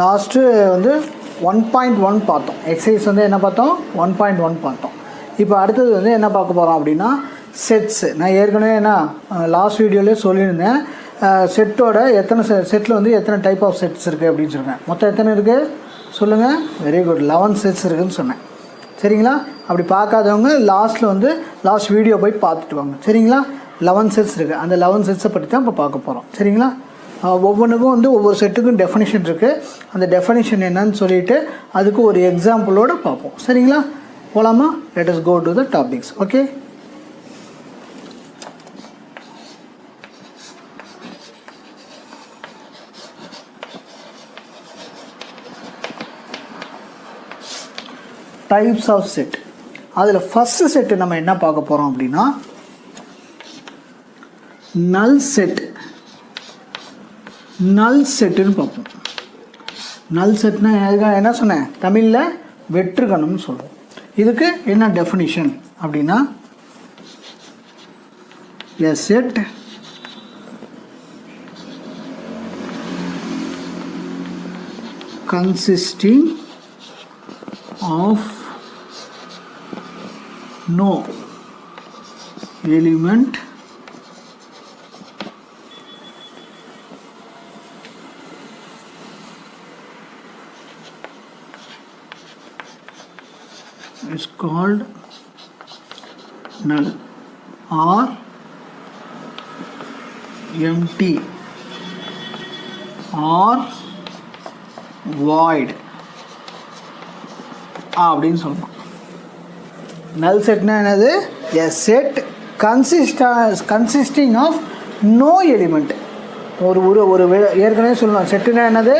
Last வந்து 1.1 பார்த்தோம். Exercise வந்து என்ன பார்த்தோம்? 1.1 பார்த்தோம். இப்போ அடுத்தது வந்து என்ன பார்க்க போகிறோம் அப்படின்னா செட்ஸு. நான் ஏற்கனவே என்ன லாஸ்ட் வீடியோலேயே சொல்லியிருந்தேன், செட்டோட எத்தனை செட்டில் வந்து எத்தனை டைப் ஆஃப் செட்ஸ் இருக்குது அப்படின்னு சொன்னேன். மொத்தம் எத்தனை இருக்குது சொல்லுங்கள்? வெரி குட், 11 செட்ஸ் இருக்குதுன்னு சொன்னேன். சரிங்களா? அப்படி பார்க்காதவங்க லாஸ்ட்டில் வந்து லாஸ்ட் வீடியோ போய் பார்த்துட்டு வாங்க. சரிங்களா? 11 செட்ஸ் இருக்குது. அந்த 11 செட்ஸை பற்றி தான் இப்போ பார்க்க போகிறோம். சரிங்களா? ஒவ்வொன்றுக்கும் வந்து ஒவ்வொரு செட்டுக்கும் டெஃபினிஷன் இருக்குது. அந்த டெஃபினிஷன் என்னன்னு சொல்லிவிட்டு அதுக்கு ஒரு எக்ஸாம்பிளோடு பார்ப்போம். சரிங்களா? போகலாமா? Let us go to the topics. Okay, types of set. அதில் ஃபஸ்ட்டு செட்டு நம்ம என்ன பார்க்க போகிறோம் அப்படின்னா நல் செட். நல் செட்டுன்னு பார்ப்போம். நல் செட்னா என்ன சொன்னேன்? தமிழில் வெற்றுக்கணம்னு சொல்லுவோம். இதுக்கு என்ன டெஃபினிஷன் அப்படின்னா a set consisting of no element is called null or empty or void அப்படின்னு சொல்லணும். நல் செட்னா என்னது? A set consisting of no element. ஒரு ஏற்கனவே சொல்லணும், செட்டுனா என்னது?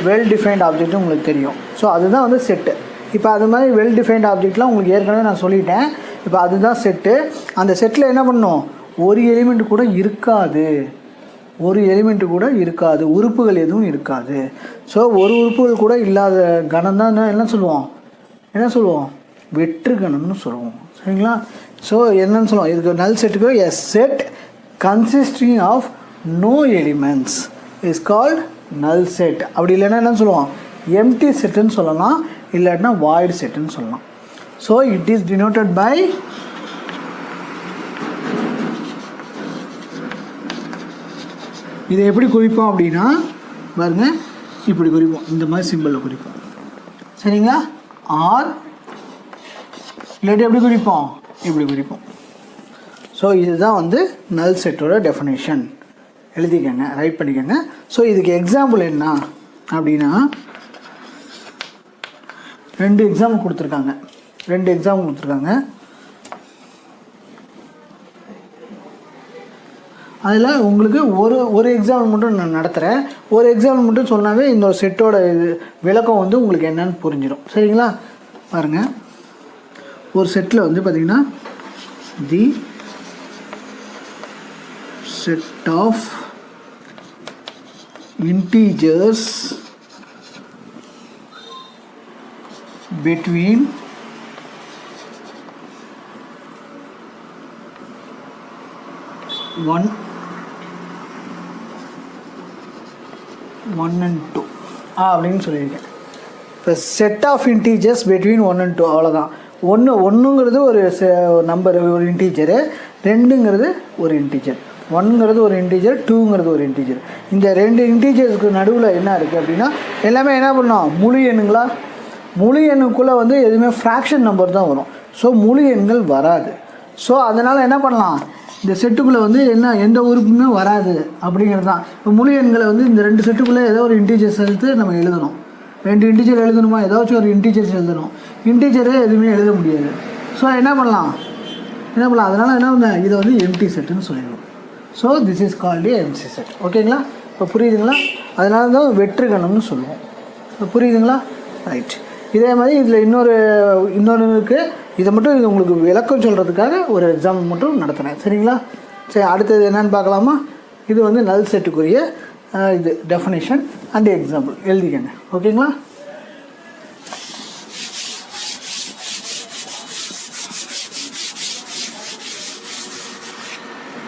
வெல் டிஃபைன்ட் ஆப்ஜெக்ட் உங்களுக்கு தெரியும். ஸோ அதுதான் வந்து செட்டு. இப்போ அது மாதிரி வெல் டிஃபைன்ட் ஆப்ஜெக்ட்லாம் உங்களுக்கு ஏற்கனவே நான் சொல்லிட்டேன். இப்போ அதுதான் செட்டு. அந்த செட்டில் என்ன பண்ணணும்? ஒரு எலிமெண்ட் கூட இருக்காது. ஒரு எலிமெண்ட்டு கூட இருக்காது, உறுப்புகள் எதுவும் இருக்காது. ஸோ ஒரு உறுப்புகள் கூட இல்லாத கணம் தான் என்ன சொல்லுவோம்? வெற்று கணம்னு சொல்லுவோம். சரிங்களா? ஸோ என்னன்னு சொல்லுவோம் இதுக்கு? நல் செட்டுக்கு a set consisting of no elements is called null set. அப்படி இல்லைன்னா என்ன சொல்லுவோம்? எம்டி செட்டுன்னு சொல்லலாம், இல்லாட்டினா வாய்டு செட்டுன்னு சொல்லலாம். So it is denoted by இதை எப்படி குறிப்போம் அப்படின்னா பாருங்க, இப்படி குறிப்போம். இந்த மாதிரி சிம்பிளில் குறிப்போம். சரிங்களா? ஆர் இல்லாட்டி எப்படி குறிப்போம்? இப்படி குறிப்போம். ஸோ இதுதான் வந்து நல் செட்டோட டெஃபினேஷன். எழுதிக்கங்க, ரைட் பண்ணிக்கோங்க. ஸோ இதுக்கு எக்ஸாம்பிள் என்ன அப்படின்னா ரெண்டு எக்ஸாம்பிள் கொடுத்துருக்காங்க. அதில் உங்களுக்கு ஒரு எக்ஸாம்பிள் மட்டும் நான் நடத்துகிறேன். ஒரு எக்ஸாம்பிள் மட்டும் சொன்னாவே இந்த செட்டோட இது விளக்கம் வந்து உங்களுக்கு என்னன்னு புரிஞ்சிடும். சரிங்களா? பாருங்கள், ஒரு செட்டில் வந்து பார்த்திங்கன்னா the set of integers between 1 and 2 அப்படின்னு சொல்லியிருக்கேன். இப்போ set of integers between 1 and 2 அவ்வளோதான். ஒன்றுங்கிறது ஒரு நம்பர், ஒரு இன்டீஜரு. 2ங்கிறது ஒரு இன்டீஜர். 1ங்கிறது ஒரு இன்டீஜர், 2ங்கிறது ஒரு இன்டீஜர். இந்த ரெண்டு இன்டீஜர்ஸ்க்கு நடுவில் என்ன இருக்குது அப்படின்னா எல்லாமே என்ன பண்ணோம்? முழு எண்ணுங்களா? முழு எண்ணுக்குள்ளே வந்து எதுவுமே ஃப்ராக்ஷன் நம்பர் தான் வரும். ஸோ முழு எண்கள் வராது. ஸோ அதனால் என்ன பண்ணலாம்? இந்த செட்டுக்குள்ளே வந்து எந்த உறுப்புமே வராது அப்படிங்கிறது தான். இப்போ முழு எண்களை வந்து இந்த ரெண்டு செட்டுக்குள்ளே ஏதோ ஒரு இன்டீஜர்ஸ் எடுத்து நம்ம எழுதணும். 2 இன்டீஜர் எழுதணுமா? ஏதாச்சும் ஒரு இன்டீஜர்ஸ் எழுதணும். இன்டீஜரே எதுவுமே எழுத முடியாது. ஸோ என்ன பண்ணலாம்? அதனால் என்ன பண்ண இதை வந்து எம்டி செட்டுன்னு சொல்லிடுவோம். So this is called MC set. ஓகேங்களா? இப்போ புரியுதுங்களா? அதனால தான் வெற்று கணம்னு சொல்லுவோம். இப்போ புரியுதுங்களா? ரைட். இதே மாதிரி இதில் இன்னொன்று இருக்குது. இதை மட்டும் இது உங்களுக்கு விளக்கம் சொல்கிறதுக்காக ஒரு எக்ஸாம்பிள் மட்டும் நடத்துகிறேன். சரிங்களா? சரி, அடுத்தது என்னென்னு பார்க்கலாமா? இது வந்து நல் செட்டுக்குரிய இது டெஃபினேஷன் அண்ட் எக்ஸாம்பிள் எழுதிக்கங்க. ஓகேங்களா?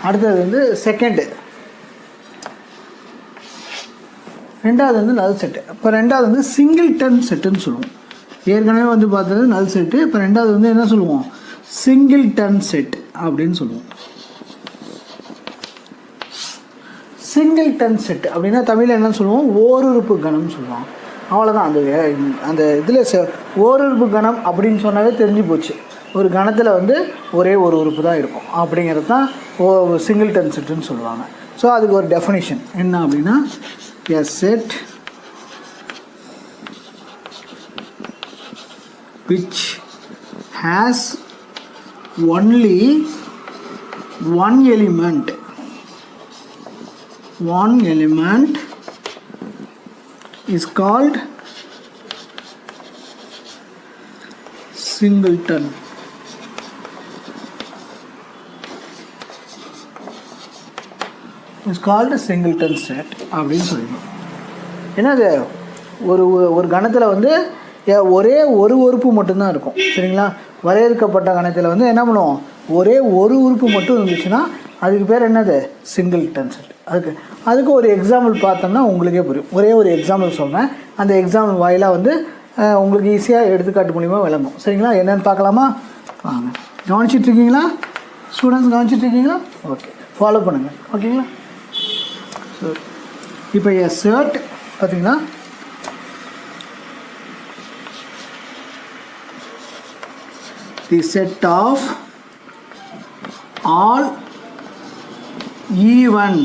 அடுத்தது வந்து ரெண்டாவது வந்து நல் செட்டு. இப்போ ரெண்டாவது வந்து சிங்கிள்டன் செட்டுன்னு சொல்லுவோம். ஏற்கனவே வந்து பார்த்தது நல் செட்டு. இப்போ ரெண்டாவது வந்து என்ன சொல்லுவோம்? சிங்கிள்டன் செட் அப்படின்னு சொல்லுவோம். சிங்கிள்டன் செட் அப்படின்னா தமிழில் என்ன சொல்லுவோம்? ஓருறுப்பு கணம்னு சொல்லுவாங்க. அவ்வளோதான். அந்த இதில் ஓருறுப்பு கணம் அப்படின்னு சொன்னாலே தெரிஞ்சு போச்சு. ஒரு கணத்தில் வந்து ஒரே ஒரு உறுப்பு தான் இருக்கும் அப்படிங்கிறது தான் சிங்கிள்டன் செட்டுன்னு சொல்லுவாங்க. ஸோ அதுக்கு ஒரு டெஃபினிஷன் என்ன அப்படின்னா, a set which has only one element is called singleton. Is called singleton set அப்படின்னு சொல்லுவோம். என்னது, ஒரு கணத்தில் வந்து ஒரே ஒரு உறுப்பு மட்டும்தான் இருக்கும். சரிங்களா? வரையறுக்கப்பட்ட கணத்தில் வந்து என்ன பண்ணுவோம்? ஒரே ஒரு உறுப்பு மட்டும் இருந்துச்சுன்னா அதுக்கு பேர் என்னது? Singleton set. அதுக்கு ஒரு எக்ஸாம்பிள் பார்த்தோம்னா உங்களுக்கே புரியும். ஒரே ஒரு எக்ஸாம்பிள் சொல்கிறேன். அந்த எக்ஸாம்பிள் வாயிலாக வந்து உங்களுக்கு ஈஸியாக எடுத்துக்காட்டு மூலிமா விளங்கும். சரிங்களா? என்னென்னு பார்க்கலாமா? வாங்க. கவனிச்சிட்ருக்கீங்களா ஸ்டூடெண்ட்ஸ்? கவனிச்சிட்ருக்கீங்களா? ஓகே, ஃபாலோ பண்ணுங்கள். ஓகேங்களா? ஸோ இப்போ செட் பார்த்தீங்கன்னா the set of all even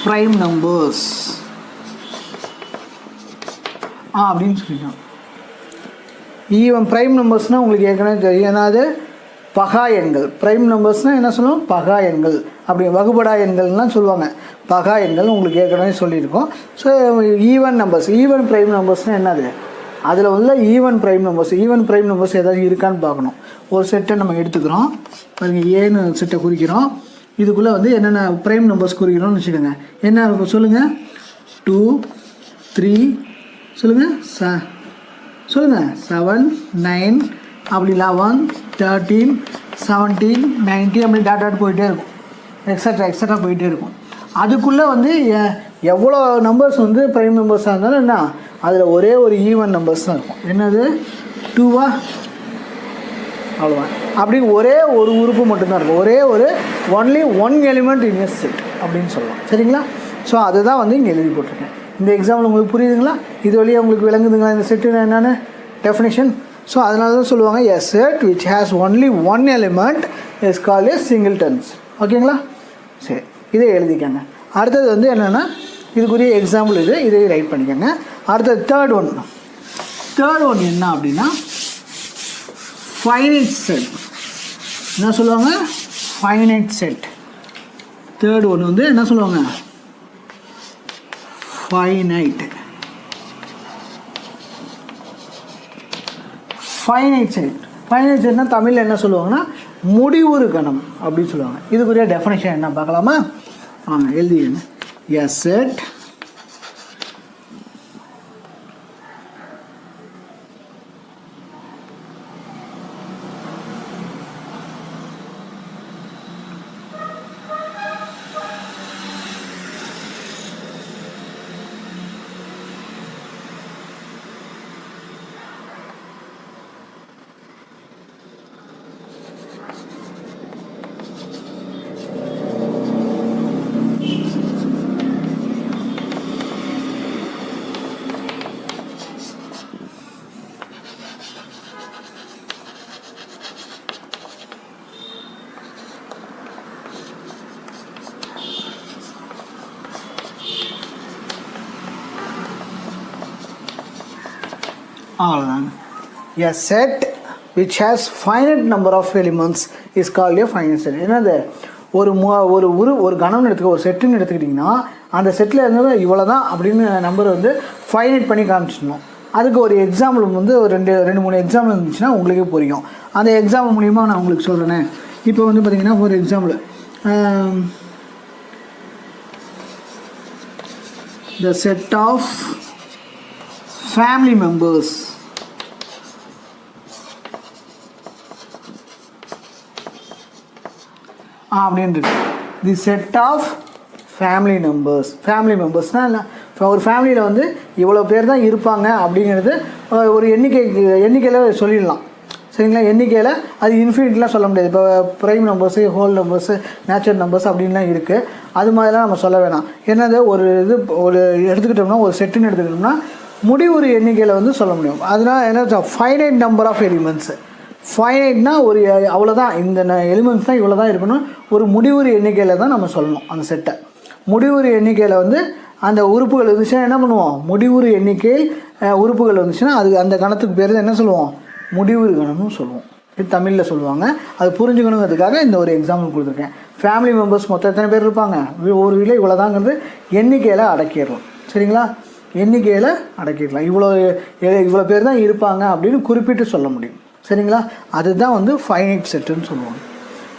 prime numbers அப்படின்னு சொல்லிக்கலாம். ஈவன் ப்ரைம் நம்பர்ஸ்னால் உங்களுக்கு ஏற்கனவே தெரியும். ஏன்னாது பகா எண்கள். ப்ரைம் நம்பர்ஸ்னால் என்ன சொல்லுவோம்? பகா எண்கள். அப்படி வகுபடா எண்கள்லாம் சொல்லுவாங்க. பகா எண்கள் உங்களுக்கு ஏற்கனவே சொல்லியிருக்கோம். So even numbers, even prime நம்பர்ஸ்னால் என்னது? அதில் உள்ள ஈவன் ப்ரைம் நம்பர்ஸ் ஏதாவது இருக்கான்னு பார்க்கணும். ஒரு செட்டை நம்ம எடுத்துக்கிறோம் பாருங்கள், ஏன்னு செட்டை குறிக்கிறோம். இதுக்குள்ளே வந்து என்னென்ன ப்ரைம் நம்பர்ஸ் குறிக்கிறோம்னு வச்சுக்கோங்க. என்ன இருக்கும் சொல்லுங்கள்? 2 3 சொல்லுங்கள், சொல்லுங்கள் 7 9 அப்படி 11 13 17 19 அப்படி டாட் போயிட்டே இருக்கும். எக்ஸட்ரா போயிட்டே இருக்கும். அதுக்குள்ளே வந்து எவ்வளோ நம்பர்ஸ் வந்து ப்ரைம் நம்பர்ஸாக இருந்தாலும் என்ன, அதில் ஒரே ஒரு ஈவன் நம்பர்ஸ் தான் இருக்கும். என்னது? 2வா? அவ்வளோதான். அப்படி ஒரே ஒரு உறுப்பு மட்டும்தான் இருக்கும். ஒரே ஒரு only one element in a set அப்படின்னு சொல்லலாம். சரிங்களா? ஸோ அதுதான் வந்து இங்கே எழுதி போட்டிருக்கேன். இந்த எக்ஸாம்பிள் உங்களுக்கு புரியுதுங்களா? இது வழியாக உங்களுக்கு விளங்குதுங்களா இந்த செட்டு என்னென்னு டெஃபினிஷன்? ஸோ அதனால தான் சொல்லுவாங்க a set which has only one element is called a singletons. ஓகேங்களா? சரி, இதை எழுதிக்கங்க. அடுத்தது வந்து என்னென்னா இதுக்குரிய எக்ஸாம்பிள் இதை ரைட் பண்ணிக்கோங்க. அடுத்தது தேர்ட் ஒன் என்ன அப்படின்னா ஃபைனைட் செட். என்ன சொல்லுவாங்க? Finite set. தேர்ட் ஒன் வந்து என்ன சொல்லுவாங்க? ஃபைனைட் செட்னா தமிழில் என்ன சொல்லுவாங்கன்னா முடிவுறு கணம் அப்படின்னு சொல்லுவாங்க. இதுக்குரிய டெஃபினேஷன் என்ன பார்க்கலாமா? எழுதிடுங்க. எ செட் அவ்வளோதாங்க. A set which has finite number of elements is called a finite set. என்னது? ஒரு கணம்னு எடுத்துக்க, ஒரு செட்டுன்னு எடுத்துக்கிட்டிங்கன்னா அந்த செட்டில் இருந்து இவ்வளோ தான் அப்படின்னு நம்பர் வந்து ஃபைனைட் பண்ணி காமிச்சிடணும். அதுக்கு ஒரு எக்ஸாம்பிள் வந்து ஒரு ரெண்டு மூணு எக்ஸாம்பிள் இருந்துச்சுன்னா உங்களுக்கே புரியும். அந்த எக்ஸாம்பிள் மூலிமா நான் உங்களுக்கு சொல்கிறேனே. இப்போ வந்து பார்த்திங்கன்னா ஒரு example, the set of family members அப்படின்றது. தி செட் ஆஃப் ஃபேமிலி மெம்பர்ஸ்னால் என்ன, ஒரு ஃபேமிலியில் வந்து இவ்வளோ பேர் தான் இருப்பாங்க அப்படிங்கிறது ஒரு எண்ணிக்கையில் சொல்லிடலாம். சரிங்களா? எண்ணிக்கையில் அது இன்ஃபினிட்லாம் சொல்ல முடியாது. இப்போ prime numbers, whole numbers, natural numbers அப்படின்லாம் இருக்குது. அது மாதிரிலாம் நம்ம சொல்ல வேணாம். என்னது ஒரு எடுத்துக்கிட்டோம்னா, ஒரு செட்டுன்னு எடுத்துக்கிட்டோம்னா முடிவுறு எண்ணிக்கையில் வந்து சொல்ல முடியும். அதனால் என்ன, ஃபைனைட் நம்பர் ஆஃப் எலிமெண்ட்ஸு. ஃபைனைட்னா ஒரு அவ்வளோதான், இந்த எலிமெண்ட்ஸ் தான் இவ்வளோ தான் இருக்கணும். ஒரு முடிவுறு எண்ணிக்கையில் தான் நம்ம சொல்லணும் அந்த செட்டை. முடிவுறு எண்ணிக்கையில் வந்து அந்த உறுப்புகள் இருந்துச்சுன்னா என்ன பண்ணுவோம், முடிவுறு எண்ணிக்கையில் உறுப்புகள் வந்துச்சுன்னா அது அந்த கணத்துக்கு பேர் என்ன சொல்லுவோம், முடிவுறு கணம்னு சொல்லுவோம். இது தமிழில் சொல்லுவாங்க. அது புரிஞ்சுக்கணுங்கிறதுக்காக இந்த ஒரு எக்ஸாம்பிள் கொடுத்துருக்கேன். ஃபேமிலி மெம்பர்ஸ் மொத்தம் எத்தனை பேர் இருப்பாங்க, ஒரு வீட்டில் இவ்வளோதாங்கிறது எண்ணிக்கையில் அடக்கிடலாம். சரிங்களா? எண்ணிக்கையில் அடக்கிடலாம். இவ்வளோ பேர் தான் இருப்பாங்க அப்படின்னு குறிப்பிட்டு சொல்ல முடியும். சரிங்களா? அதுதான் வந்து ஃபைனைட் செட்டுன்னு சொல்லுவாங்க.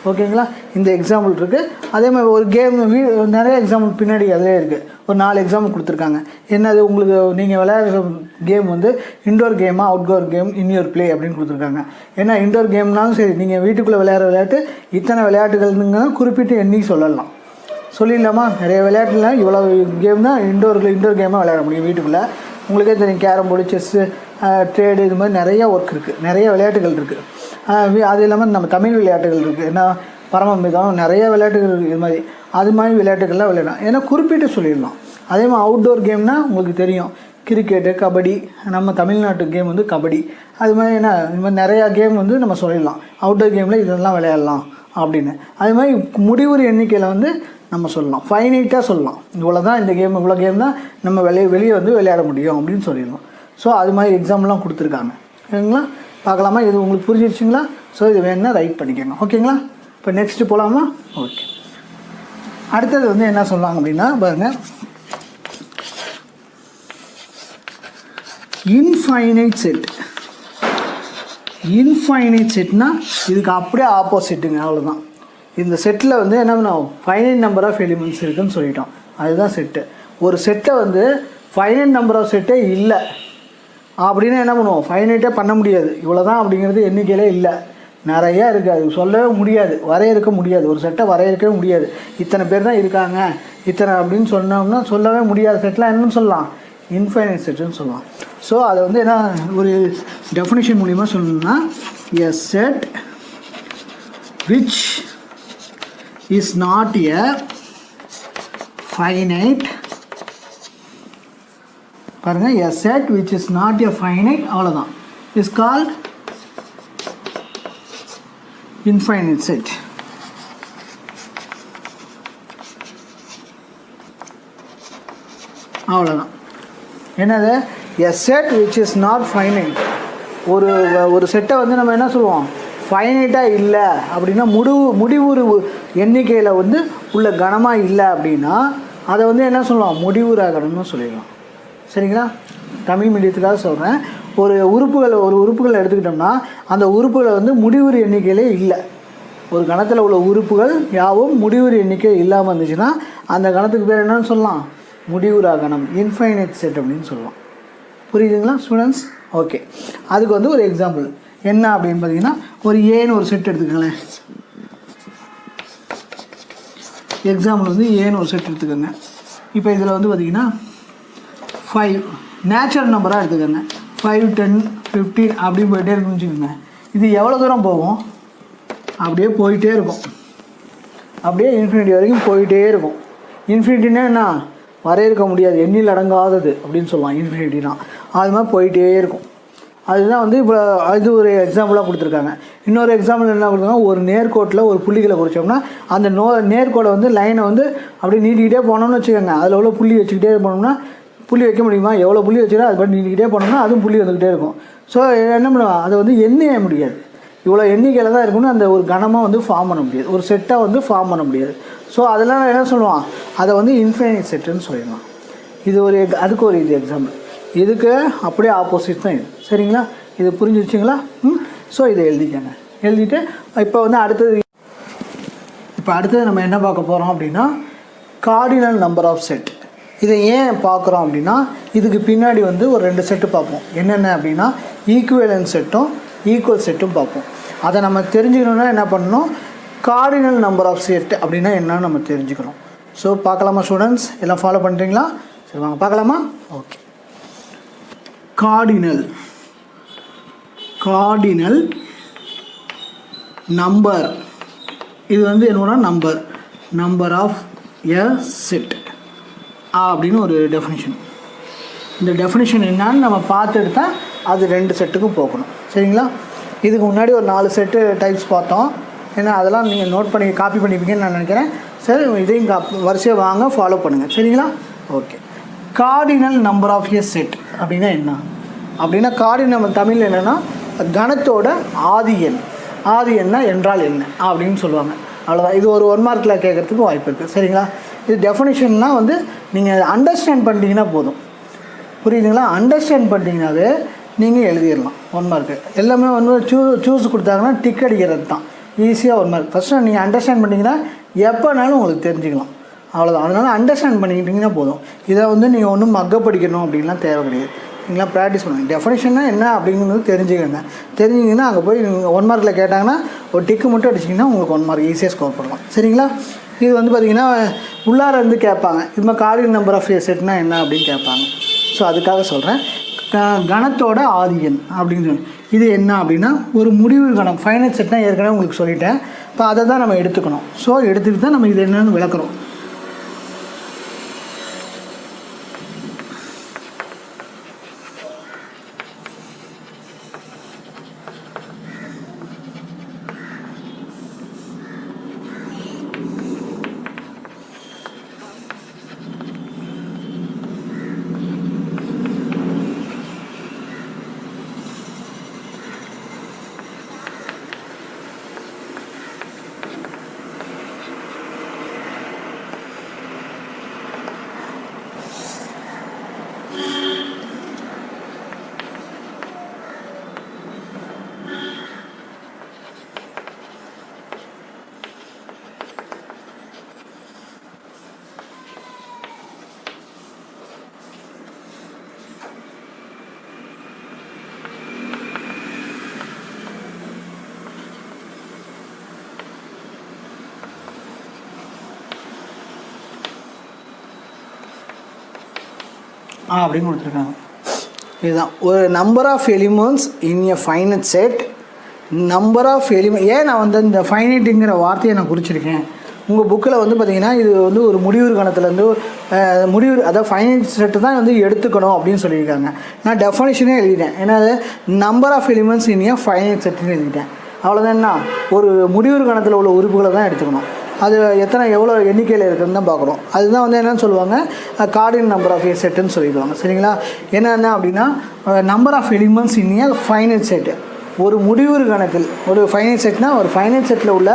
ஓகேங்களா? இந்த எக்ஸாம்பிள் இருக்குது. அதே மாதிரி ஒரு கேம் நிறைய எக்ஸாம்பிள் பின்னாடி அதிலே இருக்குது. ஒரு 4 எக்ஸாம்பிள் கொடுத்துருக்காங்க. என்னது, உங்களுக்கு நீங்கள் விளையாடுற கேம் வந்து இன்டோர் கேமா, அவுட்டோர் கேம், இன்யோர் ப்ளே அப்படின்னு கொடுத்துருக்காங்க. ஏன்னா இன்டோர் கேம்னாலும் சரி, நீங்கள் வீட்டுக்குள்ளே விளையாடுற விளையாட்டு இத்தனை விளையாட்டுகள்னுங்க குறிப்பிட்டு எண்ணி சொல்லலாம். சொல்லிடலாமா? நிறைய விளையாட்டுல இவ்வளோ கேம் தான் இன்டோர் கேமாக விளையாட முடியும் வீட்டுக்குள்ளே. உங்களுக்கே தெரியும், கேரம் போர்டு, செஸ்ஸு, ட்ரேடு, இது மாதிரி நிறையா ஒர்க் இருக்குது, நிறைய விளையாட்டுகள் இருக்குது. அது இல்லாமல் நம்ம தமிழ் விளையாட்டுகள் இருக்குது. ஏன்னா பரமமிதம், நிறைய விளையாட்டுகள் இருக்குது. இது மாதிரி விளையாட்டுகள்லாம் விளையாடலாம். ஏன்னா குறிப்பிட்டு சொல்லிடலாம். அதே மாதிரி அவுட்டோர் கேம்னால் உங்களுக்கு தெரியும், கிரிக்கெட்டு, கபடி. நம்ம தமிழ்நாட்டு கேம் வந்து கபடி. அது மாதிரி என்ன, இது மாதிரி நிறையா கேம் வந்து நம்ம சொல்லிடலாம். அவுட்டோர் கேமில் இதெல்லாம் விளையாடலாம் அப்படின்னு. அது மாதிரி முடிவுறு எண்ணிக்கையில் வந்து நம்ம சொல்லலாம், ஃபைனைட்டாக சொல்லலாம். இவ்வளோ தான் இந்த கேம், இவ்வளோ கேம் தான் நம்ம வெளியே வந்து விளையாட முடியும் அப்படின்னு சொல்லிடலாம். ஸோ அது மாதிரி எக்ஸாம்பிள்லாம் கொடுத்துருக்காங்க. சரிங்களா? பார்க்கலாமா? இது உங்களுக்கு புரிஞ்சிருச்சுங்களா? ஸோ இது வேணுன்னா ரைட் பண்ணிக்கோங்க. ஓகேங்களா? இப்போ நெக்ஸ்ட்டு போகலாமா? ஓகே. அடுத்தது வந்து என்ன சொல்லலாம் அப்படின்னா பாருங்கள், இன்ஃபைனைட் செட். இன்ஃபைனைட் செட்னா இதுக்கு அப்படியே ஆப்போசிட்டுங்க. அவ்வளோதான். இந்த செட்டில் வந்து என்ன பண்ணுவோம், ஃபைனைட் நம்பர் ஆஃப் எலிமெண்ட்ஸ் இருக்குதுன்னு சொல்லிட்டோம். அதுதான் செட்டு. ஒரு செட்டை வந்து ஃபைனைட் நம்பர் ஆஃப் செட்டே இல்லை அப்படின்னா என்ன பண்ணுவோம், ஃபைனைட்டே பண்ண முடியாது. இவ்வளோ தான் அப்படிங்கிறது எண்ணிக்கையிலே இல்லை, நிறையா இருக்குது. அது சொல்லவே முடியாது, வரையறுக்க முடியாது. ஒரு செட்டை வரையறுக்கவே முடியாது. இத்தனை பேர் தான் இருக்காங்க, இத்தனை அப்படின்னு சொன்னோம்னா சொல்லவே முடியாது. செட்லாம் என்னன்னு சொல்லலாம், இன்ஃபைனைட் செட்டுன்னு சொல்லலாம். ஸோ அதை வந்து என்ன, ஒரு டெஃபினிஷன் மூலிமா சொல்லணும்னா, a set which is not a finite, பாருங்க, a set which is not a finite, அவ்வளோதான், is called infinite set. அவ்வளோதான். என்னது, a set which is not finite. ஒரு செட்டை வந்து நம்ம என்ன சொல்லுவோம், ஃபைனைட்டாக இல்லை அப்படின்னா, முடிவுறு எண்ணிக்கையில் வந்து உள்ள கணமாக இல்லை அப்படின்னா அதை வந்து என்ன சொல்லலாம், முடிவுறா கணம்னு சொல்லிடலாம். சரிங்களா? தமிழ் மீடியத்துக்காக சொல்கிறேன். ஒரு உறுப்புகள் எடுத்துக்கிட்டோம்னா அந்த உறுப்புகளை வந்து முடிவுறு எண்ணிக்கையிலே இல்லை. ஒரு கணத்தில் உள்ள உறுப்புகள் யாவும் முடிவுறு எண்ணிக்கை இல்லாமல் இருந்துச்சுன்னா அந்த கணத்துக்கு பேர் என்னன்னு சொல்லலாம், முடிவுறா கணம், இன்ஃபைனைட் செட் அப்படின்னு சொல்லலாம். புரியுதுங்களா ஸ்டூடெண்ட்ஸ்? ஓகே. அதுக்கு வந்து ஒரு எக்ஸாம்பிள் என்ன அப்படின்னு பார்த்தீங்கன்னா, ஒரு ஏன்னு ஒரு செட் எடுத்துக்கங்களேன். எக்ஸாம்பிள் வந்து ஏன்னு ஒரு செட் எடுத்துக்கோங்க. இப்போ இதில் வந்து பார்த்திங்கன்னா 5 நேச்சுரல் நம்பராக எடுத்துக்கோங்க. 5, 10, 15 அப்படின்னு போயிட்டே இருக்குன்னு வச்சுக்கோங்க. இது எவ்வளோ தூரம் போகும், அப்படியே போயிட்டே இருக்கும். அப்படியே இன்ஃபினிட்டி வரைக்கும் போயிட்டே இருக்கும். இன்ஃபினிட்டினா என்ன, வரையறுக்க முடியாது, எண்ணில் அடங்காதது அப்படின்னு சொல்லலாம் இன்ஃபினிட்டினா. அது மாதிரி போயிட்டே இருக்கும். அதுதான் வந்து இப்போ அது ஒரு எக்ஸாம்பிளாக கொடுத்துருக்காங்க. இன்னொரு எக்ஸாம்பிள் என்ன கொடுத்துருக்காங்க, ஒரு நேர்கோட்டில் ஒரு புள்ளிகளை குறித்தோம்னா அந்த நேர்கோடை வந்து லைனை வந்து அப்படியே நீட்டிக்கிட்டே போனோம்னு வச்சுக்கோங்க. அதில் எவ்வளோ புள்ளி வச்சுக்கிட்டே போனோம்னா, புள்ளி வைக்க முடியுமா, எவ்வளோ புள்ளி வச்சுக்கிட்டா அது பற்றி நீட்டிக்கிட்டே போனோம்னா அதுவும் புள்ளி வந்துக்கிட்டே இருக்கும். ஸோ என்ன பண்ணுவோம், அதை வந்து எண்ணிய முடியாது. இவ்வளோ எண்ணிக்கையில் தான் இருக்குன்னு அந்த ஒரு கணமாக வந்து ஃபார்ம் பண்ண முடியாது, ஒரு செட்டாக வந்து ஃபார்ம் பண்ண முடியாது. ஸோ அதெல்லாம் என்ன சொல்லுவான், அதை வந்து இன்ஃபைனைட் செட்டுன்னு சொல்லிடலாம். இது அதுக்கு ஒரு இது எக்ஸாம்பிள். இதுக்கு அப்படியே ஆப்போசிட் தான் இது. சரிங்களா? இது புரிஞ்சிருச்சிங்களா? ஸோ இதை எழுதிக்கங்க. எழுதிட்டு இப்போ வந்து அடுத்தது நம்ம என்ன பார்க்க போகிறோம் அப்படின்னா, கார்டினல் நம்பர் ஆஃப் செட். இதை ஏன் பார்க்குறோம் அப்படின்னா, இதுக்கு பின்னாடி வந்து ஒரு 2 செட்டு பார்ப்போம். என்னென்ன அப்படின்னா, ஈக்குவேலன்ட் செட்டும் ஈக்குவல் செட்டும் பார்ப்போம். அதை நம்ம தெரிஞ்சுக்கணுன்னா என்ன பண்ணணும், கார்டினல் நம்பர் ஆஃப் செட் அப்படின்னா என்னன்னு நம்ம தெரிஞ்சுக்கணும். ஸோ பார்க்கலாமா ஸ்டூடெண்ட்ஸ், எல்லாம் ஃபாலோ பண்ணுறீங்களா? சரி வாங்க பார்க்கலாமா. ஓகே, கார்டினல் நம்பர், இது வந்து என்னோட நம்பர் ஆஃப் எ செட் அப்படின்னு ஒரு டெஃபினிஷன். இந்த டெஃபினிஷன் என்னன்னு நம்ம பார்த்து எடுத்தால் அது 2 செட்டுக்கும் போகணும். சரிங்களா? இதுக்கு முன்னாடி ஒரு 4 செட்டு டைப்ஸ் பார்த்தோம். ஏன்னா அதெல்லாம் நீங்கள் நோட் பண்ணி காப்பி பண்ணிப்பீங்கன்னு நான் நினைக்கிறேன். சரி, இதையும் வரிசையாக வாங்க, ஃபாலோ பண்ணுங்கள். சரிங்களா? Okay, cardinal number of a set அப்படின்னா என்ன அப்படின்னா, கார்டினல் நம்ம தமிழ் என்னென்னா கணத்தோட ஆதி எண். ஆதி எண்ணா என்றால் என்ன அப்படின்னு சொல்லுவாங்க. அவ்வளோதான். இது ஒரு 1 மார்க்கில் கேட்குறதுக்கு வாய்ப்பு இருக்குது. சரிங்களா? இது டெஃபினிஷன்லாம் வந்து நீங்கள் அண்டர்ஸ்டாண்ட் பண்ணிட்டீங்கன்னா போதும். புரியுதுங்களா? அண்டர்ஸ்டாண்ட் பண்ணிட்டீங்கன்னாவே நீங்கள் எழுதிடலாம் 1 மார்க்கு. எல்லாமே வந்து சூஸ் கொடுத்தாங்கன்னா டிக் அடிக்கிறது தான் ஈஸியாக 1 மார்க். ஃபஸ்ட்டு நீங்கள் அண்டர்ஸ்டாண்ட் பண்ணிங்கன்னா எப்போனாலும் உங்களுக்கு தெரிஞ்சுக்கலாம். அவ்வளோதான். அதனால் அண்டர்ஸ்டாண்ட் பண்ணிக்கிட்டிங்கன்னா போதும். இதை வந்து நீங்கள் ஒன்றும் மக்கப் படிக்கணும் அப்படின்லாம் தேவை கிடையாது. நீங்களாம் ப்ராக்டிஸ் பண்ணுங்கள். டெஃபினிஷன்னா என்ன அப்படிங்கிறது தெரிஞ்சுக்கோங்க. தெரிஞ்சிங்கன்னா அங்கே போய் 1 மார்க்கில் கேட்டாங்கன்னா ஒரு டிக்கு மட்டும் அடிச்சிங்கன்னா உங்களுக்கு 1 மார்க் ஈஸியாக ஸ்கோர் பண்ணலாம். சரிங்களா? இது வந்து பார்த்திங்கன்னா உள்ளார இருந்து கேட்பாங்க, இது மாதிரி கார்டினல் நம்பர் ஆஃப் எ செட்னா என்ன அப்படின்னு கேட்பாங்க. ஸோ அதுக்காக சொல்கிறேன். கணத்தோட ஆதி எண் அப்படின்னு சொல்லி இது என்ன அப்படின்னா ஒரு முடிவு கணம். ஃபைனல் செட்னா ஏற்கனவே உங்களுக்கு சொல்லிட்டேன். இப்போ அதை தான் நம்ம எடுத்துக்கணும். ஸோ எடுத்துக்கிட்டு தான் நம்ம இது என்னென்னு விளக்குறோம். அப்படின்னு கொடுத்துருக்காங்க. இதுதான் ஒரு number of elements in a finite set. Number of element, ஏன் நான் வந்து இந்த ஃபைனட்டுங்கிற வார்த்தையை நான் குறிச்சிருக்கேன். உங்கள் புக்கில் வந்து பார்த்திங்கன்னா இது வந்து ஒரு முடிவுறு கணத்துலேருந்து முடிவு, அதாவது ஃபைனட் செட்டு தான் வந்து எடுத்துக்கணும் அப்படின்னு சொல்லியிருக்காங்க. நான் டெஃபினிஷனே எழுதிட்டேன். ஏன்னா அது number of elements in a finite செட்டுன்னு எழுதிட்டேன். அவ்வளோதான். என்ன ஒரு முடிவுறு கணத்தில் உள்ள உறுப்புகளை தான் எடுத்துக்கணும். அது எவ்வளோ எண்ணிக்கையில் இருக்குதுன்னு தான் பார்க்குறோம். அதுதான் வந்து என்னென்னு சொல்லுவாங்க, கார்டினல் நம்பர் ஆஃப் எ செட்டுன்னு சொல்லிடுவாங்க. சரிங்களா? என்னென்ன அப்படின்னா number of elements in a finite set. ஒரு முடிவுறு கணக்கில் ஒரு ஃபைனட் செட்னால் ஒரு ஃபைனட் செட்டில் உள்ள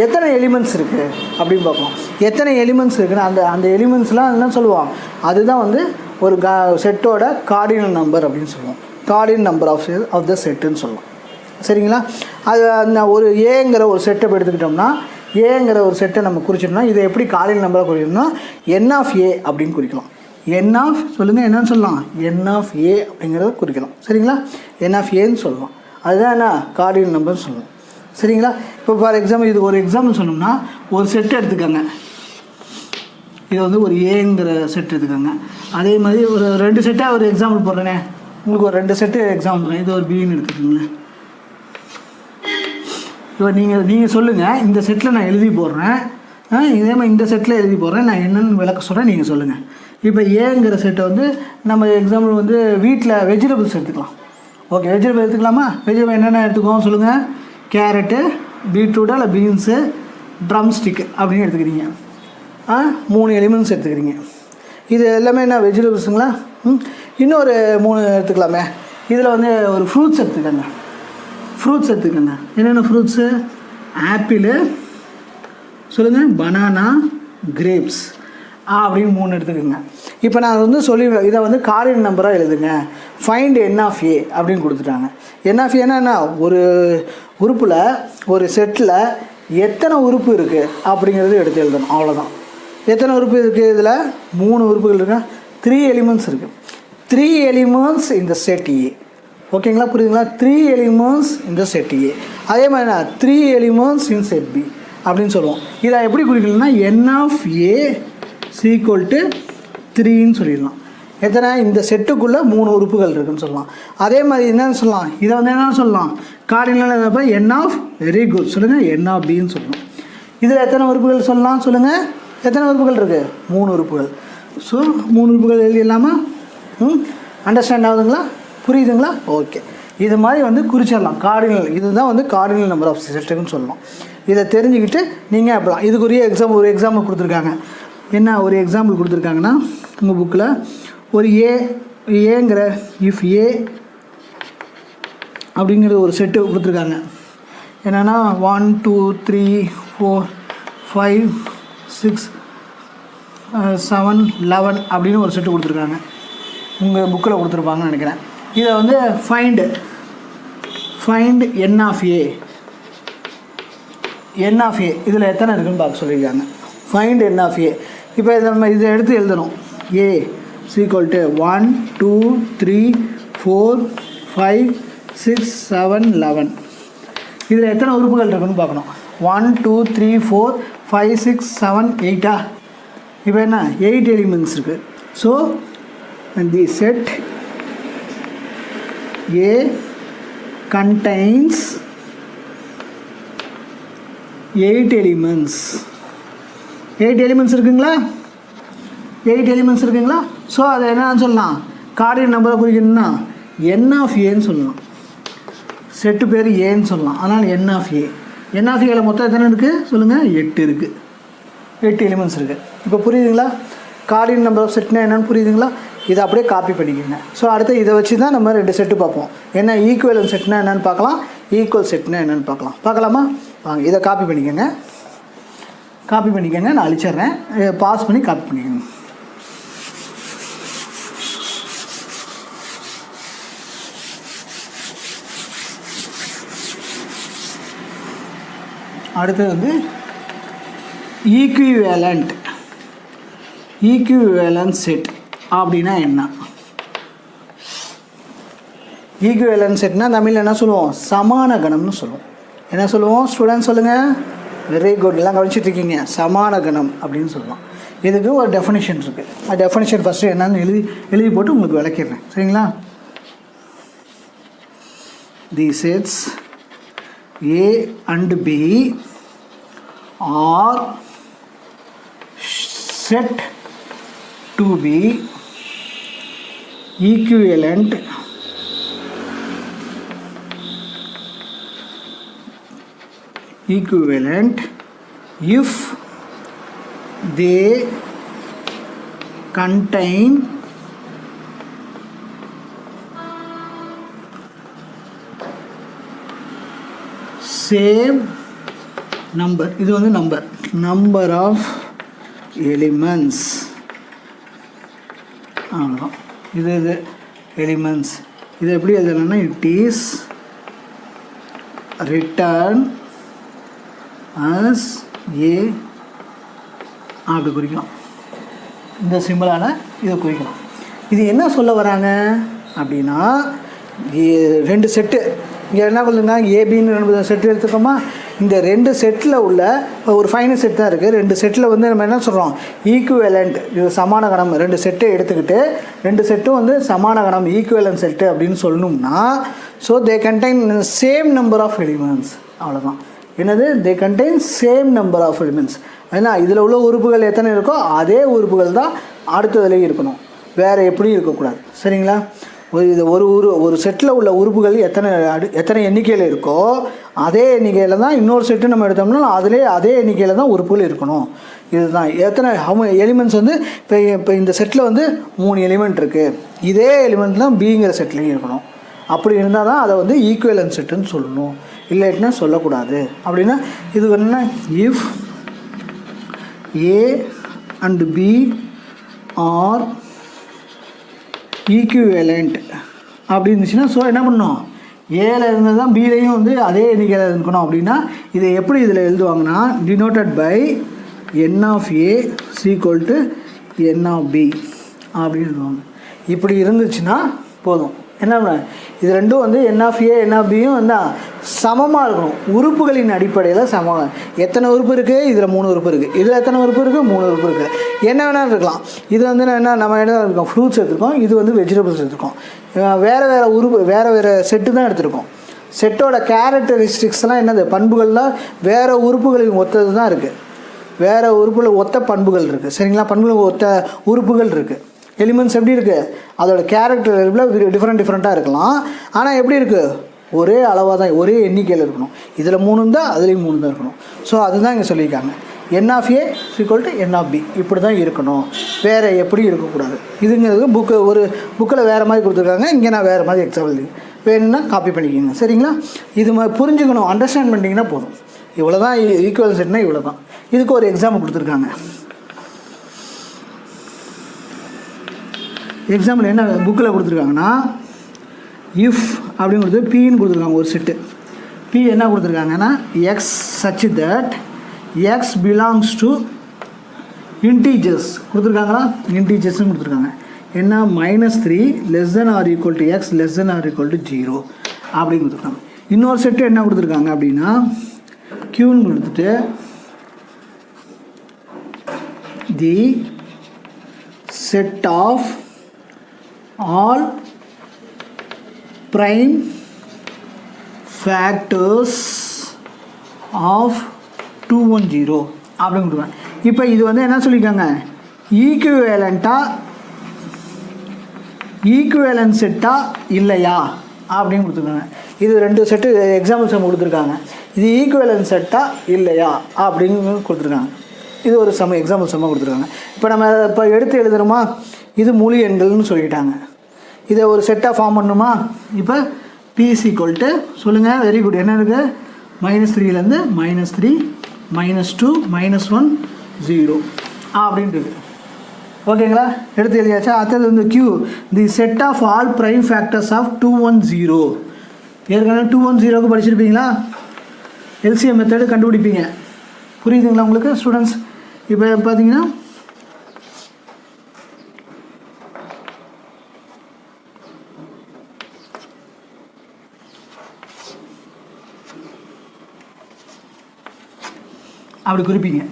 எத்தனை எலிமெண்ட்ஸ் இருக்குது அப்படின்னு பார்ப்போம். எத்தனை எலிமெண்ட்ஸ் இருக்குன்னு அந்த எலிமெண்ட்ஸ்லாம் என்ன சொல்லுவோம், அதுதான் வந்து ஒரு செட்டோட கார்டினல் நம்பர் அப்படின்னு சொல்லுவோம். கார்டினல் நம்பர் ஆஃப் த செட்டுன்னு சொல்லுவோம். சரிங்களா? அது அந்த ஒரு ஏங்கிற ஒரு செட்டை எடுத்துக்கிட்டோம்னா, ஏங்கிற ஒரு செட்டை நம்ம குறிச்சிட்டோம்னா இதை எப்படி கார்டினல் நம்பராக குறிக்கணும்னா என் ஆஃப் ஏ அப்படின்னு குறிக்கலாம். என் ஆஃப் சொல்லுங்கள் என்னன்னு சொல்லலாம், என் ஆஃப் ஏ அப்படிங்கிறத குறிக்கலாம். சரிங்களா? என் ஆஃப் ஏன்னு சொல்லலாம். அதுதான் என்ன கார்டினல் நம்பர்னு சொல்லணும். சரிங்களா? இப்போ ஃபார் எக்ஸாம்பிள் இது ஒரு எக்ஸாம்பிள் சொன்னோம்னா ஒரு செட்டு எடுத்துக்கோங்க. இது வந்து ஒரு ஏங்கிற செட் எடுத்துக்கோங்க. அதே மாதிரி ஒரு 2 செட்டாக ஒரு எக்ஸாம்பிள் போடுறேனே, உங்களுக்கு ஒரு 2 செட்டு எக்ஸாம்பிள் போடுறேன். இது ஒரு பின்னு எடுத்துக்கோங்களேன். இப்போ நீங்கள் சொல்லுங்கள், இந்த செட்டில் நான் எழுதி போடுறேன், இதே மாதிரி இந்த செட்டில் எழுதி போடுறேன், நான் என்னென்னு விளக்க சொல்கிறேன், நீங்கள் சொல்லுங்கள். இப்போ ஏங்கிற செட்டை வந்து நம்ம எக்ஸாம்பிள் வந்து வீட்டில் வெஜிடபிள்ஸ் எடுத்துக்கலாம். ஓகே, வெஜிடபிள் எடுத்துக்கலாமா? வெஜிடபிள் என்னென்ன எடுத்துக்கோங்க சொல்லுங்கள். கேரட்டு, பீட்ரூட்டு இல்லை பீன்ஸு, ட்ரம் ஸ்டிக்கு அப்படின்னு எடுத்துக்கிறீங்க. 3 எலிமெண்ட்ஸ் எடுத்துக்கிறீங்க. இது எல்லாமே என்ன வெஜிடபிள்ஸுங்களா? இன்னொரு 3 எடுத்துக்கலாமே. இதில் வந்து ஒரு ஃப்ரூட்ஸ் எடுத்துக்கோங்க. என்னென்ன ஃப்ரூட்ஸு? ஆப்பிள் சொல்லுங்கள், பனானா, கிரேப்ஸ் அப்படின்னு 3 எடுத்துக்கோங்க. இப்போ நான் வந்து இதை வந்து கார்டினல் நம்பராக எழுதுங்க. ஃபைண்ட் என் ஆஃப் ஏ அப்படின்னு கொடுத்துட்டாங்க. என் ஆஃப் ஏன்னா ஒரு உறுப்பில் ஒரு செட்டில் எத்தனை உறுப்பு இருக்குது அப்படிங்கிறது எடுத்து எழுதணும். அவ்வளோதான். எத்தனை உறுப்பு இருக்குது? இதில் 3 உறுப்புகள் இருக்கா, 3 எலிமெண்ட்ஸ் இருக்குது. 3 எலிமெண்ட்ஸ் இந்த செட் ஏ. ஓகேங்களா? புரியுதுங்களா? 3 எலிமெண்ட்ஸ் இந்த செட் ஏ. அதே மாதிரி 3 எலிமெண்ட்ஸ் இன் செட் பி அப்படின்னு சொல்லுவோம். இதை எப்படி குறிக்கணும்னா என் ஆஃப் ஏ ஈக்குவல் டு 3ன்னு சொல்லிடலாம். எத்தனை? இந்த செட்டுக்குள்ளே 3 உறுப்புகள் இருக்குதுன்னு சொல்லலாம். அதே மாதிரி என்னன்னு சொல்லலாம், இதை வந்து என்னென்னு சொல்லலாம், கார்டினல் எழுதப்போ என் ஆஃப் வெரி குட் சொல்லுங்கள், என் ஆஃப் பின்னு சொல்லணும். இதில் எத்தனை உறுப்புகள் சொல்லலாம் சொல்லுங்கள், எத்தனை உறுப்புகள் இருக்குது? 3 உறுப்புகள். ஸோ 3 உறுப்புகள் எழுதிடலாமா? அண்டர்ஸ்டாண்ட் ஆகுதுங்களா, புரியுதுங்களா? ஓகே. இது மாதிரி வந்து குறிச்சிடலாம். கார்டினல் இதுதான் வந்து கார்டினல் நம்பர் ஆஃப் செட்டுன்னு சொல்லலாம். இதை தெரிஞ்சுக்கிட்டு நீங்கள் அப்பலாம் இதுக்குரிய ஒரு எக்ஸாம்பிள் கொடுத்துருக்காங்க. என்ன ஒரு எக்ஸாம்பிள் கொடுத்துருக்காங்கன்னா, உங்கள் புக்கில் ஒரு ஏங்கிற இஃப் ஏ அப்படிங்கிற ஒரு செட்டு கொடுத்துருக்காங்க. என்னென்னா 1 2 3 4 5 6 7 11 அப்படின்னு ஒரு செட்டு கொடுத்துருக்காங்க. உங்கள் புக்கில் கொடுத்துருப்பாங்கன்னு நினைக்கிறேன். இதை வந்து ஃபைண்ட் என் ஆஃப் ஏ இதில் எத்தனை இருக்குதுன்னு பார்க்க சொல்லியிருக்காங்க. ஃபைண்ட் என் ஆஃப் ஏ. இப்போ இதை எடுத்து எழுதணும். ஏ ஈக்குவல் டு 1 2 3 4 5 6 7 11. இதில் எத்தனை உறுப்புகள் இருக்குதுன்னு பார்க்கணும். 1 2 3 4 5 6 7 8. இப்போ என்ன 8 எலிமெண்ட்ஸ் இருக்குது. So the set A contains 8 elements. 8 elements இருக்குங்களா? 8 elements இருக்குங்களா? ஸோ அதை என்னன்னு சொல்லலாம், கார்டினல் நம்பரை குறிக்கணும்னா என் ஆஃப் ஏன்னு சொல்லலாம். செட்டு பேர் ஏன்னு சொல்லலாம். அதனால் என் ஆஃப் ஏல மொத்தம் எத்தனை இருக்குது சொல்லுங்கள்? 8 இருக்குது. 8 எலிமெண்ட்ஸ் இருக்குது. இப்போ புரியுதுங்களா? கார்டினல் நம்பர் ஆஃப் செட்னா என்னென்னு புரியுதுங்களா? இதை அப்படியே காப்பி பண்ணிக்கோங்க. ஸோ அடுத்து இதை வச்சு தான் நம்ம 2 செட்டு பார்ப்போம். என்ன ஈக்குவலன் செட்னா என்னென்னு பார்க்கலாம், ஈக்குவல் செட்னா என்னென்னு பார்க்கலாமா? வாங்க இதை காப்பி பண்ணிக்கோங்க. நான் அழிச்சிட்றேன். பாஸ் பண்ணி காப்பி பண்ணிக்கோங்க. அடுத்தது வந்து ஈக்குவேலன்ட் செட் அப்படின்னா என்ன? ஈக்குவேலன்ட் செட்னா தமிழில் என்ன சொல்லுவோம்? சமான கணம்னு சொல்லுவோம். என்ன சொல்லுவோம் ஸ்டூடெண்ட் சொல்லுங்கள்? வெரி குட், எல்லாம் கவனிச்சிட்ருக்கீங்க. சமான கணம் அப்படின்னு சொல்லுவோம். இதுக்கு ஒரு டெஃபினிஷன் இருக்குது. அந்த டெஃபினிஷன் ஃபஸ்ட்டு என்னன்னு எழுதி போட்டு உங்களுக்கு விளக்கிடுறேன். சரிங்களா? தி sets A and B are set to be equivalent if they contain same number. இது வந்து number of elements. ஆமாம், இது எலிமெண்ட்ஸ். இது எப்படி எழுதலாம்னா it is written as A அப்படி குறிக்கலாம். இந்த சிம்பிளால் இதை குறிக்கலாம். இது என்ன சொல்ல வராங்க அப்படின்னா, 2 செட்டு இங்கே என்ன சொல்லுங்க, ஏபின்னு 2 செட்டு எடுத்துக்கோமா. இந்த 2 செட்டில் உள்ள ஒரு ஃபைனல் செட் தான் இருக்குது. 2 செட்டில் வந்து நம்ம என்ன சொல்கிறோம், ஈக்குவேலண்ட், இது சமான கணம். 2 செட்டை எடுத்துக்கிட்டு 2 செட்டும் வந்து சமான கணம், ஈக்குவேலண்ட் செட்டு அப்படின்னு சொல்லணும்னா, so they contain same number of elements. அவ்வளோதான். என்னது? They contain same number of elements. ஏன்னா இதில் உள்ள உறுப்புகள் எத்தனை இருக்கோ அதே உறுப்புகள் தான் அடுத்ததுலேயும் இருக்கணும், வேறு எப்படியும் இருக்கக்கூடாது. சரிங்களா? இது ஒரு செட்டில் உள்ள உறுப்புகள் எத்தனை எண்ணிக்கையில் இருக்கோ அதே எண்ணிக்கையில் தான் இன்னொரு செட்டு நம்ம எடுத்தோம்னா அதே எண்ணிக்கையில் தான் உறுப்புகள் இருக்கணும். இதுதான் எத்தனை எலிமெண்ட்ஸ் வந்து இப்போ இந்த செட்டில் வந்து 3 எலிமெண்ட் இருக்குது, இதே எலிமெண்ட் தான் பிங்கிற செட்லேயும் இருக்கணும். அப்படி இருந்தால் தான் அதை வந்து ஈக்குவலன்ட் செட்டுன்னு சொல்லணும், இல்லைன்னா சொல்லக்கூடாது. அப்படின்னா இது என்ன, if A and B are equivalent அப்படி இருந்துச்சுன்னா, ஸோ என்ன பண்ணணும், ஏல இருந்தது தான் பிலையும் வந்து அதே எண்ணிக்கையில் இருக்கணும். அப்படின்னா இதை எப்படி இதில் எழுதுவாங்கன்னா, denoted by n of A equal to N of B அப்படின்னு எழுதுவாங்க. இப்படி இருந்துச்சுன்னா போதும். என்ன பண்ண இது ரெண்டும் வந்து என் ஆஃப் ஏ என் ஆஃப் பியும் வந்து சமமாக இருக்கணும். உறுப்புகளின் அடிப்படையில் சமமாக. எத்தனை உறுப்பு இருக்குது? இதில் 3 உறுப்பு இருக்குது. இதில் எத்தனை உறுப்பு இருக்குது? 3 உறுப்பு இருக்குது. என்ன வேணாலும் இருக்கலாம். இது வந்து என்ன நம்ம என்ன இருக்கோம், ஃப்ரூட்ஸ் எடுத்துருக்கோம், இது வந்து வெஜிடபிள்ஸ் எடுத்துருக்கோம். வேறு வேறு உறுப்பு வேறு செட்டு தான் எடுத்துருக்கோம். செட்டோட கேரக்டரிஸ்டிக்ஸ்லாம் என்னது, பண்புகள்லாம் வேறு உறுப்புகளின் ஒத்தது தான் இருக்குது. வேறு உறுப்புகள் ஒத்த பண்புகள் இருக்குது. சரிங்களா? பண்புகள் ஒத்த உறுப்புகள் இருக்குது. எலிமெண்ட்ஸ் எப்படி இருக்குது, அதோட கேரக்டர் டிஃப்ரெண்ட்டாக இருக்கலாம். ஆனால் எப்படி இருக்குது, ஒரே அளவாக தான், ஒரே எண்ணிக்கையில் இருக்கணும். இதில் 3 இருந்தால் அதுலேயும் 3 தான் இருக்கணும். ஸோ அதுதான் இங்கே சொல்லியிருக்காங்க. N of A equal to N of B இப்படி தான் இருக்கணும், வேறு எப்படி இருக்கக்கூடாது. இதுங்கிறது ஒரு புக்கில் வேறு மாதிரி கொடுத்துருக்காங்க, இங்கே நான் வேறு மாதிரி எக்ஸாம்பிள் வேணும்னா காப்பி பண்ணிக்கோங்க. சரிங்களா? இது மாதிரி புரிஞ்சுக்கணும், அண்டர்ஸ்டாண்ட் பண்ணிட்டீங்கன்னா போதும். இவ்வளோ தான் ஈக்குவல் செட்னா இவ்வளோ தான். இதுக்கு ஒரு எக்ஸாம்பிள் கொடுத்துருக்காங்க. எக்ஸாம்பிள் என்ன புக்கில் கொடுத்துருக்காங்கன்னா, இஃப் அப்படின்னு கொடுத்து பின்னு கொடுத்துருக்காங்க. ஒரு செட்டு பி என்ன கொடுத்துருக்காங்கன்னா, X such that X belongs to integers கொடுத்துருக்காங்களா, இன்டீஜர்ஸ்னு கொடுத்துருக்காங்க. என்ன -3 less than or equal to X less than or equal to 0 அப்படின்னு கொடுத்துருக்காங்க. இன்னொரு செட்டு என்ன கொடுத்துருக்காங்க அப்படின்னா, க்யூன்னு கொடுத்துட்டு the set of all prime factors of 210 அப்படின்னு கொடுக்குறாங்க. இப்போ இது வந்து என்ன சொல்லியிருக்காங்க, ஈக்குவேலன்ட் செட்டா இல்லையா அப்படின்னு கொடுத்துருக்காங்க. இது 2 செட்டு எக்ஸாம்பிள்ஸ் நம்ம கொடுத்துருக்காங்க. இது ஈக்குவேலன்ட் செட்டா இல்லையா அப்படின்னு கொடுத்துருக்காங்க. இது ஒரு எக்ஸாம்பிள் கொடுத்துருக்காங்க. இப்போ நம்ம இப்போ எடுத்து எழுதுகிறோமா, இது முழு எண்கள்னு சொல்லிட்டாங்க. இதை ஒரு செட்டாக ஃபார்ம் பண்ணணுமா. இப்போ பிஸ் ஈக்குவல் டு சொல்லுங்கள், வெரி குட், என்ன இருக்குது, -3லேருந்து -3 -2 -1 0 அப்படின்ட்டு. ஓகேங்களா? எடுத்து எழுதியாச்சா? அடுத்தது வந்து Q, the set of all prime factors of 210. ஏற்கனவே 210க்கு படிச்சிருப்பீங்களா, எல்சிஎம் மெத்தடு கண்டுபிடிப்பீங்க. புரியுதுங்களா உங்களுக்கு ஸ்டூடெண்ட்ஸ்? இப்போ பார்த்தீங்கன்னா அப்படி குறிப்பீங்க.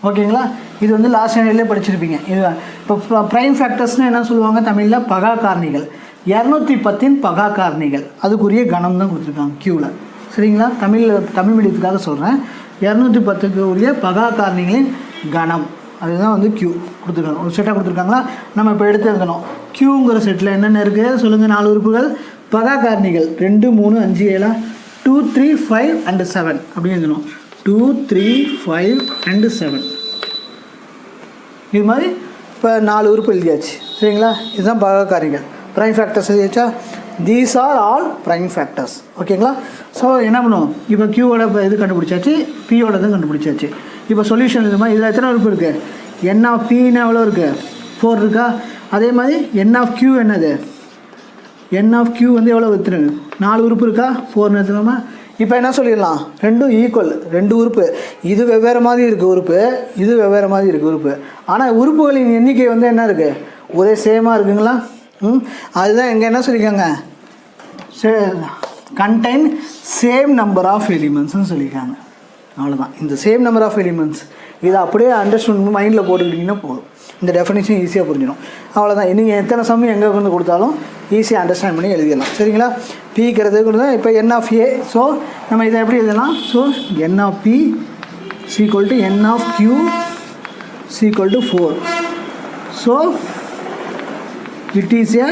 ஓகேங்களா? இது வந்து லாஸ்ட் ஸ்டாண்டர்ட்லேயே படிச்சிருப்பீங்க. இது இப்போ ப்ரைம் ஃபேக்டர்ஸ்னால் என்ன சொல்லுவாங்க தமிழில், பகா காரணிகள். 210 பகா காரணிகள், அதுக்குரிய கணம் தான் கொடுத்துருக்காங்க க்யூவில். சரிங்களா? தமிழ் மீடியத்துக்காக சொல்கிறேன். 210க்கு உரிய பகா காரணிகளின் கணம், அதுதான் வந்து க்யூ கொடுத்துருக்காங்க. ஒரு செட்டாக கொடுத்துருக்காங்களா, நம்ம இப்போ எடுத்து எழுதணும். க்யூங்கிற செட்டில் என்னென்ன இருக்குது சொல்லுங்கள். 4 உறுப்புகள், பகா காரணிகள் 2 3 5 7 2 3 5 and 7 அப்படின்னு எழுதணும். 2 3 5 and 7 இது மாதிரி இப்போ 4 உறுப்பு எழுதியாச்சு. சரிங்களா? இதுதான் பகா காரணிகள், ப்ரைம் ஃபேக்டர்ஸ் எழுதியாச்சா. These are all prime factors. ஓகேங்களா? ஸோ என்ன பண்ணுவோம், இப்போ க்யூவோட இது கண்டுபிடிச்சாச்சு, பியோட தான் கண்டுபிடிச்சாச்சு. இப்போ சொல்யூஷன் இது மாதிரி இதில் எத்தனை உறுப்பு இருக்குது, என் ஆஃப் பின்னா எவ்வளோ இருக்குது, 4 இருக்கா. அதே மாதிரி என் ஆஃப் க்யூ என்னது, என் ஆஃப் க்யூ வந்து எவ்வளோ எடுத்துருங்க, 4 உறுப்பு இருக்கா, 4 எடுத்துக்கலாமா. இப்போ என்ன சொல்லிடலாம், ரெண்டும் ஈக்குவல், 2 உறுப்பு. இது வெவ்வேறு மாதிரி இருக்குது உறுப்பு, இது வெவ்வேறு மாதிரி இருக்குது உறுப்பு. ஆனால் உறுப்புகளின் எண்ணிக்கை வந்து என்ன இருக்குது, ஒரே சேமாக இருக்குங்களா. அதுதான் எங்கே என்ன சொல்லியிருக்காங்க, கண்டெயின் சேம் நம்பர் ஆஃப் எலிமெண்ட்ஸ்னு சொல்லியிருக்காங்க. அவ்வளோதான். இந்த சேம் நம்பர் ஆஃப் எலிமெண்ட்ஸ் இதை அப்படியே அண்டர்ஸ்டாண்ட் மைண்டில் போட்டுக்கிட்டிங்கன்னா போதும். இந்த டெஃபினேஷன் ஈஸியாக புரிஞ்சிடும். அவ்வளோதான். நீங்கள் எத்தனை சமயம் எங்கே கொண்டு கொடுத்தாலும் ஈஸியாக அண்டர்ஸ்டாண்ட் பண்ணி எழுதிடலாம். சரிங்களா? பிக்கிறது கொடுத்தா இப்போ என் ஆஃப் ஏ. ஸோ நம்ம இதை எப்படி எழுதலாம், so N of P equal to N of Q equal to 4. So it is a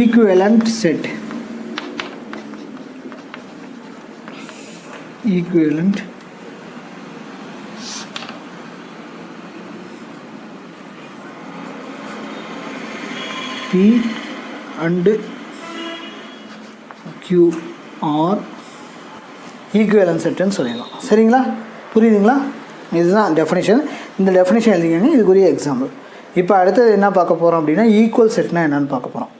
equivalent set. Equivalent P and Q are equivalent set ன்னு சொல்லிடலாம். சரிங்களா? புரியுதுங்களா? இதுதான் டெஃபினேஷன். இந்த டெஃபினேஷன் எழுதிக்கங்க, இதுக்குரிய எக்ஸாம்பிள். இப்போ அடுத்தது என்ன பார்க்க போகிறோம் அப்படின்னா, ஈக்குவல் செட்னா என்னென்னு பார்க்க போகிறோம்.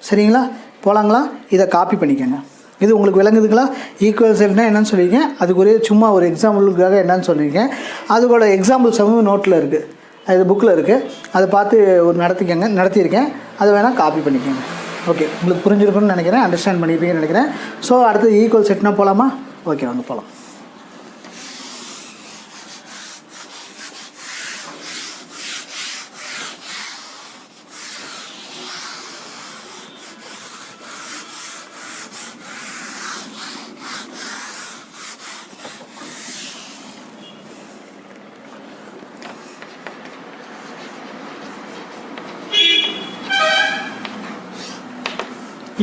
சரிங்களா? போகலாங்களா? இதை காப்பி பண்ணிக்கோங்க. இது உங்களுக்கு விளங்குதுங்களா? ஈக்குவல் செட்னா என்னென்னு சொல்லியிருக்கேன், அதுக்குரிய சும்மா ஒரு எக்ஸாம்பிளுக்காக என்னென்னு சொல்லியிருக்கேன். அதுக்கூட எக்ஸாம்பிள்ஸ் நோட்டில் இருக்குது, அது புக்கில் இருக்குது, அதை பார்த்து ஒரு நடத்தியிருக்கேன். அதை வேணால் காப்பி பண்ணிக்கோங்க. ஓகே, உங்களுக்கு புரிஞ்சிருக்குன்னு நினைக்கிறேன், அண்டர்ஸ்டாண்ட் பண்ணியிருப்பீங்கன்னு நினைக்கிறேன். ஸோ அடுத்து ஈக்குவல் செட்னா போகலாமா? ஓகே, வாங்க போகலாம்.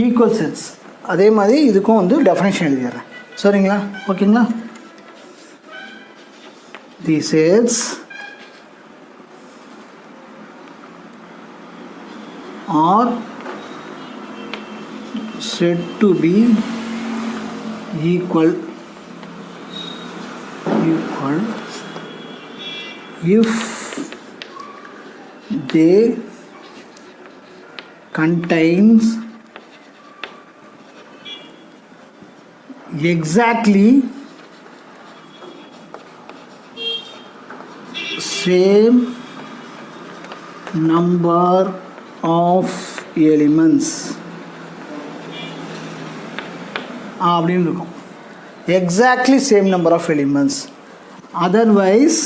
ஈக்குவல் செட்ஸ் அதே மாதிரி இதுக்கும் வந்து டெஃபினேஷன் எழுதிடுறேன். சரிங்களா? ஓகேங்களா? The sets are said to be equal if they contains exactly same number of elements அப்படின்னு இருக்கும். exactly same number of elements, otherwise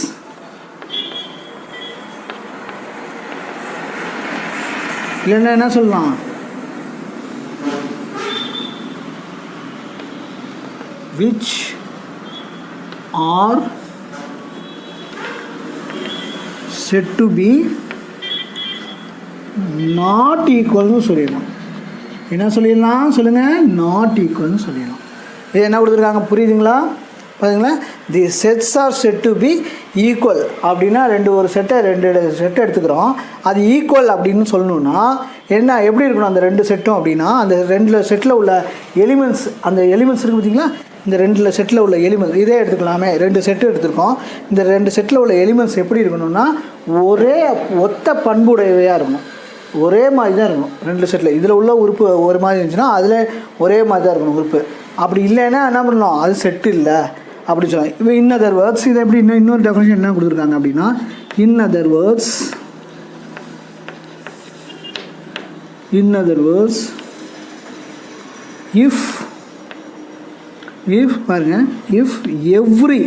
இல்லைன்னா என்ன சொல்லலாம், which are said to be not equal னு சொல்லிடலாம். என்ன சொல்லிடலாம் சொல்லுங்கள்? நாட் ஈக்குவல்னு சொல்லிடலாம். இது என்ன கொடுத்துருக்காங்க புரியுதுங்களா? பார்த்தீங்களா? The sets are set to be equal அப்படின்னா ரெண்டு செட்டை எடுத்துக்கிறோம். அது ஈக்குவல் அப்படின்னு சொல்லணுன்னா என்ன எப்படி இருக்கணும் அந்த ரெண்டு செட்டும் அப்படின்னா, அந்த ரெண்டு செட்டில் உள்ள எலிமெண்ட்ஸ், அந்த எலிமெண்ட்ஸ் இருக்குது பார்த்தீங்களா, இந்த ரெண்டு செட்டில் உள்ள எலிமெண்ட்ஸ் இதே எடுத்துக்கலாமே, ரெண்டு செட்டு எடுத்துருக்கோம். இந்த ரெண்டு செட்டில் உள்ள எலிமெண்ட்ஸ் எப்படி இருக்கணும்னா ஒரே ஒத்த பண்புடையவையாக இருக்கணும், ஒரே மாதிரி தான் இருக்கணும். ரெண்டு செட்டில் இதில் உள்ள உறுப்பு ஒரு மாதிரி இருந்துச்சுன்னா அதில் ஒரே மாதிரி தான் இருக்கணும் உறுப்பு. அப்படி இல்லைன்னா என்ன பண்ணணும், அது செட்டு இல்லை அப்படின்னு சொல்லலாம். இப்போ இன் அதர் வேர்ட்ஸ் இதை எப்படி இன்னொரு டெஃபினேஷன் என்ன கொடுத்துருக்காங்க அப்படின்னா, இன் அதர் வேர்ட்ஸ் if பாருங்க, if every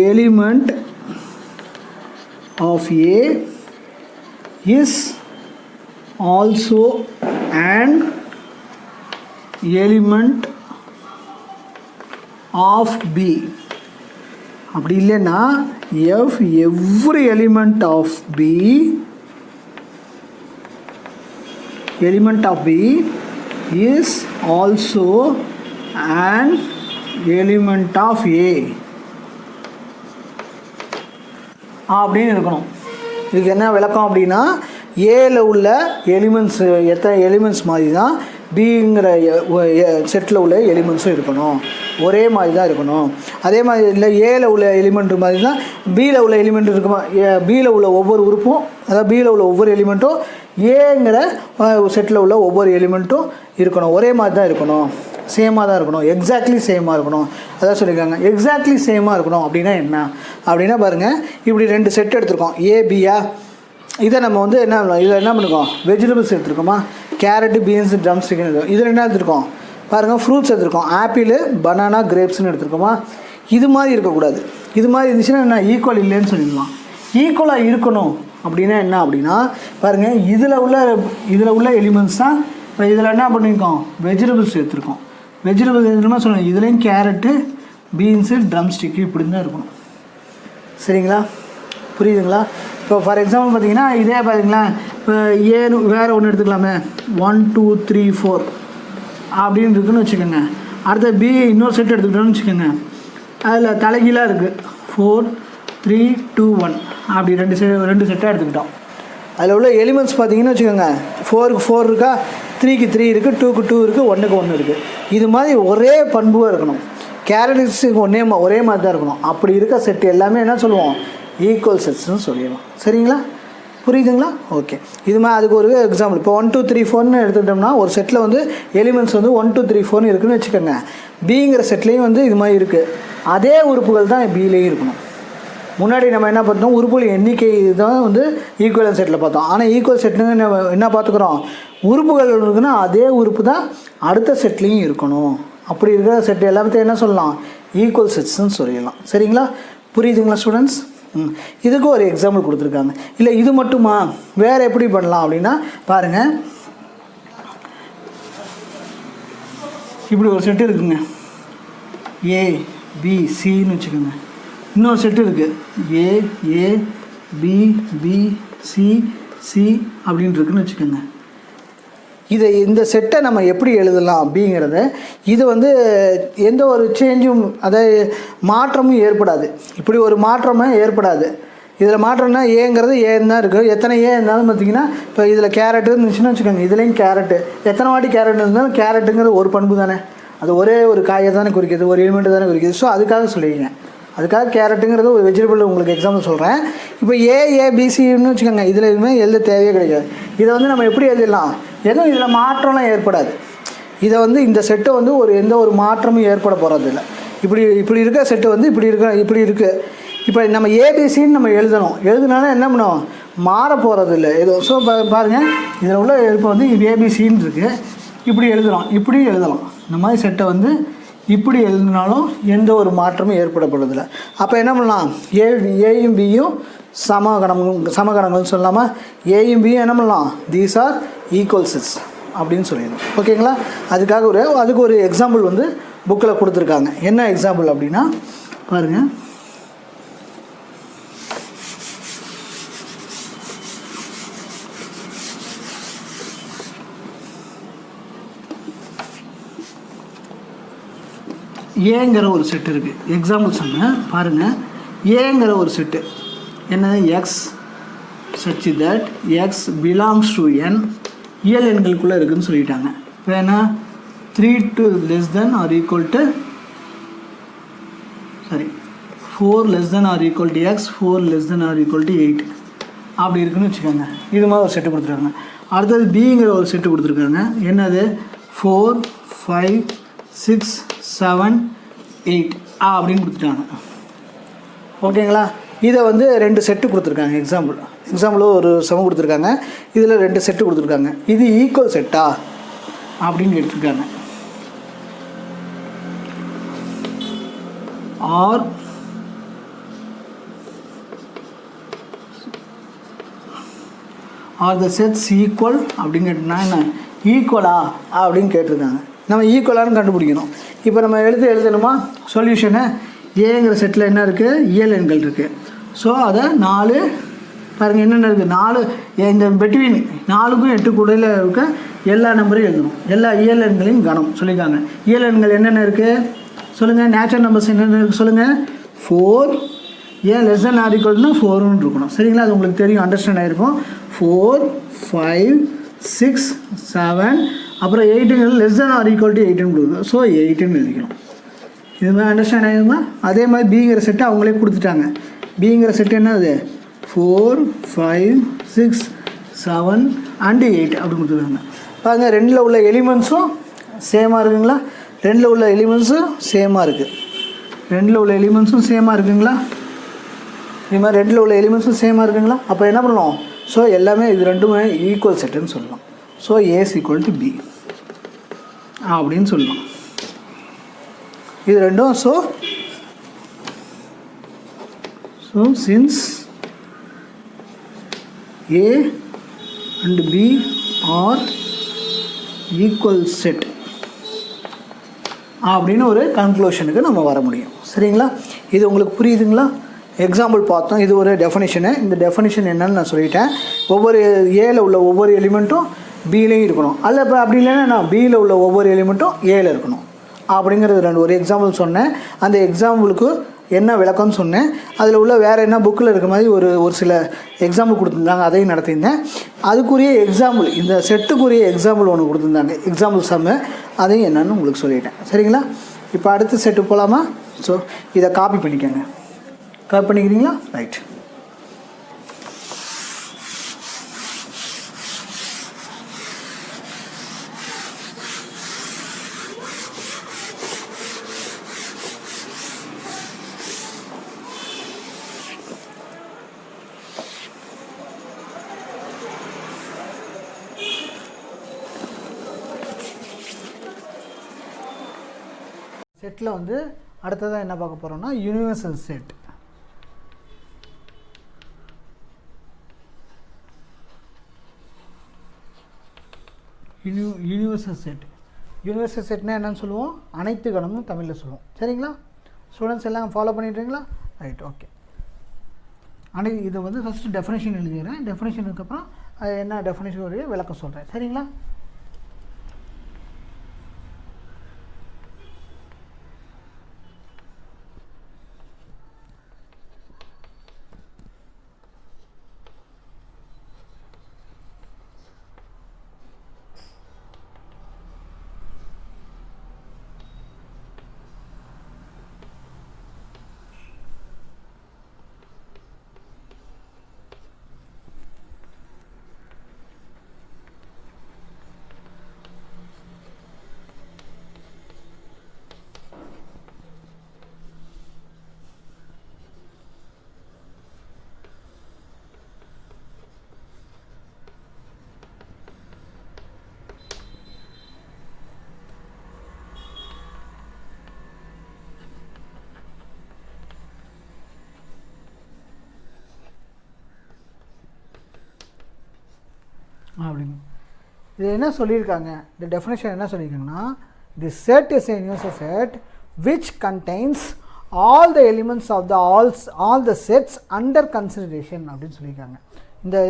element of A is also an element of B, அப்படி இல்லைன்னா if every element of B is also an element of A அப்படின்னு இருக்கணும். இதுக்கு என்ன விளக்கம் அப்படின்னா, ஏல உள்ள எலிமெண்ட்ஸ் எத்தனை எலிமெண்ட்ஸ் மாதிரி தான் பிங்கிற செட்டில் உள்ள எலிமெண்ட்ஸும் இருக்கணும், ஒரே மாதிரி தான் இருக்கணும். அதே மாதிரி இல்லை ஏல உள்ள எலிமெண்ட் மாதிரி தான் பியில் உள்ள எலிமெண்ட் இருக்குமா, பியில் உள்ள ஒவ்வொரு உறுப்பும், அதாவது பியில் உள்ள ஒவ்வொரு எலிமெண்ட்டும் ஏங்கிற செட்டில் உள்ள ஒவ்வொரு எலிமெண்ட்டும் இருக்கணும், ஒரே மாதிரி தான் இருக்கணும், சேமாக தான் இருக்கணும், எக்ஸாக்ட்லி சேமாக இருக்கணும். அதான் சொல்லியிருக்காங்க. எக்ஸாக்ட்லி சேமாக இருக்கணும் அப்படின்னா என்ன அப்படின்னா பாருங்கள், இப்படி ரெண்டு செட் எடுத்துருக்கோம் ஏபியா. இதை நம்ம வந்து என்ன இதில் என்ன பண்ணிருக்கோம், வெஜிடபிள்ஸ் எடுத்துருக்கோமா, கேரட்டு, பீன்ஸு, ட்ரம் ஸ்டிக்னு எடுத்துருக்கோம். இதில் என்ன எடுத்துருக்கோம் பாருங்கள், ஃப்ரூட்ஸ் எடுத்துருக்கோம், ஆப்பிள், பனானா, கிரேப்ஸ்னு எடுத்துருக்கோமா. இது மாதிரி இருக்கக்கூடாது. இது மாதிரி இருந்துச்சுன்னா என்ன, ஈக்குவல் இல்லைன்னு சொல்லிடலாம். ஈக்குவலாக இருக்கணும் அப்படின்னா என்ன அப்படின்னா பாருங்கள், இதில் உள்ள எலிமெண்ட்ஸ் தான். இப்போ இதில் என்ன பண்ணியிருக்கோம், வெஜிடபிள்ஸ் எடுத்துருக்கோம். வெஜிடபிள்ஸ் எதுனா சொல்லணும், இதுலேயும் கேரட்டு, பீன்ஸு, ட்ரம் ஸ்டிக்கு இப்படி தான் இருக்கணும். சரிங்களா? புரியுதுங்களா? இப்போ ஃபார் எக்ஸாம்பிள் பார்த்தீங்கன்னா இதே பார்த்தீங்களா, இப்போ ஏன்னு வேறு ஒன்று எடுத்துக்கலாமே, 1 2 3 4 அப்படின்னு இருக்குதுன்னு வச்சுக்கோங்க. அடுத்த பி இன்னொரு செட் எடுத்துக்கிட்டோன்னு வச்சுக்கோங்க, அதில் தலைகீழாக இருக்குது 4 3 2 1 அப்படி ரெண்டு செட்டாக எடுத்துக்கிட்டோம். அதில் உள்ள எலிமெண்ட்ஸ் பார்த்தீங்கன்னு வச்சுக்கோங்க, 4க்கு 4 இருக்கா, 3க்கு 3 இருக்குது, 2க்கு 2 இருக்குது, 1க்கு 1 இருக்குது. இது மாதிரி ஒரே பண்புவாக இருக்கணும், கேரக்டரிஸ்டிக் ஒரே மாதிரி தான் இருக்கணும். அப்படி இருக்க செட்டு எல்லாமே என்ன சொல்லுவோம், ஈக்குவல் செட்ஸ்னு சொல்லிடலாம். சரிங்களா? புரியுதுங்களா? ஓகே. இது மாதிரி அதுக்கு ஒரு எக்ஸாம்பிள், இப்போ 1 2 3 4ன்னு எடுத்துக்கிட்டோம்னா ஒரு செட்டில் வந்து எலிமெண்ட்ஸ் வந்து 1 2 3 4ன்னு இருக்குதுன்னு வச்சுக்கோங்க. பிங்கிற செட்லேயும் வந்து இது மாதிரி இருக்குது. அதே உறுப்புகள் தான் பிலேயும் இருக்கணும். முன்னாடி நம்ம என்ன பார்த்தோம், உறுப்புகள் எண்ணிக்கை தான் வந்து ஈக்குவல் செட்டில் பார்த்தோம். ஆனால் ஈக்குவல் செட்டுன்னு என்ன பார்த்துக்குறோம், உறுப்புகள் இருக்குன்னா அதே உறுப்பு தான் அடுத்த செட்லேயும் இருக்கணும். அப்படி இருக்கிற செட் எல்லாத்தையும் என்ன சொல்லலாம், ஈக்குவல் செட்ஸ்ன்னு சொல்லிடலாம். சரிங்களா, புரியுதுங்களா ஸ்டூடெண்ட்ஸ்? இதுக்கு ஒரு எக்ஸாம்பிள் கொடுத்துருக்காங்க. இல்லை இது மட்டுமா, வேறு எப்படி பண்ணலாம் அப்படின்னா பாருங்கள், இப்படி ஒரு செட்டு இருக்குங்க, ஏ பி சின்னு வச்சுக்கோங்க. இன்னொரு செட்டு இருக்குது, ஏ ஏ பி பி சி சி அப்படின்னு இருக்குன்னு வச்சுக்கோங்க. இந்த செட்டை நம்ம எப்படி எழுதலாம் அப்படிங்கிறத, இது எந்த ஒரு சேஞ்சும், அதாவது மாற்றமும் ஏற்படாது. இப்படி ஒரு மாற்றமும் ஏற்படாது. இதில் மாற்றம்னா ஏங்கிறது ஏன்னு தான் இருக்குது. எத்தனை ஏ இருந்தாலும் பார்த்திங்கன்னா, இப்போ இதில் கேரட்டு இருந்துச்சுன்னு வச்சுக்கோங்க, இதுலேயும் கேரட்டு, எத்தனை வாட்டி கேரட் இருந்தாலும் கேரட்டுங்கிறது ஒரு பண்பு தானே, அது ஒரே ஒரு காயை தானே குறிக்கிது, ஒரு எலிமெண்ட்டு தானே குறிக்கிது. ஸோ அதுக்காக சொல்லியிருக்கேன். அதுக்காக கேரட்டுங்கிறது ஒரு வெஜிடபிள் உங்களுக்கு எக்ஸாம்பிள் சொல்கிறேன். இப்போ ஏபிசின்னு வச்சுக்கோங்க, இதில் எதுவுமே எழுத தேவையே கிடையாது. இதை நம்ம எப்படி எழுதிடலாம், எதுவும் இதில் மாற்றம்லாம் ஏற்படாது. இதை இந்த செட்டை ஒரு எந்த ஒரு மாற்றமும் ஏற்பட போகிறது இல்லை. இப்படி இருக்க செட்டு இப்படி இருக்குது. இப்போ நம்ம ஏபிசின்னு நம்ம எழுதுனாலும் என்ன பண்ணுவோம், மாற போகிறது இல்லை ஏதோ. ஸோ பாருங்கள், இதில் உள்ள இப்போ ஏபிசின்னு இருக்குது, இப்படி எழுதலாம். இந்த மாதிரி செட்டை இப்படி எழுதினாலும் எந்த ஒரு மாற்றமும் ஏற்படப்படுறதில்லை. அப்போ என்ன பண்ணலாம், ஏயும் பியும் சமகணங்கள்னு சொல்லாமல் ஏயும் பியும் என்ன பண்ணலாம், தீஸ் ஆர் ஈக்குவல் செட்ஸ் அப்படின்னு சொல்லிடணும். ஓகேங்களா, அதுக்கு ஒரு எக்ஸாம்பிள் புக்கில் கொடுத்துருக்காங்க. என்ன எக்ஸாம்பிள் அப்படின்னா பாருங்கள், ஏங்கிற ஒரு செட்டு இருக்குது. எக்ஸாம்பிள் சொன்னேன் பாருங்கள், ஏங்கிற ஒரு செட்டு என்னது, x such that X belongs to N இயல் எண்களுக்குள்ளே இருக்குதுன்னு சொல்லிட்டாங்க. இப்போ என்ன, 3 to less than or equal to 4 less than or equal to x, 4 less than or equal to 8 அப்படி இருக்குன்னு வச்சுக்கோங்க. இது மாதிரி ஒரு செட்டு கொடுத்துருக்காங்க. அடுத்தது பிங்கிற ஒரு செட்டு கொடுத்துருக்காங்க. என்னது, 4 5 6 7 8 அப்படின்னு கொடுத்துட்டாங்க. ஓகேங்களா, இதை 2 செட்டு கொடுத்துருக்காங்க. எக்ஸாம்பிள் ஒரு சமம் கொடுத்துருக்காங்க, இதில் 2 செட்டு கொடுத்துருக்காங்க. இது ஈக்குவல் செட்டா அப்படின்னு கேட்டிருக்காங்க. ஆர் த செட்ஸ் ஈக்குவல் அப்படின்னு கேட்டிங்கன்னா என்ன, ஈக்குவலா அப்படின்னு கேட்டிருக்காங்க. நம்ம ஈக்குவலானு கண்டுபிடிக்கணும். இப்போ நம்ம எழுதணுமா சொல்யூஷனை, ஏங்கிற செட்டில் என்ன இருக்குது, இயல் எண்கள் இருக்குது. ஸோ அதை 4 பாருங்கள் என்னென்ன இருக்குது, 4 இந்த பெட்வீன் 4க்கும் 8 கூடையில் இருக்க எல்லா நம்பரையும் எழுதணும். எல்லா இயல் எண்களையும் கணம் சொல்லியிருக்காங்க. இயல் எண்கள் என்னென்ன இருக்குது சொல்லுங்கள், நேச்சுரல் நம்பர்ஸ் என்னென்ன இருக்குது சொல்லுங்கள். 4 ஏன் லெஸ் தென் ஆர் ஈக்குவல்னா 4ன்னு இருக்கணும். சரிங்களா, அது உங்களுக்கு தெரியும், அண்டர்ஸ்டாண்ட் ஆகிருக்கும். 4 5 6 7 அப்புறம் 8ங்கிறது less than or equal to 8ன்னு கொடுக்குது. ஸோ 8ன்னு எழுதிக்கணும். இது மாதிரி அண்டர்ஸ்டாண்ட் ஆகிருந்தா. அதே மாதிரி பிங்கிற செட்டை அவங்களே கொடுத்துட்டாங்க. பிங்கிற செட்டு என்னது, 4 5 6 7 and 8 அப்படின்னு கொடுத்துருக்காங்க. பாருங்கள், 2ல் உள்ள எலிமெண்ட்ஸும் சேமாக இருக்குங்களா, 2ல் உள்ள எலிமெண்ட்ஸும் சேமாக இருக்குது. 2ல் உள்ள எலிமெண்ட்ஸும் சேமாக இருக்குங்களா, இது மாதிரி 2ல் உள்ள எலிமெண்ட்ஸும் சேமாக இருக்குங்களா. அப்போ என்ன பண்ணலாம், ஸோ எல்லாமே இது ரெண்டுமே ஈக்குவல் செட்டுன்னு சொல்லலாம். So as equal to B அப்படின்னு சொல்லலாம். இது ரெண்டும் so since A and B are equal set அப்படின்னு ஒரு கன்க்ளூஷனுக்கு நம்ம வர முடியும். சரிங்களா, இது உங்களுக்கு புரியுதுங்களா? எக்ஸாம்பிள் பார்த்தோம், இது ஒரு டெஃபனிஷனு. இந்த டெஃபனிஷன் என்னன்னு நான் சொல்லிட்டேன். ஒவ்வொரு ஏல உள்ள ஒவ்வொரு எலிமெண்ட்டும் பிலையும் இருக்கணும். அல்ல இப்போ அப்படி இல்லைன்னா நான் பியில் உள்ள ஒவ்வொரு எலிமெண்ட்டும் ஏல இருக்கணும் அப்படிங்கிறது ஒரு எக்ஸாம்பிள் சொன்னேன். அந்த எக்ஸாம்பிளுக்கு என்ன விளக்கம்னு சொன்னேன். அதில் உள்ள வேறு என்ன புக்கில் இருக்க மாதிரி ஒரு சில எக்ஸாம்பிள் கொடுத்துருந்தாங்க, அதையும் நடத்தியிருந்தேன். அதுக்குரிய எக்ஸாம்பிள், இந்த செட்டுக்குரிய எக்ஸாம்பிள் ஒன்று கொடுத்துருந்தாங்க, எக்ஸாம்பிள் சம்மு, அதையும் என்னன்னு உங்களுக்கு சொல்லிட்டேன். சரிங்களா, இப்போ அடுத்த செட்டு போகலாமா? ஸோ இதை காப்பி பண்ணிக்கோங்க. காப்பி பண்ணிக்கிறீங்களா? ரைட். செட்டில் வந்து அடுத்ததாக என்ன பார்க்க போகிறோம்னா யூனிவர்சல் செட். Universal set. யூனிவர்சல் செட்னா என்னன்னு சொல்லுவோம், அனைத்து கணமும் தமிழில் சொல்லுவோம். சரிங்களா ஸ்டூடெண்ட்ஸ் எல்லாம் ஃபாலோ பண்ணிட்டுறீங்களா? Right, okay. இதை வந்து ஃபஸ்ட்டு டெஃபினேஷன் எழுதிடுறேன். டெஃபினேஷனுக்கு அப்புறம் அது என்ன டெஃபினேஷன் வரைய விளக்கம் சொல்கிறேன். சரிங்களா? அப்படின்னு இது என்ன சொல்லியிருக்காங்க, இந்த டெஃபினேஷன் என்ன சொல்லியிருக்காங்கன்னா, the set is a universal set which contains all the elements of the all the sets under consideration அப்படின்னு சொல்லியிருக்காங்க.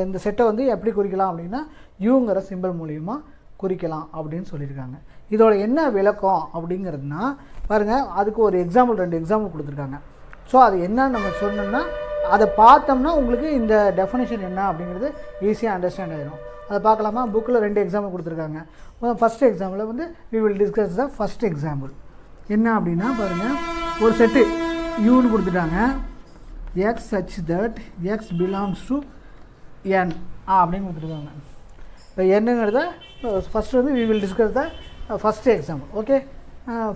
இந்த செட்டை வந்து எப்படி குறிக்கலாம் அப்படின்னா யூங்கிற சிம்பிள் மூலியமாக குறிக்கலாம் அப்படின்னு சொல்லியிருக்காங்க. இதோட என்ன விளக்கம் அப்படிங்கிறதுனா பாருங்கள், அதுக்கு ஒரு எக்ஸாம்பிள் 2 எக்ஸாம்பிள் கொடுத்துருக்காங்க. ஸோ அது என்னன்னு நம்ம சொன்னோம்னா அதை பார்த்தோம்னா உங்களுக்கு இந்த டெஃபினேஷன் என்ன அப்படிங்கிறது ஈஸியாக அண்டர்ஸ்டாண்ட் ஆகிடும். அதை பார்க்கலாமா? புக்கில் 2 எக்ஸாம்பிள் கொடுத்துருக்காங்க. ஃபஸ்ட் எக்ஸாம்பிளில் வந்து we will discuss the first example. என்ன அப்படின்னா பாருங்கள், ஒரு செட்டு யூன்னு கொடுத்துட்டாங்க, X such that x belongs to n அப்படின்னு கொடுத்துருக்காங்க. இப்போ என்னங்கிறத ஃபஸ்ட்டு வந்து we will discuss the first example. Okay,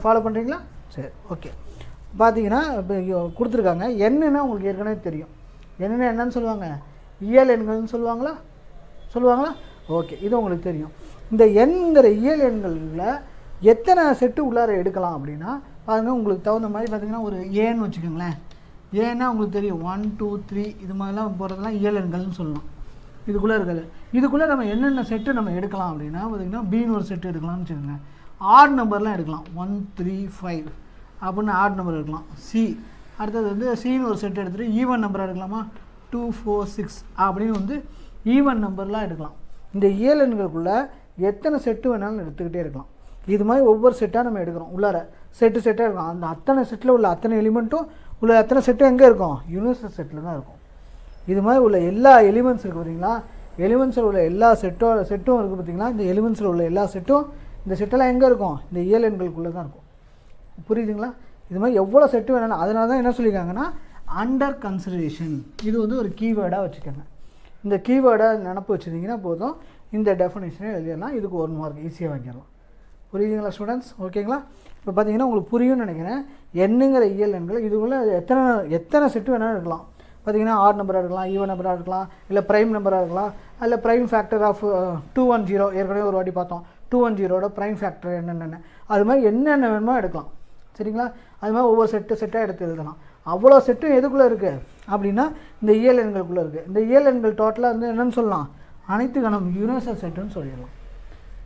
follow பண்ணுறீங்களா? சரி, ஓகே. பார்த்தீங்கன்னா இப்போ கொடுத்துருக்காங்க, என்னன்னா உங்களுக்கு ஏற்கனவே தெரியும். என்னென்ன என்னன்னு சொல்லுவாங்க, இயல் எண்கள்னு சொல்லுவாங்களா? ஓகே, இது உங்களுக்கு தெரியும். இந்த எண்கிற இயல் எண்களில் எத்தனை செட்டு உள்ளார எடுக்கலாம் அப்படின்னா பாருங்கள், உங்களுக்கு தகுந்த மாதிரி பார்த்தீங்கன்னா ஒரு ஏன்னு வச்சுக்கோங்களேன். ஏன்னா உங்களுக்கு தெரியும் 1 2 3 இது மாதிரிலாம் போகிறதெல்லாம் இயல் எண்கள்னு சொல்லலாம். இதுக்குள்ளே இருக்காது. இதுக்குள்ளே நம்ம என்னென்ன செட்டு நம்ம எடுக்கலாம் அப்படின்னா பார்த்திங்கன்னா பின்னு ஒரு செட்டு எடுக்கலாம்னு வச்சுக்கோங்க. ஆட் நம்பர்லாம் எடுக்கலாம், 1 3 5 அப்படின்னு ஆட் நம்பர் எடுக்கலாம். சி அடுத்தது வந்து சின்னு ஒரு செட்டு எடுத்துகிட்டு ஈவன் நம்பராக எடுக்கலாமா, 2 4 6 அப்படின்னு வந்து ஈவன் நம்பர்லாம் எடுக்கலாம். இந்த இயல் எண்களுக்குள்ளே எத்தனை செட்டு வேணாலும் எடுத்துக்கிட்டே இருக்கலாம். இது மாதிரி ஒவ்வொரு செட்டாக நம்ம எடுக்கிறோம். உள்ளார செட்டாக இருக்கும். அந்த அத்தனை செட்டில் உள்ள அத்தனை எலிமெண்ட்டும் உள்ள அத்தனை செட்டும் எங்கே இருக்கும், யூனிவர்சல் செட்டில் தான் இருக்கும். இது மாதிரி உள்ள எல்லா எலிமெண்ட்ஸ் இருக்குது பார்த்தீங்களா, எலிமெண்ட்ஸில் உள்ள எல்லா செட்டும் இருக்குது பார்த்தீங்களா. இந்த எலிமெண்ட்ஸில் உள்ள எல்லா செட்டும் இந்த செட்டெல்லாம் எங்கே இருக்கும், இந்த இயல் எண்களுக்குள்ளே தான் இருக்கும். புரியுதுங்களா? இது மாதிரி எவ்வளோ செட்டு வேணாலும், அதனால தான் என்ன சொல்லியிருக்காங்கன்னா அண்டர் கன்சிடரேஷன். இது வந்து ஒரு கீவேர்டாக வச்சுக்கோங்க. இந்த கீவேர்டை நினப்பு வச்சுருந்தீங்கன்னா போதும், இந்த டெஃபினேஷனை எழுதிடலாம். இதுக்கு 1 மார்க் ஈஸியாக வாங்கிடலாம். புரியுதுங்களா ஸ்டூடெண்ட்ஸ்? ஓகேங்களா? இப்போ பார்த்தீங்கன்னா உங்களுக்கு புரியும்னு நினைக்கிறேன். எண்ணுங்கிற இயல் எண்கள் இதுக்குள்ளே எத்தனை செட்டு வேணாலும் இருக்கலாம். பார்த்தீங்கன்னா ஆட் நம்பராக இருக்கலாம், ஈவன் நம்பராக இருக்கலாம், இல்லை ப்ரைம் நம்பராக இருக்கலாம், அதில் ப்ரைம் ஃபேக்டர் ஆஃப் 210 ஏற்கனவே ஒரு வாட்டி பார்த்தோம். 210ஓட ப்ரைம் ஃபேக்டர் என்னென்ன, அது மாதிரி என்னென்ன வேணுமோ எடுக்கலாம். சரிங்களா? அது மாதிரி ஒவ்வொரு செட்டாக எடுத்து எழுதலாம். அவ்வளோ செட்டும் எதுக்குள்ளே இருக்குது அப்படின்னா இந்த இயல் எண்களுக்குள்ளே இருக்குது. இந்த இயல் எண்கள் டோட்டலாக வந்து என்னென்னு சொல்லலாம், அனைத்து கணம் யூனிவர்சல் செட்டுன்னு சொல்லிடலாம்.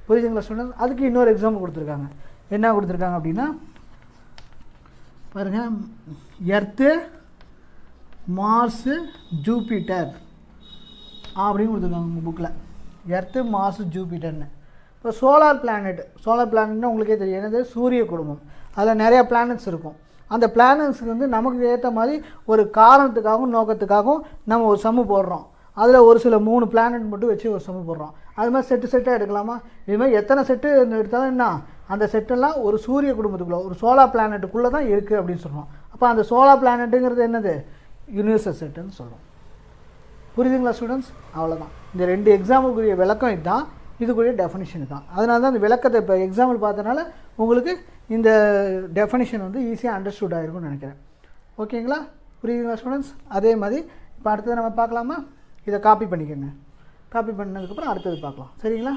புரியுதுங்களா ஸ்டூடெண்ட்? அதுக்கு இன்னொரு எக்ஸாம்பிள் கொடுத்துருக்காங்க. என்ன கொடுத்துருக்காங்க அப்படின்னா பாருங்கள், எர்த்து மார்ஸு ஜூபிட்டர் அப்படின்னு கொடுத்துருக்காங்க உங்கள் புக்கில். எர்த்து மார்ஸு ஜூபிட்டர்னு. இப்போ சோலார் பிளானட்னா உங்களுக்கே தெரியும், என்னது சூரிய குடும்பம். அதில் நிறையா பிளானட்ஸ் இருக்கும். அந்த பிளானட்ஸுக்கு வந்து நமக்கு ஏற்ற மாதிரி ஒரு காரணத்துக்காகவும் நோக்கத்துக்காகவும் நம்ம ஒரு சம்மு போடுறோம். அதில் ஒரு சில 3 பிளானட் மட்டும் வச்சு ஒரு சம்மு போடுறோம். அது மாதிரி செட்டாக எடுக்கலாமா? இது மாதிரி எத்தனை செட்டு எடுத்தாலும் என்ன, அந்த செட்டெல்லாம் ஒரு சூரிய குடும்பத்துக்குள்ளே ஒரு சோலார் பிளானட்டுக்குள்ளே தான் இருக்குது அப்படின்னு சொல்கிறோம். அப்போ அந்த சோலார் பிளானட்டுங்கிறது என்னது, யூனிவர்சல் செட்டுன்னு சொல்கிறோம். புரியுதுங்களா ஸ்டூடெண்ட்ஸ்? அவ்வளோதான். இந்த 2 எக்ஸாம்பிளுக்குரிய விளக்கம் இதுதான், இதுக்குரிய டெஃபினிஷன் தான். அதனால தான் இந்த விளக்கத்தை இப்போ எக்ஸாம்பிள் பார்த்தனால உங்களுக்கு இந்த டெஃபினிஷன் வந்து ஈஸியாக அண்டர்ஸ்டுட் ஆகிருக்கும்னு நினைக்கிறேன். ஓகேங்களா? புரியுதுங்களா ஸ்டூடெண்ட்ஸ்? அதே மாதிரி இப்போ அடுத்தது நம்ம பார்க்கலாமா? இதை காப்பி பண்ணிக்கோங்க. காப்பி பண்ணதுக்கப்புறம் அடுத்தது பார்க்கலாம். சரிங்களா?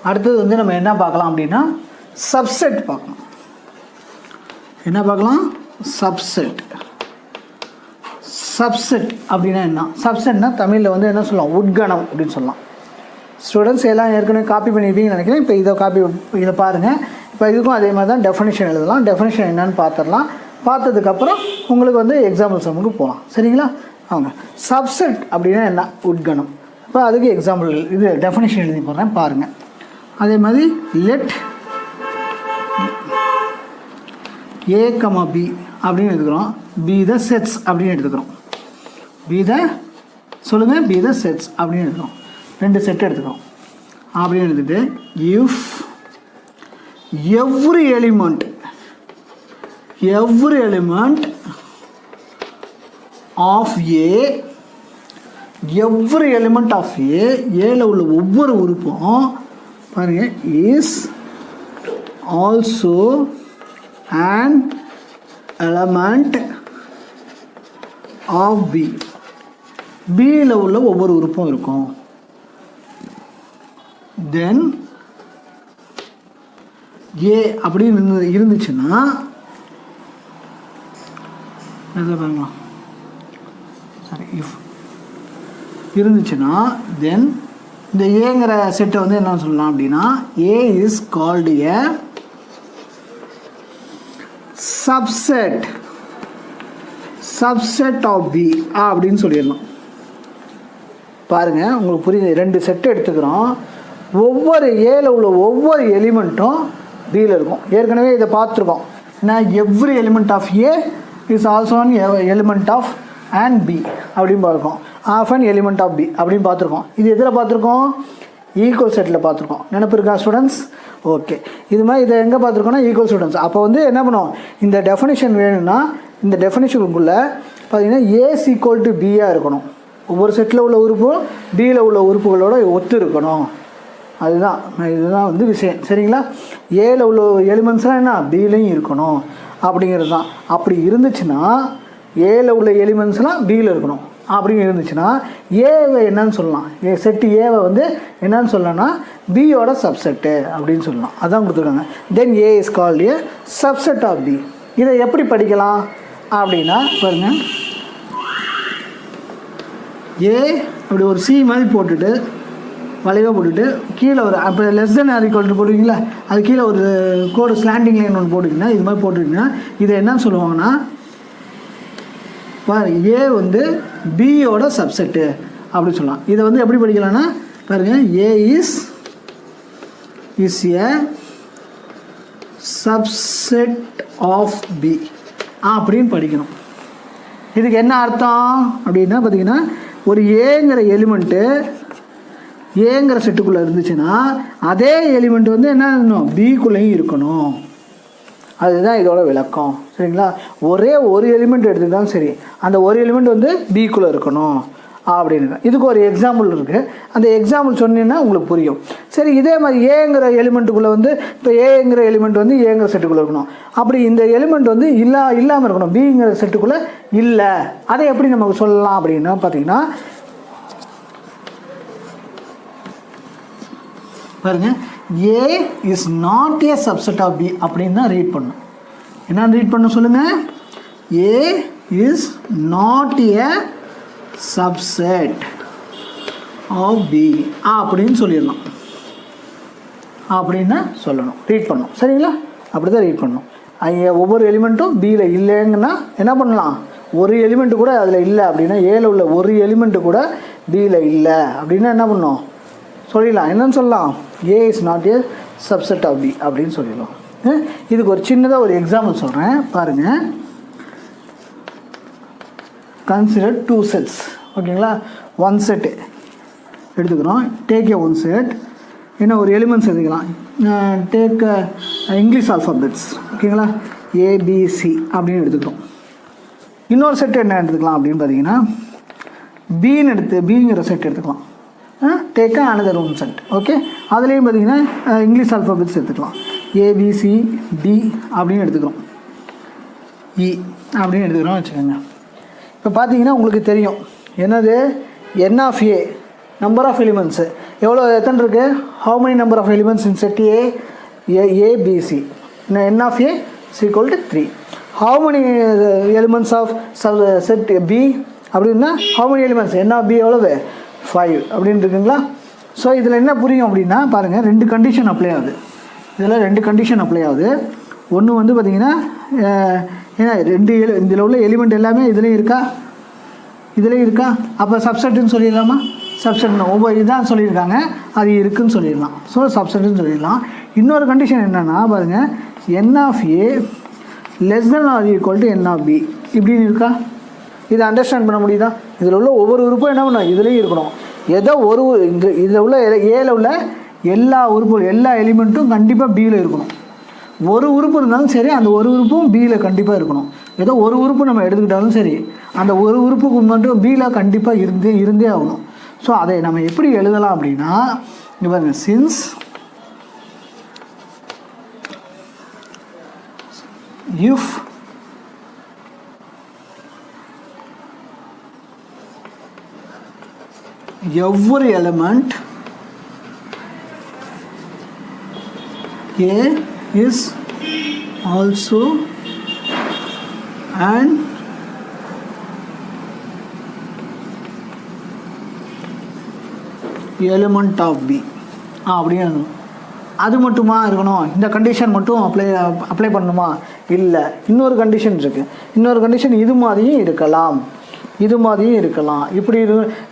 அடுத்தது வந்து நம்ம என்ன பார்க்கலாம் அப்படின்னா சப்செட் பார்க்கலாம். என்ன பார்க்கலாம்? சப்செட். சப்செட் அப்படின்னா என்ன? சப்செட்னா தமிழில் வந்து என்ன சொல்லலாம்? உட்கணம் அப்படின்னு சொல்லலாம். ஸ்டூடெண்ட்ஸ் எல்லாம் ஏற்கனவே காப்பி பண்ணியிருப்பீங்கன்னு நினைக்கிறேன். இப்போ இதை பாருங்கள். இப்போ இதுக்கும் அதே மாதிரி தான் டெஃபினிஷன் எழுதலாம். டெஃபினிஷன் என்னன்னு பார்த்துடலாம். பார்த்ததுக்கப்புறம் உங்களுக்கு வந்து எக்ஸாம்பிள் சம்முக்கு போகலாம். சரிங்களா? அவங்க சப்செட் அப்படின்னா என்ன? உட்கணம். இப்போ அதுக்கு எக்ஸாம்பிள் இது டெஃபினிஷன் எழுதி போடுறேன் பாருங்கள். அதே மாதிரி லெட் A, B அப்படின்னு எடுத்துக்கிறோம். பி த செட்ஸ் அப்படின்னு எடுத்துக்கிறோம். பி த செட்ஸ் அப்படின்னு எடுத்துக்கிறோம். 2 செட் எடுத்துக்கிறோம். அப்படின்னு எடுத்துகிட்டு if every element of A, every element of ஏல உள்ள ஒவ்வொரு உறுப்பும் பாருங்கள் is also an element of B. Bயில் உள்ள ஒவ்வொரு உறுப்பும் இருக்கும். Then A அப்படின்னு இருந்துச்சுன்னா இஃப் இருந்துச்சுன்னா தென் இந்த ஏங்கிற செட்டை வந்து என்ன சொல்லலாம் அப்படின்னா A is called a subset of B அப்படின்னு சொல்லிடலாம். பாருங்கள் உங்களுக்கு புரியுது. 2 செட்டு எடுத்துக்கிறோம். ஒவ்வொரு ஏல உள்ள ஒவ்வொரு எலிமெண்ட்டும் பியில் இருக்கும். ஏற்கனவே இதை பார்த்துருக்கோம். நான் every element of A is also an element of and B அப்படின்னு பார்த்துருக்கோம். Of an element of B அப்படின்னு பார்த்துருக்கோம். இது எதில் பார்த்துருக்கோம்? ஈக்குவல் செட்டில் பார்த்துருக்கோம். நினப்பு இருக்கா ஸ்டூடெண்ட்ஸ்? ஓகே. இது மாதிரி இதை எங்கே பார்த்துருக்கோன்னா ஈக்குவல் ஸ்டூடெண்ட்ஸ். அப்போ வந்து என்ன பண்ணுவோம்? இந்த டெஃபினிஷன் வேணும்னா இந்த டெஃபினிஷனுக்குள்ளே பார்த்தீங்கன்னா ஏஸ் ஈக்குவல் டு பியாக இருக்கணும். ஒவ்வொரு செட்டில் உள்ள உறுப்பும் பியில் உள்ள உறுப்புகளோட ஒத்து இருக்கணும். இதுதான் வந்து விஷயம். சரிங்களா? ஏல உள்ள எலிமெண்ட்ஸ்லாம் என்ன? பியிலையும் இருக்கணும் அப்படிங்கிறது தான். அப்படி இருந்துச்சுன்னா ஏல உள்ள எலிமெண்ட்ஸ்லாம் பியில் இருக்கணும் அப்படின்னு இருந்துச்சுன்னா ஏவை என்னன்னு சொல்லலாம்? செட்டு ஏவை வந்து என்னன்னு சொல்லலாம்னா பியோட சப்செட்டு அப்படின்னு சொல்லலாம். அதான் கொடுத்துருக்காங்க. Then A is called a subset of B. இதை எப்படி படிக்கலாம் அப்படின்னா பாருங்க, ஏ அப்படி ஒரு சி மாதிரி போட்டுட்டு வளைவாக போட்டுட்டு கீழே ஒரு அப்போ less than or equal to போட்டுக்கிங்களா, அது கீழே ஒரு கோடு ஸ்லாண்டிங் லைன் ஒன்று போட்டுக்கிங்கன்னா இது மாதிரி போட்டுக்கிங்கன்னா இதை என்னன்னு சொல்லுவாங்கன்னா ஏ வந்து பியோட சப்செட்டு அப்படி சொல்லலாம். இதை வந்து எப்படி படிக்கலாம்னா பாருங்கள், A is a subset of B அப்படின்னு படிக்கணும். இதுக்கு என்ன அர்த்தம் அப்படின்னா பார்த்தீங்கன்னா ஒரு ஏங்கிற எலிமெண்ட்டு ஏங்கிற செட்டுக்குள்ளே இருந்துச்சுன்னா அதே எலிமெண்ட் வந்து என்ன இருக்கணும்? பிக்குள்ளேயும் இருக்கணும். அதுதான் இதோட விளக்கம். சரிங்களா? ஒரே ஒரு எலிமெண்ட் எடுத்துக்கிட்டாலும் சரி, அந்த ஒரு எலிமெண்ட் வந்து பிக்குள்ளே இருக்கணும் அப்படின்னு. இதுக்கு ஒரு எக்ஸாம்பிள் இருக்குது. அந்த எக்ஸாம்பிள் சொன்னீங்கன்னா உங்களுக்கு புரியும். சரி, இதே மாதிரி ஏங்கிற எலிமெண்ட்டுக்குள்ளே வந்து இப்போ ஏங்கிற எலிமெண்ட் வந்து ஏங்கிற செட்டுக்குள்ளே இருக்கணும். அப்படி இந்த எலிமெண்ட் வந்து இல்லாமல் இருக்கணும், பிங்கிற செட்டுக்குள்ளே இல்லை. அதை எப்படி நமக்கு சொல்லலாம் அப்படின்னா பார்த்தீங்கன்னா பாருங்கள், A is not a subset of B அப்படின்னு தான் ரீட் பண்ணும். என்னன்னு ரீட் பண்ண சொல்லுங்கள்? A is not a subset of B அப்படின்னு சொல்லிடலாம். அப்படின்னு சொல்லணும், ரீட் பண்ணணும். சரிங்களா? அப்படி தான் ரீட் பண்ணணும். ஒவ்வொரு எலிமெண்ட்டும் பியில் இல்லைங்கன்னா என்ன பண்ணலாம்? ஒரு எலிமெண்ட்டு கூட அதில் இல்லை அப்படின்னா ஏல உள்ள ஒரு எலிமெண்ட்டு கூட பியில் இல்லை அப்படின்னா என்ன பண்ணணும்? சொல்லிடலாம். என்னன்னு சொல்லலாம்? A is not a subset of B அப்படின்னு சொல்லிடலாம். இதுக்கு ஒரு சின்னதாக ஒரு எக்ஸாம்பிள் சொல்கிறேன் பாருங்கள். Consider 2 sets. ஓகேங்களா? 1 set எடுத்துக்கிறோம். Take a 1 set. இன்னும் ஒரு எலிமெண்ட்ஸ் எடுத்துக்கலாம். Take English alphabets. ஓகேங்களா? ஏபிசி அப்படின்னு எடுத்துக்கிறோம். இன்னொரு செட் என்ன எடுத்துக்கலாம் அப்படின்னு பார்த்தீங்கன்னா பிங்கிற செட் எடுத்துக்கலாம். Take another 1 set. ஓகே, அதுலேயும் பார்த்தீங்கன்னா இங்கிலீஷ் ஆல்ஃபாபெட்ஸ் எடுத்துக்கலாம். ஏபிசி டி அப்படின்னு எடுத்துக்கிறோம். இ அப்படின்னு எடுத்துக்கிறோம் வச்சுக்கோங்க. இப்போ பார்த்தீங்கன்னா உங்களுக்கு தெரியும் என்னது? N of A number of elements எவ்வளோ எத்தனை இருக்குது, how many number of elements in set ABC, n of a is equal to 3. how many elements of set B அப்படின்னா how many elements n of B எவ்வளவு 5 அப்படின்னு இருக்குங்களா. So இதில் என்ன புரியும் அப்படின்னா பாருங்கள், 2 கண்டிஷன் அப்ளை ஆகுது. இதில் 2 கண்டிஷன் அப்ளை ஆகுது. ஒன்று வந்து பார்த்திங்கன்னா ஏன்னா இதில் உள்ள எலிமெண்ட் எல்லாமே இதுலேயும் இருக்கா, அப்போ சப்செட்டுன்னு சொல்லிடலாமா, சப்செட் ஒவ்வொரு இதான் சொல்லியிருக்காங்க, அது இருக்குதுன்னு சொல்லிடலாம். ஸோ சப்செட்டுன்னு சொல்லிடலாம். இன்னொரு கண்டிஷன் என்னென்னா பாருங்கள், n of A less than or equal to n of B இப்படின்னு இருக்கா. இதை அண்டர்ஸ்டாண்ட் பண்ண முடியுதா. இதில் உள்ள ஒவ்வொரு உறுப்பும் என்ன பண்ணணும், இதுலேயும் இருக்கணும். ஏதோ ஒரு இதில் உள்ள ஏல உள்ள எல்லா உறுப்பும் எல்லா எலிமெண்ட்டும் கண்டிப்பாக பியில் இருக்கணும். ஒரு உறுப்பு இருந்தாலும் சரி, அந்த ஒரு உறுப்பும் பியில் கண்டிப்பாக இருக்கணும். ஏதோ ஒரு உறுப்பு நம்ம எடுத்துக்கிட்டாலும் சரி, அந்த ஒரு உறுப்புக்கு மட்டும் பியில் கண்டிப்பாக இருந்தே ஆகணும். ஸோ அதை நம்ம எப்படி எழுதலாம் அப்படின்னா, இங்கே பாருங்கள், since if every element A is also an element of B அப்படின்னு அது மட்டுமா இருக்கணும், இந்த கண்டிஷன் மட்டும் அப்ளை பண்ணணுமா, இல்லை. இன்னொரு கண்டிஷன் இருக்குது. இன்னொரு கண்டிஷன் இது மாதிரியும் இருக்கலாம், இப்படி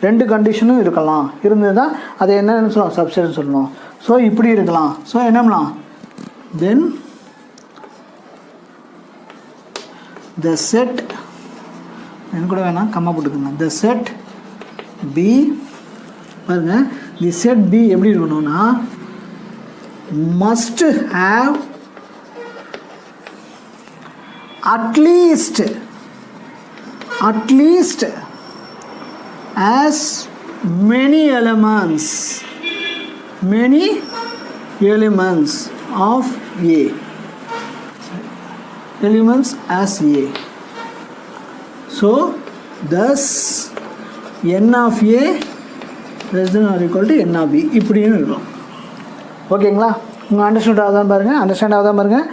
2 கண்டிஷனும் இருக்கலாம். இருந்ததுன்னா அதை என்னன்னு சொல்லலாம், சப்செட்னு சொல்லணும். ஸோ இப்படி இருக்கலாம். ஸோ என்ன பண்ணலாம், தென் த செட் எனக்கு கூட வேணாம், கம்மா போட்டுக்கோங்க. த செட் பி பாருங்க, தி செட் பி எப்படி இருக்கணும்னா must have at least as many elements of A as A. So thus n of A less than or equal to n of B இப்படியும் இருக்கும். ஓகேங்களா. உங்கள் அண்டர்ஸ்டாண்ட் ஆகுதான் பாருங்கள்.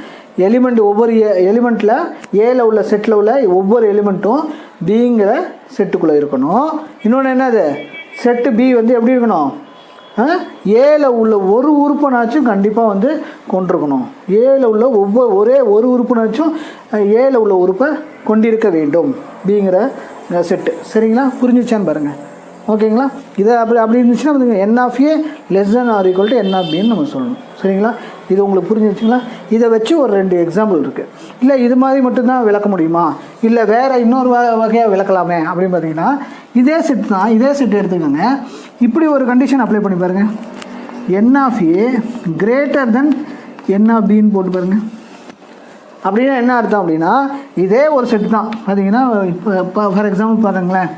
எலிமெண்ட் ஒவ்வொரு எலிமெண்ட்டில் ஏல உள்ள செட்டில் உள்ள ஒவ்வொரு எலிமெண்ட்டும் பிங்கிற செட்டுக்குள்ளே இருக்கணும். இன்னொன்று என்னது, செட்டு பி வந்து எப்படி இருக்கணும், ஏல உள்ள ஒரு உறுப்பினாச்சும் கண்டிப்பாக வந்து கொண்டிருக்கணும். ஏல உள்ள ஒரே ஒரு உறுப்பினாச்சும் ஏல உள்ள உறுப்பை கொண்டிருக்க வேண்டும் பிங்கிற செட்டு. சரிங்களா, புரிஞ்சிச்சான்னு பாருங்கள். ஓகேங்களா. இதை அப்படி இருந்துச்சுன்னா வந்து n of A less than or equal to n of Bன்னு நம்ம சொல்லணும். சரிங்களா, இது உங்களுக்கு புரிஞ்சிருச்சுங்களா. இதை வச்சு ஒரு 2 எக்ஸாம்பிள் இருக்குது. இல்லை இது மாதிரி மட்டும்தான் விளக்க முடியுமா, இல்லை வேறு இன்னொரு வகையாக விளக்கலாமே அப்படின்னு பார்த்தீங்கன்னா, இதே செட் தான், இதே செட் எடுத்துக்கோங்க. இப்படி ஒரு கண்டிஷன் அப்ளை பண்ணி பாருங்கள். n of A greater than n of Bன்னு போட்டு பாருங்கள். அப்படின்னா என்ன அர்த்தம் அப்படின்னா, இதே ஒரு செட்டு தான் பார்த்தீங்கன்னா, இப்போ ஃபார் எக்ஸாம்பிள் பாருங்களேன்,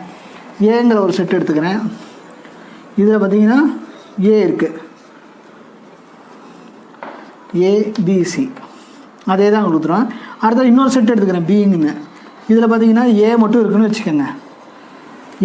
ஏங்கிற ஒரு செட் எடுத்துக்கிறேன். இதில் பார்த்தீங்கன்னா ஏ இருக்குது, ஏபிசி அதே தான் கொடுத்துருவோம். அடுத்த இன்னொரு செட் எடுத்துக்கிறேன் பிங்குன்னு. இதில் பார்த்தீங்கன்னா ஏ மட்டும் இருக்குதுன்னு வச்சுக்கோங்க.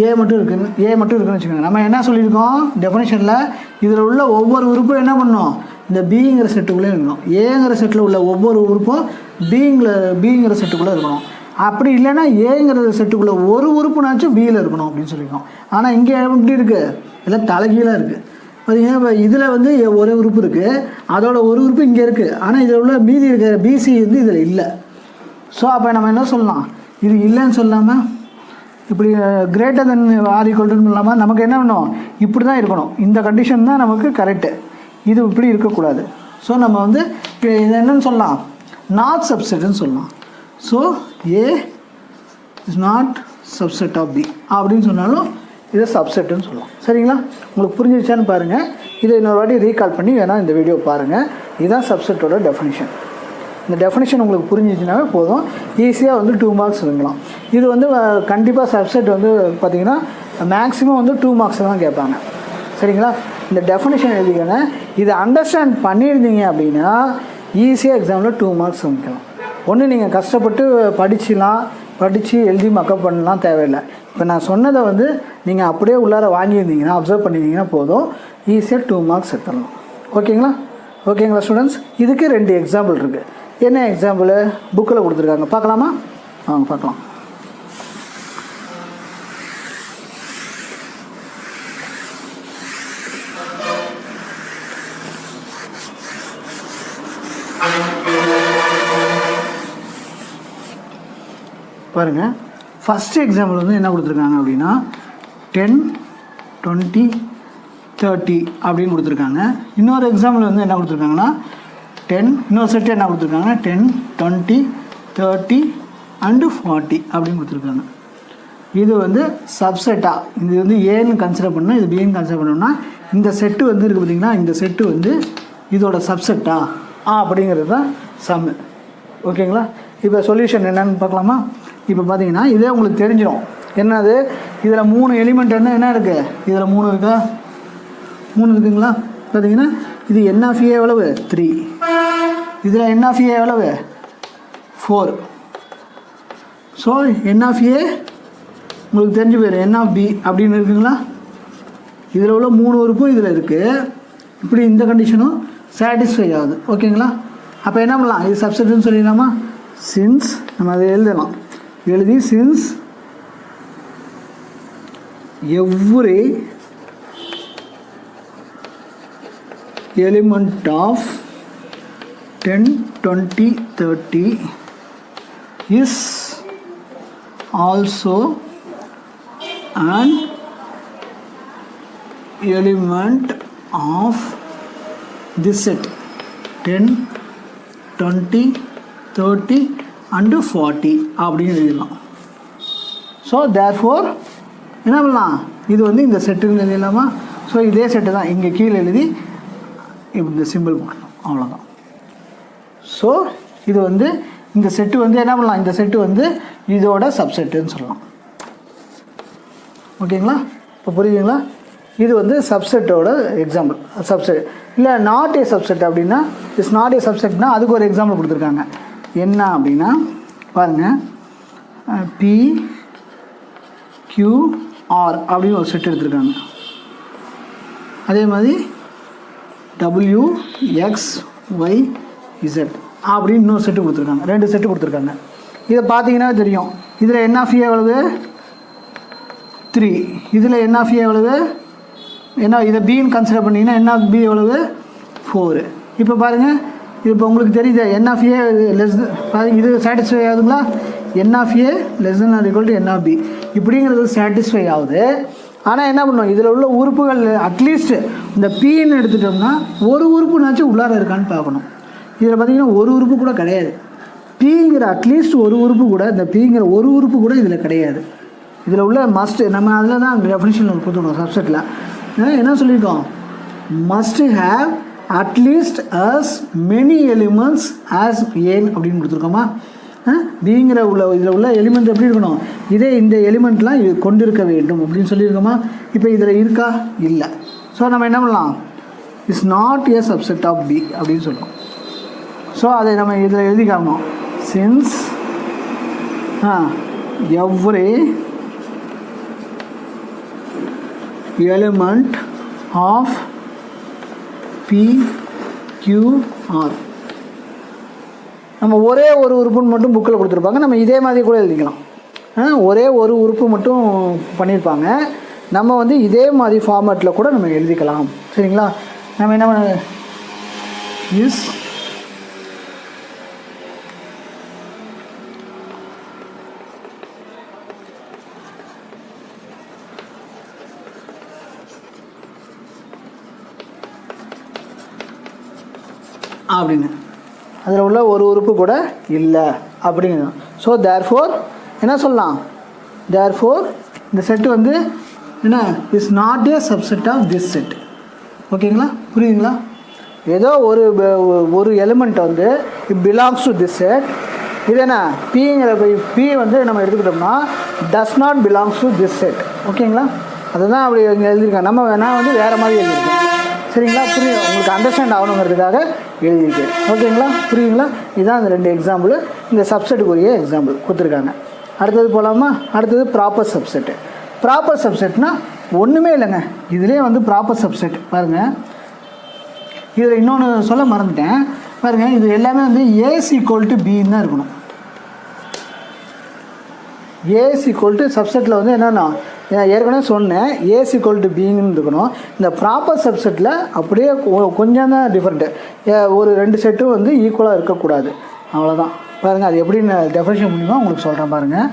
ஏ மட்டும் இருக்குதுன்னு வச்சுக்கோங்க. நம்ம என்ன சொல்லியிருக்கோம் டெஃபினேஷனில், இதில் உள்ள ஒவ்வொரு உறுப்பும் என்ன பண்ணணும், இந்த பிங்கிற செட்டுக்குள்ளே இருக்கணும். ஏங்கிற செட்டில் உள்ள ஒவ்வொரு உறுப்பும் பிங்கிற செட்டுக்குள்ளே இருக்கணும். அப்படி இல்லைன்னா ஏங்கிற செட்டுக்குள்ளே ஒரு உறுப்புனாச்சும் பியில் இருக்கணும் அப்படின்னு சொல்லியிருக்கோம். ஆனால் இங்கே எப்படி இருக்குது, எல்லாம் தலைகீழாக இருக்குது. பார்த்தீங்கன்னா இப்போ இதில் வந்து ஒரே உறுப்பு இருக்குது, அதோட ஒரு உறுப்பு இங்கே இருக்குது. ஆனால் இதில் உள்ள மீதி இருக்கிற பிசி வந்து இதில் இல்லை. ஸோ அப்போ நம்ம என்ன சொல்லலாம், இது இல்லைன்னு சொல்லாமல் இப்படி greater than or equal to இல்லாமல் நமக்கு என்ன பண்ணணும், இப்படி தான் இருக்கணும். இந்த கண்டிஷன் தான் நமக்கு கரெக்டு, இது இப்படி இருக்கக்கூடாது. ஸோ நம்ம வந்து இது என்னன்னு சொல்லலாம், நாட் சப்செட்னு சொல்லலாம். So A is not subset of B அப்படின்னு சொன்னாலும் இதை சப்செட்டுன்னு சொல்லலாம். சரிங்களா, உங்களுக்கு புரிஞ்சிருச்சான்னு பாருங்கள். இதை இன்னொரு வாட்டி ரீகால் பண்ணி வேணால் இந்த வீடியோ பாருங்கள். இதுதான் சப்செட்டோட டெஃபினிஷன். இந்த டெஃபினிஷன் உங்களுக்கு புரிஞ்சிச்சுனாவே போதும், ஈஸியாக வந்து 2 மார்க்ஸ் வாங்கலாம். இது வந்து கண்டிப்பாக சப்செட் வந்து பார்த்திங்கன்னா மேக்ஸிமம் வந்து 2 மார்க்ஸ் தான் கேட்பாங்க. சரிங்களா, இந்த டெஃபினிஷன் எழுதிக்கோங்க. இதை அண்டர்ஸ்டாண்ட் பண்ணியிருந்தீங்க அப்படின்னா ஈஸியாக எக்ஸாமில் 2 மார்க்ஸ் வாங்கிக்கலாம். ஒன்று நீங்கள் கஷ்டப்பட்டு படிச்சிடலாம், படித்து எழுதி மக்கப் பண்ணலாம் தேவையில்லை. இப்போ நான் சொன்னதை வந்து நீங்கள் அப்படியே உள்ளார வாங்கியிருந்தீங்கன்னா அப்சர்வ் பண்ணியிருந்தீங்கன்னா போதும், ஈஸியாக 2 மார்க்ஸ் எடுத்துடலாம். ஓகேங்களா? ஓகேங்களா ஸ்டூடெண்ட்ஸ்? இதுக்கு 2 எக்ஸாம்பிள் இருக்குது. என்ன எக்ஸாம்பிள் புக்கில் கொடுத்துருக்காங்க, பார்க்கலாமா? வாங்க பார்க்கலாம். பாருங்கள், ஃபஸ்ட் எக்ஸாம்பிள் வந்து என்ன கொடுத்துருக்காங்க அப்படின்னா 10, 20, 30 அப்படின்னு கொடுத்துருக்காங்க. இன்னொரு எக்ஸாம்பிள் வந்து என்ன கொடுத்துருக்காங்கன்னா 10, இன்னொரு செட்டு என்ன கொடுத்துருக்காங்க 10, 20, 30 அண்டு 40 அப்படின்னு கொடுத்துருக்காங்க. இது வந்து சப்செட்டாக, இது வந்து ஏன்னு கன்சிடர் பண்ணணும், இது பின்னு கன்சிடர் பண்ணோம்னா இந்த செட்டு வந்து இருக்குது பார்த்திங்கன்னா, இந்த செட்டு வந்து இதோட சப்செட்டா அப்படிங்கிறது தான் சம்மு. ஓகேங்களா? இப்போ சொல்யூஷன் என்னன்னு பார்க்கலாமா? இப்போ பார்த்தீங்கன்னா இதே உங்களுக்கு தெரிஞ்சிடும் என்னது, இதில் 3 எலிமெண்ட் என்ன இருக்குது, இதில் 3 இருக்கா, 3 இருக்குங்களா? பார்த்தீங்கன்னா இது n of a எவ்வளவு 3, இதில் n of a எவ்வளவு 4. ஸோ n of a உங்களுக்கு தெரிஞ்சு போயிரு, n of b அப்படின்னு இருக்குங்களா? இதில் உள்ள 3 உறுப்பும் இதில் இருக்குது. இப்படி இந்த கண்டிஷனும் சாட்டிஸ்ஃபை ஆகுது. ஓகேங்களா? அப்போ என்ன பண்ணலாம், இது சப்ஸ்டிட்யூட்னு சொல்லிடலாமா? சின்ஸ் நம்ம அதை எழுதி since every element of 10, 20, 30 is also an element of this set 10, 20, 30 and 40 அப்படின்னு எழுதலாம். ஸோ தேர்ஃபோர் என்ன பண்ணலாம், இது வந்து இந்த செட்டுன்னு எழுதலாமா? ஸோ இதே செட்டு தான் இங்கே கீழே எழுதி இந்த சிம்பிள் போடணும், அவ்வளோதான். ஸோ இது வந்து இந்த செட்டு வந்து என்ன பண்ணலாம், இந்த செட்டு வந்து இதோட சப்செட்டுன்னு சொல்லலாம். ஓகேங்களா? இப்போ புரியுதுங்களா? இது வந்து சப்செட்டோட எக்ஸாம்பிள். சப்செட் இல்லை நாட் ஏ சப்செட் அப்படின்னா, இட்ஸ் நாட் ஏ சப்செட்னா அதுக்கு ஒரு எக்ஸாம்பிள் கொடுத்துருக்காங்க. என்ன அப்படின்னா பாருங்கள், PQR அப்படின்னு ஒரு செட் எடுத்துருக்காங்க. அதே மாதிரி WXYZ அப்படின்னு இன்னொரு செட்டு கொடுத்துருக்காங்க. 2 செட்டு கொடுத்துருக்காங்க. இதை பார்த்தீங்கன்னா தெரியும், இதில் n of a எவ்வளவு 3, இதில் n of a எவ்வளவு, என்ன இதை பின்னு கன்சிடர் பண்ணிங்கன்னா n of b எவ்வளவு 4. இப்போ பாருங்கள், இப்போ உங்களுக்கு தெரியுது n of a லெஸ், இது satisfy ஆகுதுங்களா? n of a less than or equal to n of b இப்படிங்கிறது சாட்டிஸ்ஃபை ஆகுது. ஆனால் என்ன பண்ணும், இதில் உள்ள உறுப்புகள் அட்லீஸ்ட் இந்த பின்னு எடுத்துட்டோம்னா ஒரு உறுப்புனாச்சும் உள்ளார இருக்கான்னு பார்க்கணும். இதில் பார்த்தீங்கன்னா ஒரு உறுப்பு கூட கிடையாது. பிங்கிற அட்லீஸ்ட் ஒரு உறுப்பு கூட, இந்த பிங்கிற ஒரு உறுப்பு கூட இதில் கிடையாது. இதில் உள்ள மஸ்ட், நம்ம அதில் தான் டெஃபினிஷன் கொடுத்துருக்கோம் சப்செட்டில். என்ன சொல்லியிருக்கோம், must have at least as many elements as a அப்படின்னு கொடுத்துருக்கோமா? பிங்கிற இதில் உள்ள எலிமெண்ட் எப்படி இருக்கணும், இதே இந்த எலிமெண்ட்லாம் இது கொண்டிருக்க வேண்டும் அப்படின்னு சொல்லியிருக்கோமா? இப்போ இதில் இருக்கா, இல்லை. ஸோ நம்ம என்ன பண்ணலாம், it's not a subset of B அப்படின்னு சொல்லுவோம். ஸோ அதை நம்ம இதில் எழுதி காரணம், since every element of PQR, நம்ம ஒரே ஒரு உறுப்புன்னு மட்டும் புக்கில் கொடுத்துருப்பாங்க, நம்ம இதே மாதிரி கூட எழுதிக்கலாம். ஒரே ஒரு உறுப்பு மட்டும் பண்ணியிருப்பாங்க, நம்ம வந்து இதே மாதிரி ஃபார்மேட்டில் கூட நம்ம எழுதிக்கலாம். சரிங்களா? நம்ம என்ன பண்ண இஸ் அப்படின்னு, அதில் உள்ள ஒரு உறுப்பு கூட இல்லை அப்படிங்க. ஸோ தேர்ஃபோர் என்ன சொல்லலாம், தேர்ஃபோர் இந்த செட்டு வந்து என்ன, is not a subset of this set. ஓகேங்களா? புரியுதுங்களா? ஏதோ ஒரு எலிமெண்ட் வந்து it belongs to this set. இது என்ன, பிங்கிற பி வந்து நம்ம எடுத்துக்கிட்டோம்னா does not belongs to this set. ஓகேங்களா? அதுதான் அப்படி இங்கே எழுதியிருக்காங்க. நம்ம வேணால் வந்து வேறு மாதிரி எழுதியிருக்கோம். சரிங்களா? புரியும், உங்களுக்கு அண்டர்ஸ்டாண்ட் ஆகணுங்கிறதுக்காக எழுதியிருக்கேன். ஓகேங்களா? புரியுங்களா? இதுதான் இந்த 2 எக்ஸாம்பிள், இந்த சப்செட்டுக்குரிய எக்ஸாம்பிள் கொடுத்துருக்காங்க. அடுத்தது போகலாமா? அடுத்தது ப்ராப்பர் சப்செட்டு. ப்ராப்பர் சப்செட்னால் ஒன்றுமே இல்லைங்க, இதிலே வந்து ப்ராப்பர் சப்செட் பாருங்கள். இதில் இன்னொன்று சொல்ல மறந்துட்டேன் பாருங்கள். இது எல்லாமே வந்து ஏஸ் ஈக்குவல் டு பின்னு தான் இருக்கணும். ஏஸ் ஈக்குவல் டு சப்செட்டில் வந்து என்னென்னா ஏற்கனவே சொன்னேன், ஏஸ் ஈக்குவல் டு பின்னு இருக்கணும். இந்த ப்ராப்பர் சப்செட்டில் அப்படியே கொஞ்சம் தான் டிஃப்ரெண்ட்டு. ஒரு 2 செட்டும் வந்து ஈக்குவலாக இருக்கக்கூடாது, அவ்வளோதான். பாருங்கள், அது எப்படி நான் டெஃபினேஷன் முடியுமோ உங்களுக்கு சொல்கிறேன் பாருங்கள்.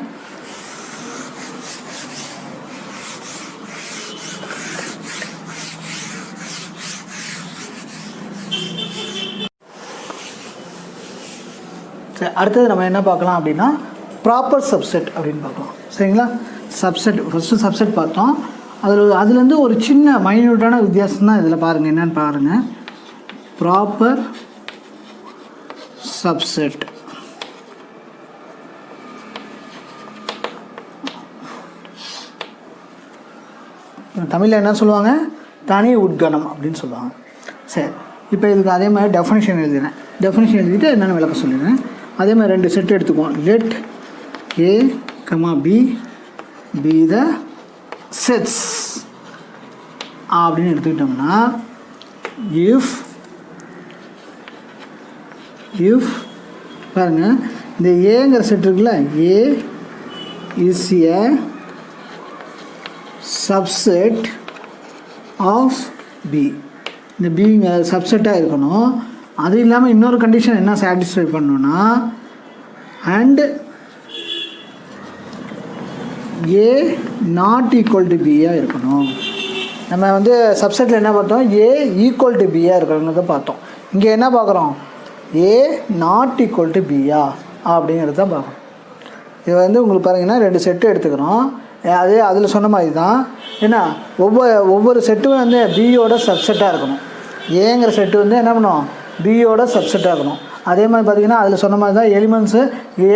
சரி, அடுத்தது நம்ம என்ன பார்க்கலாம் அப்படின்னா ப்ராப்பர் சப்செட் அப்படின்னு பார்க்கலாம். சரிங்களா? சப்செட் ஃபஸ்ட்டு சப்செட் பார்த்தோம். அதுலேருந்து ஒரு சின்ன மைன்யூட்டான வித்தியாசம் தான் இதில் பாருங்கள். என்னென்னு பாருங்கள். ப்ராப்பர் சப்செட் தமிழில் என்ன சொல்லுவாங்க? தனி உட்கணம் அப்படின்னு சொல்லுவாங்க. சரி, இப்போ இதுக்கு அதே மாதிரி டெஃபினிஷன் எழுதினேன். டெஃபினிஷன் எழுதிட்டு என்னென்னு விளக்க சொல்லிடுறேன். அதே மாதிரி 2 செட்டு எடுத்துக்குவோம். Let A, B be the sets அப்படின்னு எடுத்துக்கிட்டோம்னா if பாருங்க, இந்த ஏங்கிற செட் இருக்குல்ல, A is a subset of B. இந்த பிங்க சப்செட்டாக இருக்கணும். அது இல்லாமல் இன்னொரு கண்டிஷன் என்ன சாட்டிஸ்ஃபை பண்ணணும்னா and A not equal to பியாக இருக்கணும். நம்ம வந்து சப்செட்டில் என்ன பார்த்தோம்? ஏ ஈக்குவல் டு பியாக இருக்கணுங்கிறத பார்த்தோம். இங்கே என்ன பார்க்குறோம்? ஏ நாட் ஈக்குவல் டு பியா அப்படிங்கிறத தான் பார்க்கணும். இது வந்து உங்களுக்கு பாருங்கன்னா 2 செட்டு எடுத்துக்கிறோம். அதே அதில் சொன்ன மாதிரி தான். ஏன்னா ஒவ்வொரு செட்டும் வந்து பியோட சப்செட்டாக இருக்கணும். ஏங்கிற செட்டு வந்து என்ன பண்ணும்? பியோட சப்செட்டாக இருக்கணும். அதே மாதிரி பார்த்திங்கன்னா அதில் சொன்ன மாதிரி தான் எலிமெண்ட்ஸு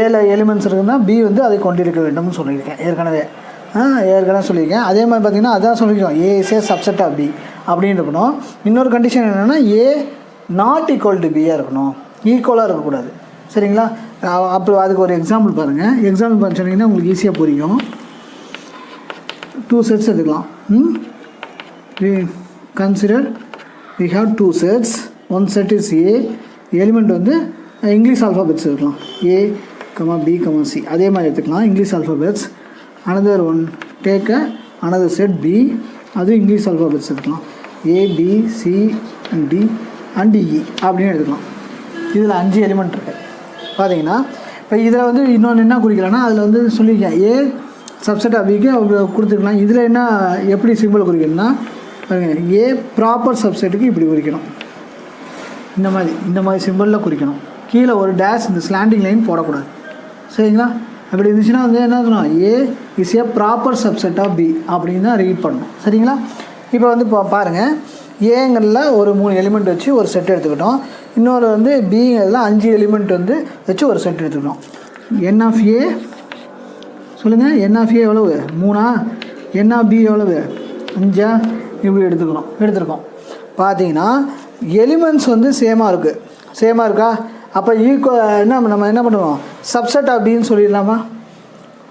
ஏல எலிமெண்ட்ஸ் இருக்குதுன்னா பி வந்து அதை கொண்டிருக்க வேண்டும்னு சொல்லியிருக்கேன் ஏற்கனவே சொல்லியிருக்கேன். அதே மாதிரி பார்த்திங்கன்னா அதான் சொல்லியிருக்கோம், A is a subset of B அப்படின்னு இருக்கணும். இன்னொரு கண்டிஷன் என்னென்னா ஏ நாட் ஈக்குவல் டு பியாக இருக்கணும், ஈக்குவலாக இருக்கக்கூடாது. சரிங்களா? அப்புறம் அதுக்கு ஒரு எக்ஸாம்பிள் பாருங்கள். எக்ஸாம்பிள் சொன்னீங்கன்னா உங்களுக்கு ஈஸியாக புரியும். 2 செட்ஸ் எடுத்துக்கலாம். we consider we have 2 sets. One set is A, element வந்து இங்கிலீஷ் ஆல்ஃபாபெட்ஸ் இருக்கலாம், A, B, C. அதே மாதிரி எடுத்துக்கலாம் English alphabets. another one take another set B, அது இங்கிலீஷ் ஆல்ஃபாபெட்ஸ் இருக்கலாம், A, B, C, D and E அப்படின்னு எடுத்துக்கலாம். இதில் 5 எலிமெண்ட் இருக்குது. பார்த்தீங்கன்னா இப்போ இதில் வந்து இன்னொன்று என்ன குறிக்கலாம்னா அதில் வந்து சொல்லியிருக்கேன் ஏ சப்செட் ஆஃப் பிக்கு கொடுத்துருக்கலாம். இதில் என்ன எப்படி சிம்பிள் குறிக்கணும்னா பாருங்கள், ஏ ப்ராப்பர் சப்செட்டுக்கு இப்படி குறிக்கணும். இந்த மாதிரி சிம்பிளில் குறிக்கணும். கீழே ஒரு டேஷ் இந்த ஸ்லாண்டிங் லைன் போடக்கூடாது. சரிங்களா? அப்படி இருந்துச்சுன்னா வந்து என்ன சொல்லணும்? A is a proper subset of B அப்படின்னு தான் ரீட் பண்ணணும். சரிங்களா? இப்போ வந்து பாருங்கள், ஏங்கிறதுல ஒரு 3 எலிமெண்ட் வச்சு ஒரு செட் எடுத்துக்கிட்டோம். இன்னொரு வந்து பிங்கிறதுல 5 எலிமெண்ட் வந்து வச்சு ஒரு செட் எடுத்துக்கிட்டோம். என் ஆஃப் ஏ சொல்லுங்கள், என் ஆஃப் ஏ எவ்வளவு? 3. என் ஆஃப் பி எவ்வளவு? 5. இப்படி எடுத்துருக்கோம். பார்த்தீங்கன்னா எலிமெண்ட்ஸ் வந்து சேமாக இருக்கா? அப்போ நம்ம என்ன பண்ணுவோம்? சப்செட் ஆஃப் பின்னு சொல்லிடலாமா?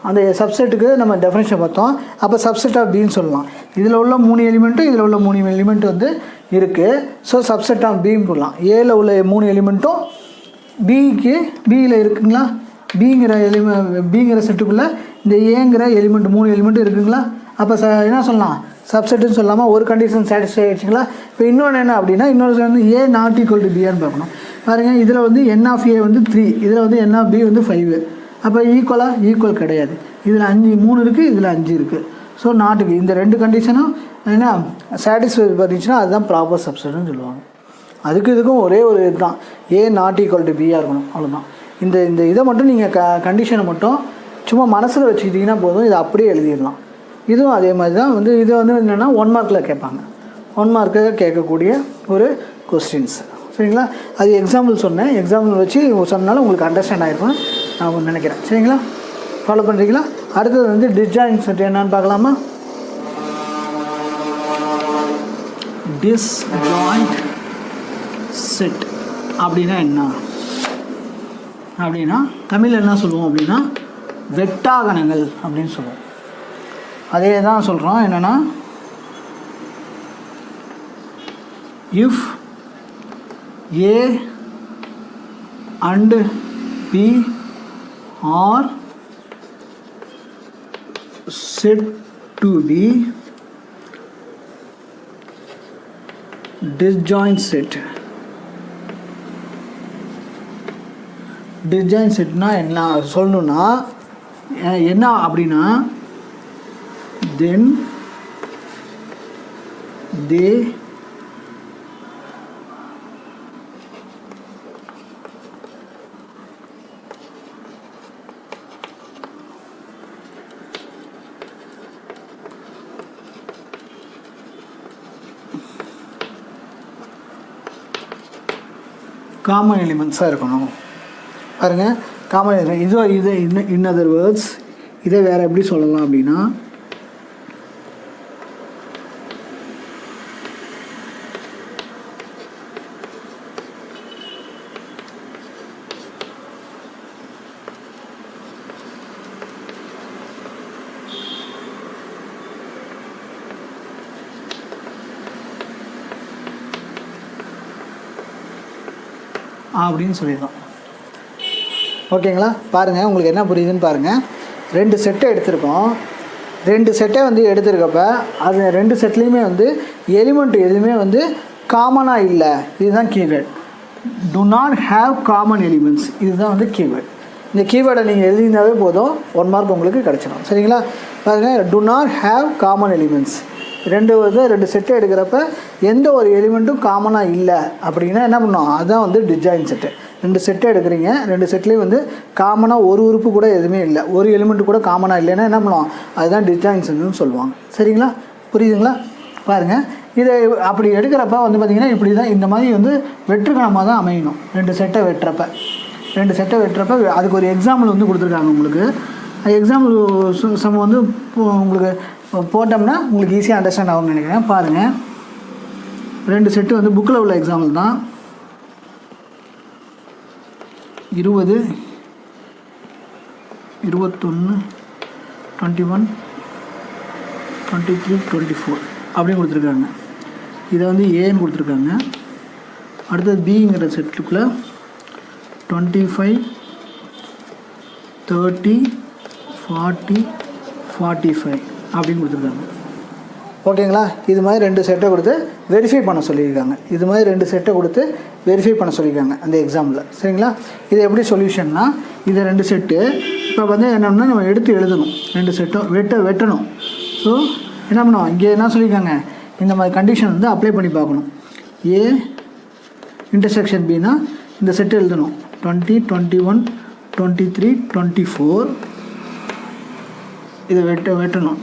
அந்த சப்செட்டுக்கு நம்ம டெஃபினேஷன் பார்த்தோம். அப்போ சப்செட் ஆஃப் பின்னு சொல்லலாம். இதில் உள்ள 3 எலிமெண்ட்டும் இதில் உள்ள 3 எலிமெண்ட் வந்து இருக்குது. ஸோ சப்செட் ஆஃப் பின்னு சொல்லலாம். ஏல உள்ள 3 எலிமெண்ட்டும் பியில் இருக்குங்களா? பிங்கிற செட்டுக்குள்ளே இந்த ஏங்கிற எலிமெண்ட் 3 எலிமெண்ட்டும் இருக்குங்களா? அப்போ என்ன சொல்லலாம்? சப்செட்டுன்னு சொல்லாமல் ஒரு கண்டிஷன் சாட்டிஸ்ஃபை ஆகிடுச்சிங்களா? இப்போ இன்னொன்று என்ன அப்படின்னா, இன்னொரு வந்து ஏ நாட் ஈக்குவல் டு பியான்னு பார்க்கணும். பாருங்கள், இதில் வந்து என் ஆஃப் ஏ வந்து 3, இதில் வந்து என் ஆஃப் பி வந்து 5. அப்போ ஈக்குவல் கிடையாது. இதில் 3 இருக்குது, இதில் 5 இருக்குது. ஸோ நாட்டுக்கு இந்த 2 கண்டிஷனும் என்ன சாட்டிஸ்ஃபை பண்ணிச்சுன்னா அதுதான் ப்ராப்பர் சப்செட்னு சொல்லுவாங்க. இதுக்கும் ஒரே ஒரு இதுதான், ஏ நாட் ஈக்குவல் டு பியாக இருக்கணும், அவ்வளோதான். இந்த இதை மட்டும் நீங்கள் கண்டிஷனை மட்டும் சும்மா மனசில் வச்சுக்கிட்டிங்கன்னா போதும், இதை அப்படியே எழுதிடலாம். இதுவும் அதே மாதிரி தான் வந்து இதை வந்து என்னென்னா 1 மார்க்கில் கேட்பாங்க. 1 மார்க்கு கேட்கக்கூடிய ஒரு கொஸ்டின்ஸ். சரிங்களா? அது எக்ஸாம்பிள் சொன்னேன். எக்ஸாம்பிள் வச்சு சொன்னாலும் உங்களுக்கு அண்டர்ஸ்டாண்ட் ஆகிருக்கும்னு நான் நினைக்கிறேன். சரிங்களா? ஃபாலோ பண்ணுறீங்களா? அடுத்தது வந்து டிஸ்ஜாயின்ட் செட் என்னன்னு பார்க்கலாமா? டிஸ்ஜாயின்ட் செட் அப்படின்னா என்ன அப்படின்னா தமிழில் என்ன சொல்லுவோம் அப்படின்னா வெட்டாகணங்கள் அப்படின்னு சொல்லுவோம். அதே தான் சொல்கிறோம். என்னென்னா if A and B are said to be disjoint set. disjoint setனா என்ன சொல்லணும்னா என்ன அப்படின்னா then they காமன் எலிமெண்ட்ஸாக இருக்கணும். பாருங்கள், காமன் எலிமெண்ட் இது இன் அதர் வேர்ட்ஸ் இதை வேறு எப்படி சொல்லலாம் அப்படின்னா அப்படின்னு சொல்லிடலாம். ஓகேங்களா? பாருங்கள், உங்களுக்கு என்ன புரியுதுன்னு பாருங்கள். 2 செட்டை எடுத்திருக்கோம். 2 செட்டை எடுத்திருக்கப்ப அது 2 செட்லேயுமே எலிமெண்ட் எதுவுமே காமனாக இல்லை. இதுதான் keyword. To not have common elements. இதுதான் கீவேர்ட். இந்த கீவேர்டை நீங்கள் எழுதினாவே போதும், 1 மார்க் உங்களுக்கு கிடச்சிடும். சரிங்களா? பாருங்கள், to not have common elements. 2 செட்டை எடுக்கிறப்ப எந்த ஒரு எலிமெண்ட்டும் காமனாக இல்லை அப்படின்னா என்ன பண்ணோம்? அதுதான் டிஸ்ஜாயின்ட் செட்டு. 2 செட்டை எடுக்கிறீங்க, 2 செட்லேயும் காமனாக ஒரு உறுப்பு கூட எதுவுமே இல்லை, ஒரு எலிமெண்ட்டு கூட காமனாக இல்லைன்னா என்ன பண்ணுவோம்? அதுதான் டிஸ்ஜாயின்ட் செட்டுன்னு சொல்லுவாங்க. சரிங்களா? புரியுதுங்களா? பாருங்கள், இதை அப்படி எடுக்கிறப்ப பார்த்திங்கன்னா இப்படி தான் இந்த மாதிரி வெற்றுக்கணமாக தான் அமையணும். 2 செட்டை வெட்டுறப்ப அதுக்கு ஒரு எக்ஸாம்பிள் கொடுத்துருக்காங்க உங்களுக்கு. எக்ஸாம்பிள் சம் உங்களுக்கு போட்டோம்னா உங்களுக்கு ஈஸியாக அண்டர்ஸ்டாண்ட் ஆகும்னு நினைக்கிறேன். பாருங்கள், 2 செட்டு புக்கில் உள்ள எக்ஸாம்பிள் தான். 20, 21, 21, 23, 24 அப்படின்னு கொடுத்துருக்காங்க. இதை ஏன்னு கொடுத்துருக்காங்க. அடுத்தது பிங்கிற செட்டுக்குள்ளே 25, 30, 40, 45 அப்படின்னு கொடுத்துருக்காங்க. ஓகேங்களா? இது மாதிரி 2 செட்டை கொடுத்து வெரிஃபை பண்ண சொல்லியிருக்காங்க. அந்த எக்ஸாமில். சரிங்களா? இது எப்படி சொல்யூஷன்னா, இது 2 செட்டு இப்போ என்னென்னா நம்ம எடுத்து எழுதணும். 2 செட்டும் வெட்டணும். ஸோ என்ன பண்ணுவோம்? இங்கே என்ன சொல்லியிருக்காங்க? இந்த மாதிரி கண்டிஷன் அப்ளை பண்ணி பார்க்கணும். ஏ இன்டர்செக்ஷன் பின்னா இந்த செட்டு எழுதணும். 20, 21, 23, 24 இதை வெட்டணும்.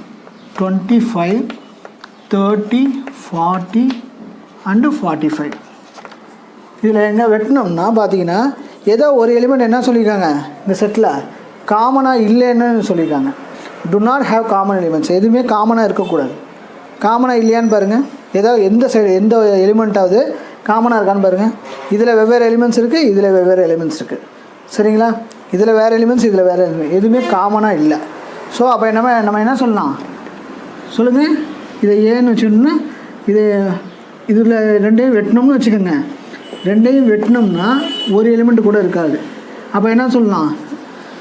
25, 30, 40 அண்டு 45 இதில் எங்கே வெட்டினோம்னா பார்த்தீங்கன்னா ஏதோ ஒரு எலிமெண்ட் என்ன சொல்லியிருக்காங்க? இந்த செட்டில் காமனாக இல்லைன்னு சொல்லியிருக்காங்க. To not have common elements. எதுவுமே காமனாக இருக்கக்கூடாது. காமனாக இல்லையான்னு பாருங்கள். ஏதோ எந்த எலிமெண்ட்டாவது காமனாக இருக்கான்னு பாருங்கள். இதில் வெவ்வேறு எலிமெண்ட்ஸ் இருக்குது, இதில் வெவ்வேறு எலிமெண்ட்ஸ் இருக்குது. சரிங்களா? இதில் வேறு எலிமெண்ட்ஸ், இதில் வேறு எலிமெண்ட்ஸ், எதுவுமே காமனாக இல்லை. ஸோ அப்போ நம்ம என்ன சொல்லலாம் சொல்லுங்கள்? இதை ஏன்னு வச்சுக்கணும்னா இதில் 2ஐயும் வெட்டினோம்னு வச்சுக்கோங்க. 2ஐயும் வெட்டினோம்னா ஒரு எலிமெண்ட் கூட இருக்காது. அப்போ என்ன சொல்லலாம்?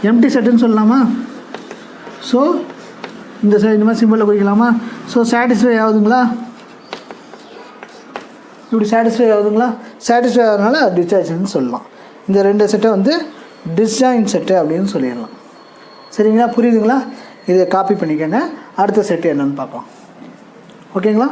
எம்டி செட்டுன்னு சொல்லலாமா? ஸோ இந்த மாதிரி சிம்பிளில் குறிக்கலாமா? So satisfy ஆகுதுங்களா? இப்படி சாட்டிஸ்ஃபை ஆகுதுனால டிஸ்ஜாயின்ட்னு சொல்லலாம். இந்த 2 செட்டை டிஸ்ஜாயின்ட் செட்டு அப்படின்னு சொல்லிடலாம். சரிங்களா? புரியுதுங்களா? இதை காப்பி பண்ணிக்கோங்க. அடுத்த செட்டு என்னன்னு பார்க்கலாம். ஓகேங்களா?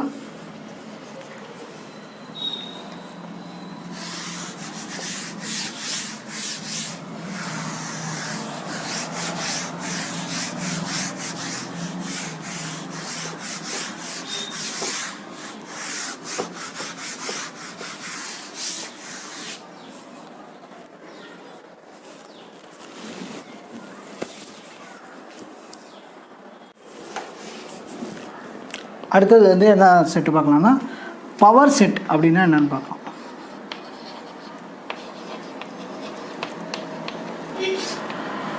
அடுத்தது என்ன செட்டு பார்க்கலாம்னா பவர் செட் அப்படின்னா என்னென்னு பார்க்கலாம்.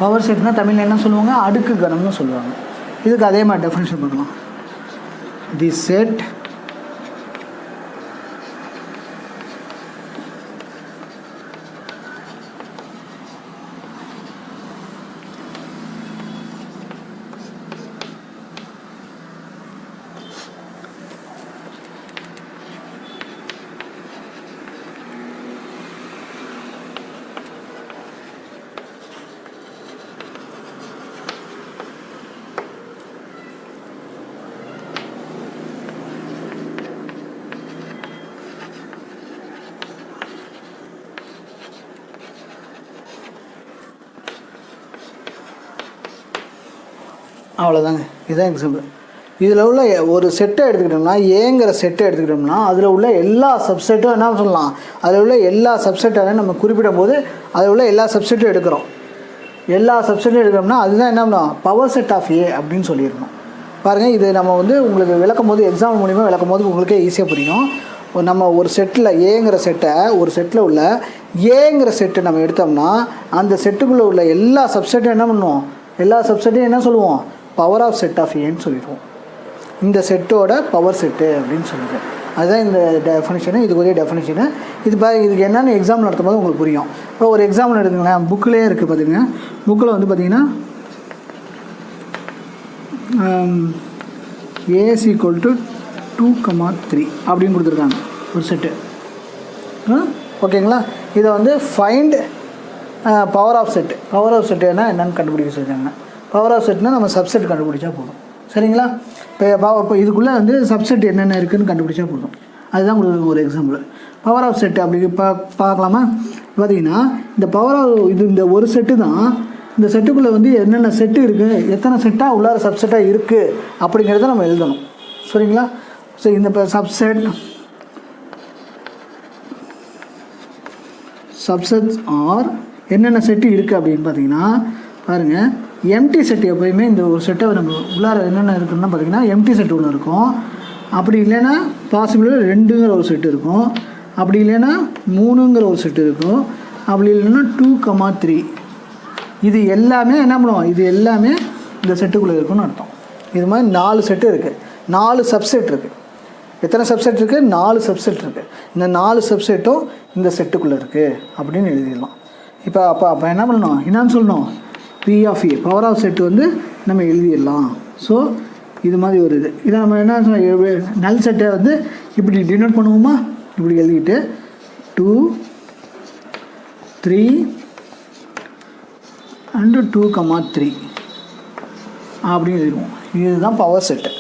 பவர் செட்னா தமிழில் என்ன சொல்லுவாங்க, அடுக்கு கணம்னு சொல்லுவாங்க. இதுக்கு அதே மாதிரி டெஃபினிஷன் பண்ணலாம். தி செட் அவ்வளோதாங்க. இதுதான் எக்ஸாம்பிள். இதில் உள்ள ஒரு செட்டை எடுத்துக்கிட்டோம்னா, ஏங்கிற செட்டை எடுத்துக்கிட்டோம்னா அதில் உள்ள எல்லா சப்செட்டும் என்ன சொல்லலாம், அதில் உள்ள எல்லா சப்செட்டாக நம்ம குறிப்பிடும் போது அதில் உள்ள எல்லா சப்செட்டும் எடுக்கிறோம். எல்லா சப்செட்டும் எடுக்கிறோம்னா அதுதான் என்ன பண்ணோம், பவர் செட் ஆஃப் ஏ அப்படின்னு சொல்லிடணும். பாருங்கள், இது நம்ம வந்து உங்களுக்கு விளக்கும் போது, எக்ஸாம்பிள் மூலிமா விளக்கும் போது உங்களுக்கே ஈஸியாக புரியும். நம்ம ஒரு செட்டில் ஏங்கிற செட்டை, ஒரு செட்டில் உள்ள ஏங்கிற செட்டு நம்ம எடுத்தோம்னா அந்த செட்டுக்குள்ளே உள்ள எல்லா சப்செட்டும் என்ன பண்ணுவோம், எல்லா சப்செட்டையும் என்ன சொல்லுவோம், பவர் ஆஃப் செட் ஆஃப் ஏன்னு சொல்லிடுவோம். இந்த செட்டோட பவர் செட்டு அப்படின்னு சொல்லிடுவோம். அதுதான் இந்த டெஃபினிஷனு. இது ஒரே டெஃபினிஷனு. இதுக்கு என்னென்னு எக்ஸாம்பிள் நடத்தும் போது உங்களுக்கு புரியும். இப்போ ஒரு எக்ஸாம்பிள் எடுத்துங்களேன், புக்கிலே இருக்குது பார்த்துங்க. புக்கில் வந்து பார்த்திங்கன்னா ஏஸ் ஈக்குவல் டு 2,3 அப்படின்னு கொடுத்துருக்காங்க ஒரு செட்டு. ஓகேங்களா? இதை வந்து find power of set. Power of set என்னென்னு கண்டுபிடிக்க சொல்லியிருக்காங்க. பவர் ஆஃப் செட்னால் நம்ம சப்செட் கண்டுபிடிச்சா போதும். சரிங்களா? இப்போ இதுக்குள்ளே வந்து சப்செட் என்னென்ன இருக்குதுன்னு கண்டுபிடிச்சா போதும். அதுதான் உங்களுக்கு ஒரு எக்ஸாம்பிள். பவர் ஆஃப் செட்டு அப்படி பார்க்கலாமா? பார்த்தீங்கன்னா இந்த பவர் ஆஃப் இந்த ஒரு செட்டு தான். இந்த செட்டுக்குள்ளே வந்து என்னென்ன செட்டு இருக்குது, எத்தனை செட்டாக உள்ளார சப்செட்டாக இருக்குது அப்படிங்கிறத நம்ம எழுதணும். சரிங்களா? ஸோ இந்த சப்செட்ஸ் ஆர் என்னென்ன செட்டு இருக்குது அப்படின்னு பார்த்தீங்கன்னா, பாருங்கள், எம்டி செட் எப்போயுமே இந்த ஒரு செட்டை நம்ம உள்ளார என்னென்ன இருக்குதுன்னா பார்த்திங்கன்னா எம்டி செட் ஒன்று இருக்கும். அப்படி இல்லைன்னா பாசிபிள் 2ங்கிற ஒரு செட்டு இருக்கும். அப்படி இல்லைன்னா 3ங்கிற ஒரு செட்டு இருக்கும். அப்படி இல்லைன்னா 2,3. இது எல்லாமே என்ன பண்ணுவோம், இது எல்லாமே இந்த செட்டுக்குள்ளே இருக்குன்னு அர்த்தம். இது மாதிரி 4 செட்டு இருக்குது, 4 சப்செட் இருக்குது. எத்தனை சப்செட் இருக்குது, 4 சப்செட் இருக்குது. இந்த 4 சப்செட்டும் இந்த செட்டுக்குள்ளே இருக்குது அப்படின்னு எழுதிடலாம். அப்போ என்ன பண்ணணும், என்னன்னு சொல்லணும், P of A power of set வந்து நம்ம எழுதிடலாம். ஸோ இது மாதிரி ஒரு இதை நம்ம என்ன நல் செட்டை வந்து இப்படி டினோட் பண்ணுவோமா, இப்படி எழுதிட்டு 2, 3 and 2,3 அப்படின்னு எழுதிடுவோம். இதுதான் பவர் செட்டு.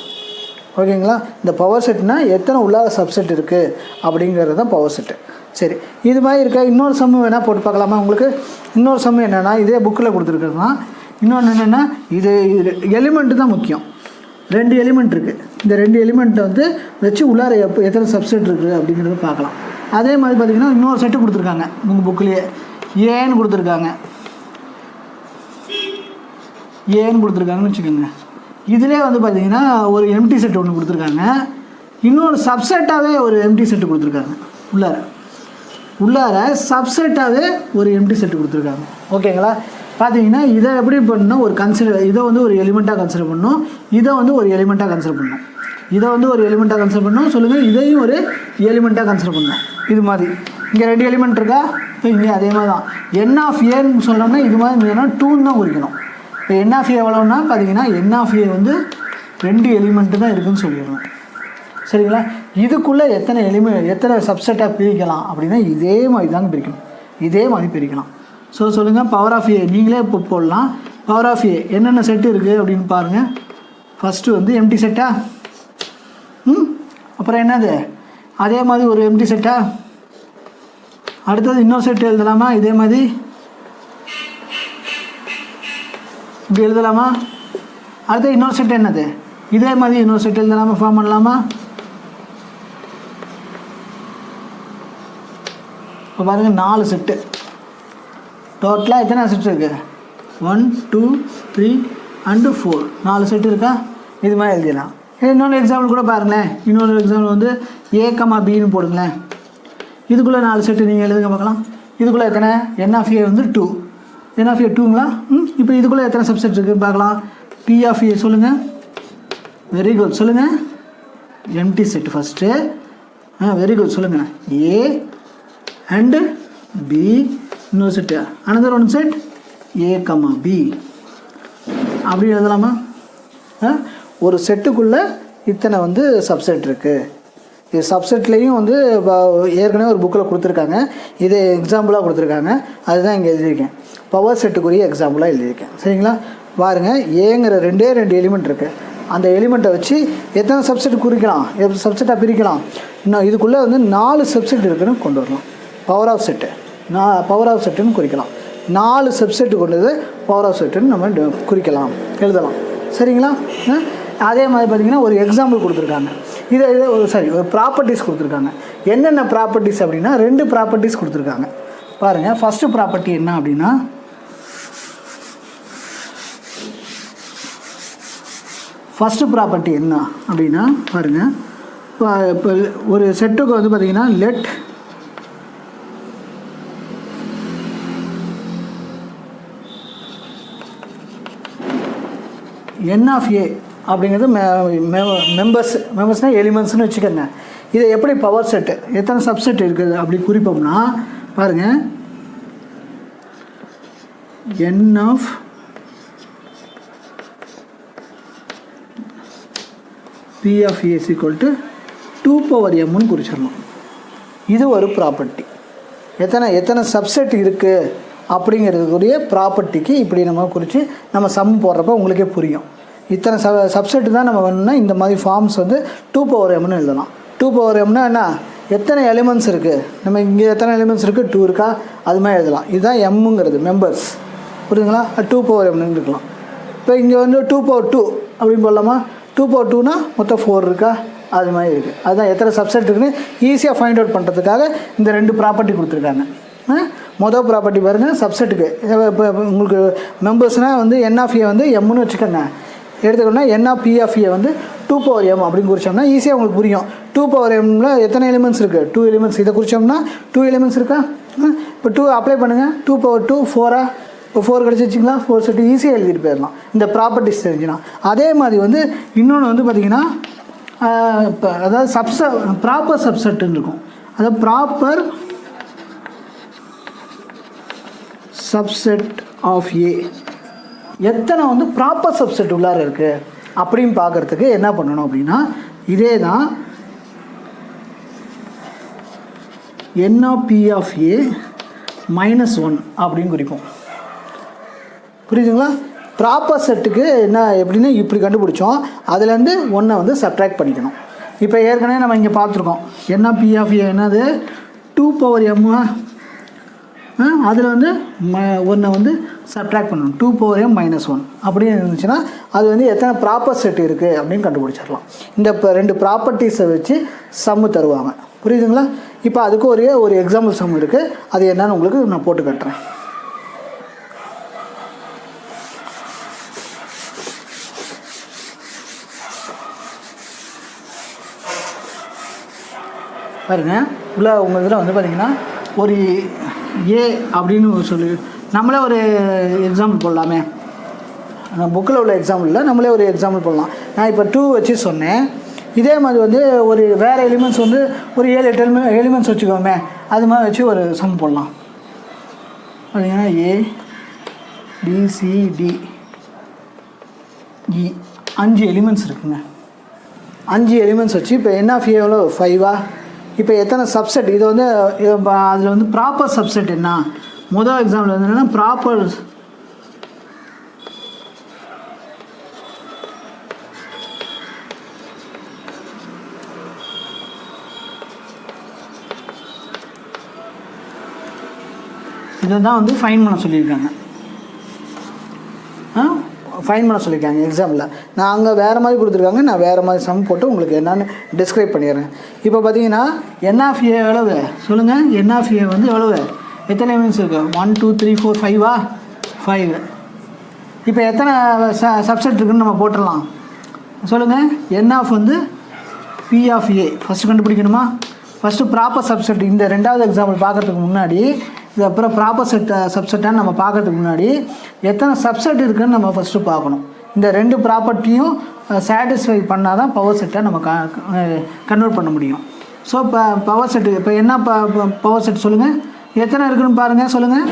ஓகேங்களா? இந்த பவர் செட்னால் எத்தனை உள்ளார சப்செட் இருக்குது அப்படிங்கிறது தான் பவர் செட்டு. சரி, இது மாதிரி இருக்க இன்னொரு சம்மு வேணால் போட்டு பார்க்கலாமா? உங்களுக்கு இன்னொரு சம்மு என்னென்னா, இதே புக்கில் கொடுத்துருக்குறது தான். இன்னொன்று என்னென்னா, இது எலிமெண்ட்டு தான் முக்கியம். 2 எலிமெண்ட் இருக்குது. இந்த 2 எலிமெண்ட்டை வந்து வச்சு உள்ளார எத்தனை சப்செட் இருக்குது அப்படிங்கிறத பார்க்கலாம். அதே மாதிரி பார்த்திங்கன்னா இன்னொரு செட்டு கொடுத்துருக்காங்க உங்கள் புக்கிலேயே, ஏன்னு கொடுத்துருக்காங்க. ஏன்னு கொடுத்துருக்காங்கன்னு வச்சுக்கோங்க. இதிலே வந்து பார்த்திங்கன்னா ஒரு எம்டி செட் ஒன்று கொடுத்துருக்காங்க. இன்னொரு சப்செட்டாகவே ஒரு எம்டி செட்டு கொடுத்துருக்காங்க. உள்ளார சப்செட்டாகவே ஒரு எம்டி செட்டு கொடுத்துருக்காங்க. ஓகேங்களா? பார்த்தீங்கன்னா இதை எப்படி பண்ணணும், இதை வந்து ஒரு எலிமெண்ட்டாக கன்சிடர் பண்ணணும், இதை வந்து ஒரு எலிமெண்ட்டாக கன்சிடர் பண்ணணும், இதை வந்து ஒரு எலிமெண்ட்டாக கன்சிடர் பண்ணணும். சொல்லுங்கள், இதையும் ஒரு எலிமெண்ட்டாக கன்சிடர் பண்ணணும். இது மாதிரி இங்கே 2 எலிமெண்ட் இருக்கா? இப்போ இங்கே அதே மாதிரி தான். என் ஆஃப் ஏன்னு சொன்னோம்னா இது மாதிரி இருந்ததுன்னா 2ன்னு தான் குறிக்கணும். இப்போ என் ஆஃப் ஏ எவ்வளோன்னா பார்த்தீங்கன்னா என் ஆஃப் ஏ வந்து 2 எலிமெண்ட்டு தான் இருக்குதுன்னு சொல்லிடணும். சரிங்களா? இதுக்குள்ளே எத்தனை சப்செட்டாக பிரிக்கலாம் அப்படின்னா இதே மாதிரி தாங்க பிரிக்கணும். இதே மாதிரி பிரிக்கலாம். ஸோ சொல்லுங்கள், பவர் ஆஃப் ஏ நீங்களே இப்போ போடலாம். பவர் ஆஃப் ஏ என்னென்ன செட்டு இருக்குது அப்படின்னு பாருங்கள். ஃபஸ்ட்டு வந்து எம்டி செட்டா, அப்புறம் என்னது அதே மாதிரி ஒரு எம்டி செட்டா, அடுத்தது இன்னொரு செட்டு எழுதலாமா, இதே மாதிரி இப்படி எழுதலாமா, அடுத்தது இன்னொரு செட்டு என்னது இதே மாதிரி இன்னொரு செட்டு எழுதலாமா, ஃபார்ம் பண்ணலாமா. இப்போ பாருங்கள் 4 செட்டு, டோட்டலாக எத்தனை செட்டு இருக்குது, 1, 2, 3 and 4, 4 செட்டு இருக்கா. இது மாதிரி எழுதிடலாம். இன்னொரு எக்ஸாம்பிள் கூட பாருங்களேன். இன்னொரு எக்ஸாம்பிள் வந்து A,Bன்னு போடுங்களேன். இதுக்குள்ளே 4 செட்டு நீங்கள் எழுதுங்க பார்க்கலாம். இதுக்குள்ளே எத்தனை, என் ஆஃப் ஏ வந்து 2, n of a 2ங்களா? இப்போ இதுக்குள்ளே எத்தனை சப்செட் இருக்குன்னு பார்க்கலாம். p of a சொல்லுங்கள். வெரி குட் சொல்லுங்கள். Empty set first. Very good சொல்லுங்கள். a and b இன்னொரு set. another one set a, b அப்படி எழுதலாமா? ஒரு செட்டுக்குள்ளே இத்தனை வந்து சப்செட் இருக்குது. இது சப்செட்லேயும் வந்து ஏற்கனவே ஒரு புக்கில் கொடுத்துருக்காங்க. இது எக்ஸாம்பிளாக கொடுத்துருக்காங்க. அதுதான் இங்கே எழுதியிருக்கேன். பவர் செட்டுக்குரிய எக்ஸாம்பிளாக எழுதியிருக்கேன். சரிங்களா? பாருங்கள், ஏங்கிற ரெண்டே எலிமெண்ட் இருக்குது. அந்த எலிமெண்ட்டை வச்சு எத்தனை சப்செட் குறிக்கலாம், சப்செட்டாக பிரிக்கலாம். இன்னும் இதுக்குள்ளே வந்து 4 சப்செட் இருக்குன்னு கொண்டு வரலாம். Power of set power of செட்டுன்னு குறிக்கலாம். 4 சப்செட்டு கொண்டது பவர் ஆஃப் செட்டுன்னு நம்ம குறிக்கலாம், எழுதலாம். சரிங்களா? அதே மாதிரி பார்த்திங்கன்னா ஒரு எக்ஸாம்பிள் கொடுத்துருக்காங்க. ஒரு ப்ராப்பர்ட்டிஸ் கொடுத்துருக்காங்க. என்னென்ன ப்ராப்பர்ட்டிஸ் அப்படின்னா 2 ப்ராப்பர்ட்டிஸ் கொடுத்துருக்காங்க. பாருங்கள், ஃபஸ்ட்டு ப்ராப்பர்ட்டி என்ன அப்படின்னா, பாருங்கள், இப்போ ஒரு செட்டுக்கு வந்து பார்த்திங்கன்னா லெட் n of a அப்படிங்கிறது மெம்பர்ஸ்னால் எலிமெண்ட்ஸ்னு வச்சுக்கோங்க. இதை எப்படி பவர் செட்டு எத்தனை சப்செட் இருக்குது அப்படி குறிப்போம்னா, பாருங்கள், n of p of a is equal to 2 power mன்னு குறிச்சிடலாம். இது ஒரு ப்ராப்பர்ட்டி. எத்தனை சப்செட் இருக்குது அப்படிங்கிறதுக்குரிய ப்ராப்பர்ட்டிக்கு இப்படி நம்ம குறித்து நம்ம சம் போடுறப்ப உங்களுக்கே புரியும். இத்தனை சப்செட்டு தான் நம்ம வேணும்னா இந்த மாதிரி ஃபார்ம்ஸ் வந்து 2 power mன்னு எழுதலாம். 2 power mனா என்ன, எத்தனை எலிமெண்ட்ஸ் இருக்குது, நம்ம இங்கே எத்தனை எலிமெண்ட்ஸ் இருக்குது, 2 இருக்கா, அது மாதிரி எழுதலாம். இதுதான் எம்முங்கிறது மெம்பர்ஸ். புரியுதுங்களா? 2 power mன்னு இருக்கலாம். இப்போ இங்கே வந்து 2 power 2 அப்படின்னு போடலாமா? 2 power 2னா மொத்தம் 4 இருக்கா, அது மாதிரி இருக்குது. அதுதான் எத்தனை சப்செட் இருக்குன்னு ஈஸியாக ஃபைண்ட் அவுட் பண்ணுறதுக்காக இந்த 2 ப்ராப்பர்ட்டி கொடுத்துருக்காங்க. மொதல் ப்ராப்பர்ட்டி பாருங்கள், சப்செட்டுக்கு. இப்போ உங்களுக்கு மெம்பர்ஸ்னால் வந்து n of a வந்து எம்னு வச்சுக்கோங்க. எடுத்துக்கணும்னா n of p of a வந்து 2 power m அப்படின்னு குறிச்சோம்னா ஈஸியாக உங்களுக்கு புரியும். 2 power mல எத்தனை எலிமெண்ட்ஸ் இருக்குது, 2 எலிமெண்ட்ஸ். இதை குறிச்சோம்னா 2 எலிமெண்ட்ஸ் இருக்கா? இப்போ 2 அப்ளை பண்ணுங்கள். 2 power 2 4 இப்போ 4 கிடச்சிச்சிங்களா? 4 செட்டு ஈஸியாக எழுதிட்டு போயிடலாம் இந்த ப்ராப்பர்ட்டிஸ் தெரிஞ்சுனா. அதே மாதிரி வந்து இன்னொன்று வந்து பார்த்திங்கன்னா, இப்போ அதாவது ப்ராப்பர் சப்செட்டுன்னு இருக்கும். அதாவது ப்ராப்பர் சப்செட் ஆஃப் ஏ எத்தனை வந்து ப்ராப்பர் சப்செட் உள்ளார இருக்குது அப்படின்னு பார்க்குறதுக்கு என்ன பண்ணணும் அப்படின்னா, இதே தான் n of p of a -1 அப்படின்னு குறிப்போம். புரியுதுங்களா? ப்ராப்பர் செட்டுக்கு என்ன எப்படின்னா இப்படி கண்டுபிடிச்சோம். அதுலேருந்து 1 வந்து சப்ட்ராக்ட் பண்ணிக்கணும். இப்போ ஏற்கனவே நம்ம இங்கே பார்த்துருக்கோம். n of p of a என்னது 2 power m. அதில் வந்து 1 வந்து சப்ட்ராக்ட் பண்ணணும். 2 power m -1 அப்படின்னு இருந்துச்சுன்னா அது வந்து எத்தனை ப்ராப்பர் செட் இருக்குது அப்படின்னு கண்டுபிடிச்சிடலாம். இந்த 2 ப்ராப்பர்ட்டிஸை வச்சு சம்மு தருவாங்க. புரியுதுங்களா? இப்போ அதுக்கு ஒரு எக்ஸாம்பிள் சம் இருக்குது. அது என்னன்னு உங்களுக்கு நான் போட்டு கட்டுறேன். பாருங்கள், உள்ள உங்கள் இதில் வந்து பார்த்திங்கன்னா ஒரு ஏ அப்படின்னு சொல்லி நம்மளே ஒரு எக்ஸாம்பிள் போடலாமே. புக்கில் உள்ள எக்ஸாம்பிளில் நம்மளே ஒரு எக்ஸாம்பிள் போடலாம். நான் இப்போ 2 வச்சு சொன்னேன். இதே மாதிரி வந்து ஒரு வேறு எலிமெண்ட்ஸ் வந்து ஒரு 7-8 எலிமெண்ட்ஸ் வச்சுக்கோமே, அது மாதிரி வச்சு ஒரு சம் போடலாம். பார்த்தீங்கன்னா ஏ பி சி டி இ 5 எலிமெண்ட்ஸ் இருக்குங்க. 5 எலிமெண்ட்ஸ் வச்சு இப்போ n of a எவ்வளோ 5ஆ? இப்போ எத்தனை சப்செட் இது வந்து அதில் வந்து ப்ராப்பர் சப்செட் என்ன? முதல் எக்ஸாம்பிள் வந்து என்னென்னா ப்ராப்பர் இதை தான் வந்து ஃபைன் பண்ண சொல்லியிருக்காங்க. எக்ஸாம்பிளில் நான் அங்கே வேறு மாதிரி கொடுத்துருக்காங்க. நான் வேறு மாதிரி சம் போட்டு உங்களுக்கு என்னென்னு டிஸ்கிரைப் பண்ணிடுறேன். இப்போ பார்த்தீங்கன்னா n of a எவ்வளவு சொல்லுங்கள். n of a வந்து எவ்வளவு, எத்தனை எலிமெண்ட்ஸ் இருக்குது? 1 2 3 4 5ஆ? 5. இப்போ எத்தனை சப்செட் இருக்குதுன்னு நம்ம போட்டுடலாம். சொல்லுங்கள். n of வந்து p of a ஃபஸ்ட்டு கண்டுபிடிக்கணுமா? First proper subset. இந்த 2வது எக்ஸாம்பிள் பார்க்குறதுக்கு முன்னாடி இது அப்புறம் ப்ராப்பர் செட் சப்செட்டான்னு நம்ம பார்க்கறதுக்கு முன்னாடி எத்தனை சப்செட் இருக்குதுன்னு நம்ம ஃபஸ்ட்டு பார்க்கணும். இந்த 2 ப்ராப்பர்ட்டியும் சாட்டிஸ்ஃபை பண்ணால் தான் பவர் செட்டை நம்ம கன்வெர்ட் பண்ண முடியும். ஸோ இப்போ பவர் செட்டு இப்போ என்ன பவர் செட் சொல்லுங்கள், எத்தனை இருக்குதுன்னு பாருங்கள் சொல்லுங்கள்.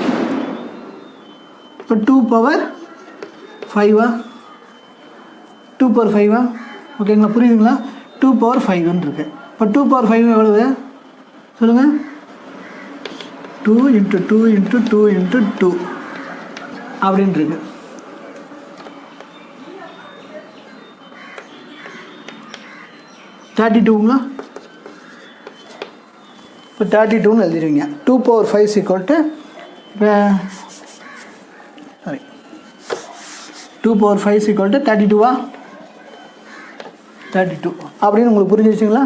இப்போ 2 பவர் 5 2 பவர் 5 ஓகேங்களா, புரியுதுங்களா? 2 பவர் 5 இருக்குது. இப்போ 2 பவர் 5 எவ்வளவு சொல்லுங்கள்? 2 × 2 × 2 × 2 அப்படின்ட்டு இருக்கு. $32ங்களா? இப்போ 32ன்னு எழுதிடுவீங்க. 2 பவர் 5 = இப்போ சாரி 2 பவர் 5 = 32 32 அப்படின்னு உங்களுக்கு புரிஞ்சிச்சுங்களா?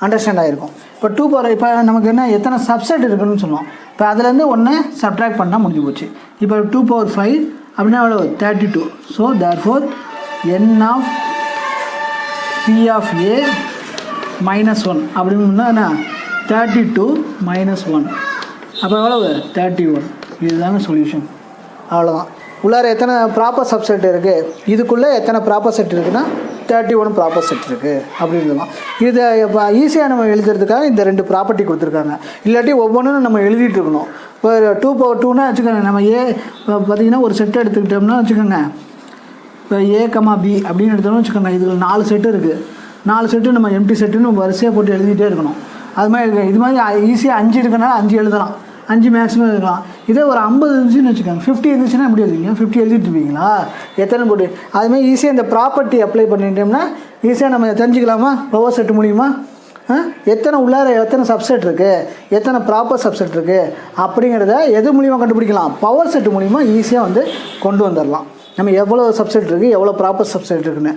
அண்டர்ஸ்டாண்ட் ஆகிருக்கும். இப்போ 2 பவர் இப்போ நமக்கு என்ன எத்தனை சப்செட் இருக்குதுன்னு சொன்னோம். இப்போ அதுலேருந்து ஒன்று சப்ட்ராக்ட் பண்ணால் முடிஞ்சு போச்சு. இப்போ 2 பவர் 5 அப்படின்னா எவ்வளோ 32. So therefore n of p of a -1 அப்படின்னு என்ன 32 - 1 அப்போ எவ்வளவு 31. இதுதாங்க சொல்யூஷன். அவ்வளோதான். உள்ளார எத்தனை ப்ராப்பர் சப்செட் இருக்குது, இதுக்குள்ளே எத்தனை ப்ராப்பர் செட் இருக்குதுன்னா 31 ப்ராப்பர் செட் இருக்குது அப்படின்றலாம். இதை இப்போ ஈஸியாக நம்ம எழுதுறதுக்காக இந்த 2 ப்ராப்பர்ட்டி கொடுத்துருக்காங்க. இல்லாட்டி ஒவ்வொன்றும் நம்ம எழுதிட்டு இருக்கணும். இப்போ 2 பவர் 2னா வச்சுக்கோங்க, நம்ம ஏ இப்போ பார்த்திங்கன்னா ஒரு செட்டு எடுத்துக்கிட்டோம்னா வச்சுக்கோங்க. இப்போ A, B அப்படின்னு எடுத்தோம்னா வச்சுக்கோங்க, இதில் 4 செட்டு இருக்குது. 4 செட்டு நம்ம எம்டி செட்டுன்னு வரிசையாக போட்டு எழுதிட்டே இருக்கணும். அது மாதிரி இது மாதிரி ஈஸியாக 5 இருக்குன்னா 5 எழுதலாம், 5 மேக்ஸிமம் இருக்கலாம். இதே ஒரு 50 இருந்துச்சுன்னு வச்சுக்கோங்க, 50 இருந்துச்சுன்னா எப்படி எழுதுவீங்க? 50 எழுதிட்டுருப்பீங்களா? எத்தனை போட்டு அதுமாதிரி ஈஸியாக இந்த ப்ராப்பர்ட்டி அப்ளை பண்ணிட்டோம்னா ஈஸியாக நம்ம தெரிஞ்சுக்கலாமா பவர் செட் மூலிமா எத்தனை உள்ளார எத்தனை சப்செட் இருக்குது, எத்தனை ப்ராப்பர் சப்செட் இருக்குது அப்படிங்கிறத எது மூலிமா கண்டுபிடிக்கலாம்? பவர் செட் மூலிமா ஈஸியாக வந்து கொண்டு வந்துடலாம். நம்ம எவ்வளோ சப்செட் இருக்குது, எவ்வளோ ப்ராப்பர் சப்செட் இருக்குன்னு.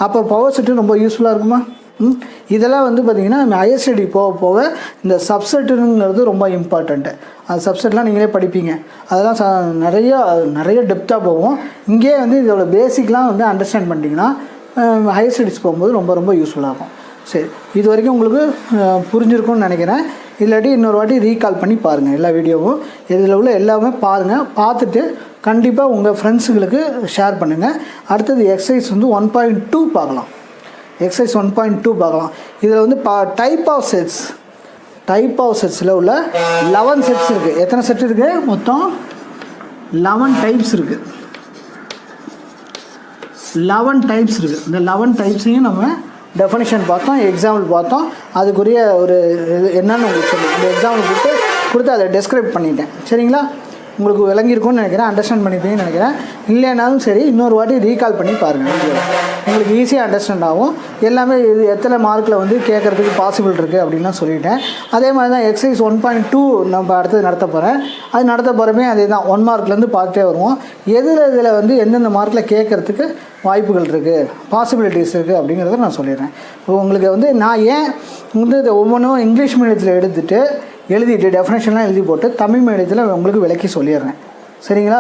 அப்போ பவர் செட்டு ரொம்ப யூஸ்ஃபுல்லாக இருக்குமா? இதெல்லாம் வந்து பார்த்திங்கன்னா நம்ம ஹையர் ஸ்டடி போக போக இந்த சப்செட்டுங்கிறது ரொம்ப இம்பார்ட்டண்ட்டு. அந்த சப்செட்லாம் நீங்களே படிப்பீங்க. அதெல்லாம் நிறைய டெப்த்தாக போகும். இங்கேயே வந்து இதோட பேசிக்லாம் வந்து அண்டர்ஸ்டாண்ட் பண்ணிட்டீங்கன்னா ஹையர் ஸ்டடிஸ் போகும்போது ரொம்ப ரொம்ப யூஸ்ஃபுல்லாக இருக்கும். சரி, இது வரைக்கும் உங்களுக்கு புரிஞ்சிருக்கும்னு நினைக்கிறேன். இல்லாட்டி இன்னொரு வாட்டி ரீகால் பண்ணி பாருங்கள் எல்லா வீடியோவும். இதில் உள்ள எல்லாமே பாருங்கள். பார்த்துட்டு கண்டிப்பாக உங்கள் ஃப்ரெண்ட்ஸுங்களுக்கு ஷேர் பண்ணுங்கள். அடுத்தது எக்ஸசைஸ் வந்து 1.2 பார்க்கலாம். எக்ஸசைஸ் 1.2 பார்க்கலாம். இதில் வந்து டைப் ஆஃப் செட்ஸில் உள்ள 11 செட்ஸ் இருக்குது. எத்தனை செட் இருக்குது? மொத்தம் 11 டைப்ஸ் இருக்குது. 11 டைப்ஸ் இருக்குது. இந்த 11 டைப்ஸையும் நம்ம டெஃபனிஷன் பார்த்தோம், எக்ஸாம்பிள் பார்த்தோம். அதுக்குரிய ஒரு என்னன்னு உங்களுக்கு சொல்லுங்கள். அந்த எக்ஸாம்பிள் கொடுத்து அதை டெஸ்கிரைப் பண்ணிட்டேன். சரிங்களா? உங்களுக்கு விளங்கியிருக்கும்னு நினைக்கிறேன், அண்டர்ஸ்டாண்ட் பண்ணிப்பீங்கன்னு நினைக்கிறேன். இல்லைனாலும் சரி இன்னொரு வாட்டி ரீகால் பண்ணி பாருங்கள். உங்களுக்கு ஈஸியாக அண்டர்ஸ்டாண்ட் ஆகும். எல்லாமே இது எத்தனை மார்க்கில் வந்து கேட்குறதுக்கு பாசிபிள் இருக்குது அப்படின்லாம் சொல்லிட்டேன். அதே மாதிரி தான் எக்ஸசைஸ் 1.2 நம்ம அடுத்தது நடத்த போகிறேன். அது நடத்த போகிறமே அதே தான் 1 மார்க்லேருந்து பார்த்துட்டே வருவோம். இதில் வந்து எந்தெந்த மார்க்கில் கேட்குறதுக்கு வாய்ப்புகள் இருக்குது, பாசிபிலிட்டிஸ் இருக்குது அப்படிங்கிறத நான் சொல்லிடுறேன். உங்களுக்கு வந்து நான் ஏன் வந்து இதை ஒவ்வொன்றும் இங்கிலீஷ் மீடியத்தில் எழுதிட்டு டெஃபினேஷன்லாம் எழுதி போட்டு தமிழ் மீடியத்தில் உங்களுக்கு விளக்கி சொல்லிடுறேன். சரிங்களா?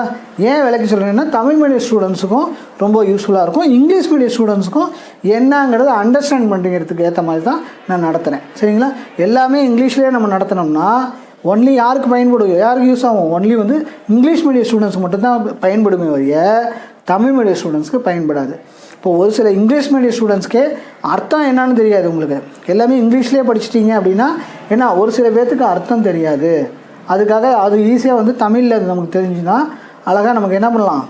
ஏன் விளக்கி சொல்கிறேன்னா தமிழ் மீடியம் ஸ்டூடெண்ட்ஸுக்கும் ரொம்ப யூஸ்ஃபுல்லாக இருக்கும். இங்கிலீஷ் மீடியம் ஸ்டூடெண்ட்ஸுக்கும் என்னங்கிறத அண்டர்ஸ்டாண்ட் பண்ணிக்கிறதுக்கு ஏற்ற மாதிரி தான் நான் நடத்துகிறேன். சரிங்களா? எல்லாமே இங்கிலீஷ்லேயே நம்ம நடத்தினோம்னா ஒன்லி யாருக்கு பயன்படும், யாருக்கு யூஸ் ஆகும்? ஒன்லி வந்து இங்கிலீஷ் மீடியம் ஸ்டூடெண்ட்ஸுக்கு மட்டும்தான் பயன்படுமே வழிய தமிழ் மீடியம் ஸ்டூடெண்ட்ஸ்க்கு பயன்படாது. இப்போ ஒரு சில இங்கிலீஷ் மீடியம் ஸ்டூடெண்ட்ஸ்க்கே அர்த்தம் என்னன்னு தெரியாது. உங்களுக்கு எல்லாமே இங்கிலீஷ்லேயே படிச்சிட்டிங்க அப்படின்னா ஏன்னா ஒரு சில பேர்த்துக்கு அர்த்தம் தெரியாது. அதுக்காக அது ஈஸியாக வந்து தமிழில் நமக்கு தெரிஞ்சுன்னா அழகாக நமக்கு என்ன பண்ணலாம்,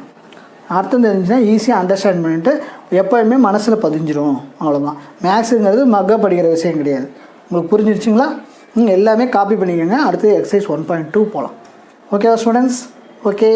அர்த்தம் தெரிஞ்சுன்னா ஈஸியாக அண்டர்ஸ்டாண்ட் பண்ணிவிட்டு எப்போயுமே மனசில் பதிஞ்சிரும். அவ்வளோதான். மேக்ஸுங்கிறது மக்கப் படிக்கிற விஷயம் கிடையாது. உங்களுக்கு புரிஞ்சிருச்சுங்களா? எல்லாமே காப்பி பண்ணிக்கோங்க. அடுத்து எக்ஸசைஸ் 1.2 போகலாம். ஓகேவா ஸ்டூடெண்ட்ஸ்? ஓகே.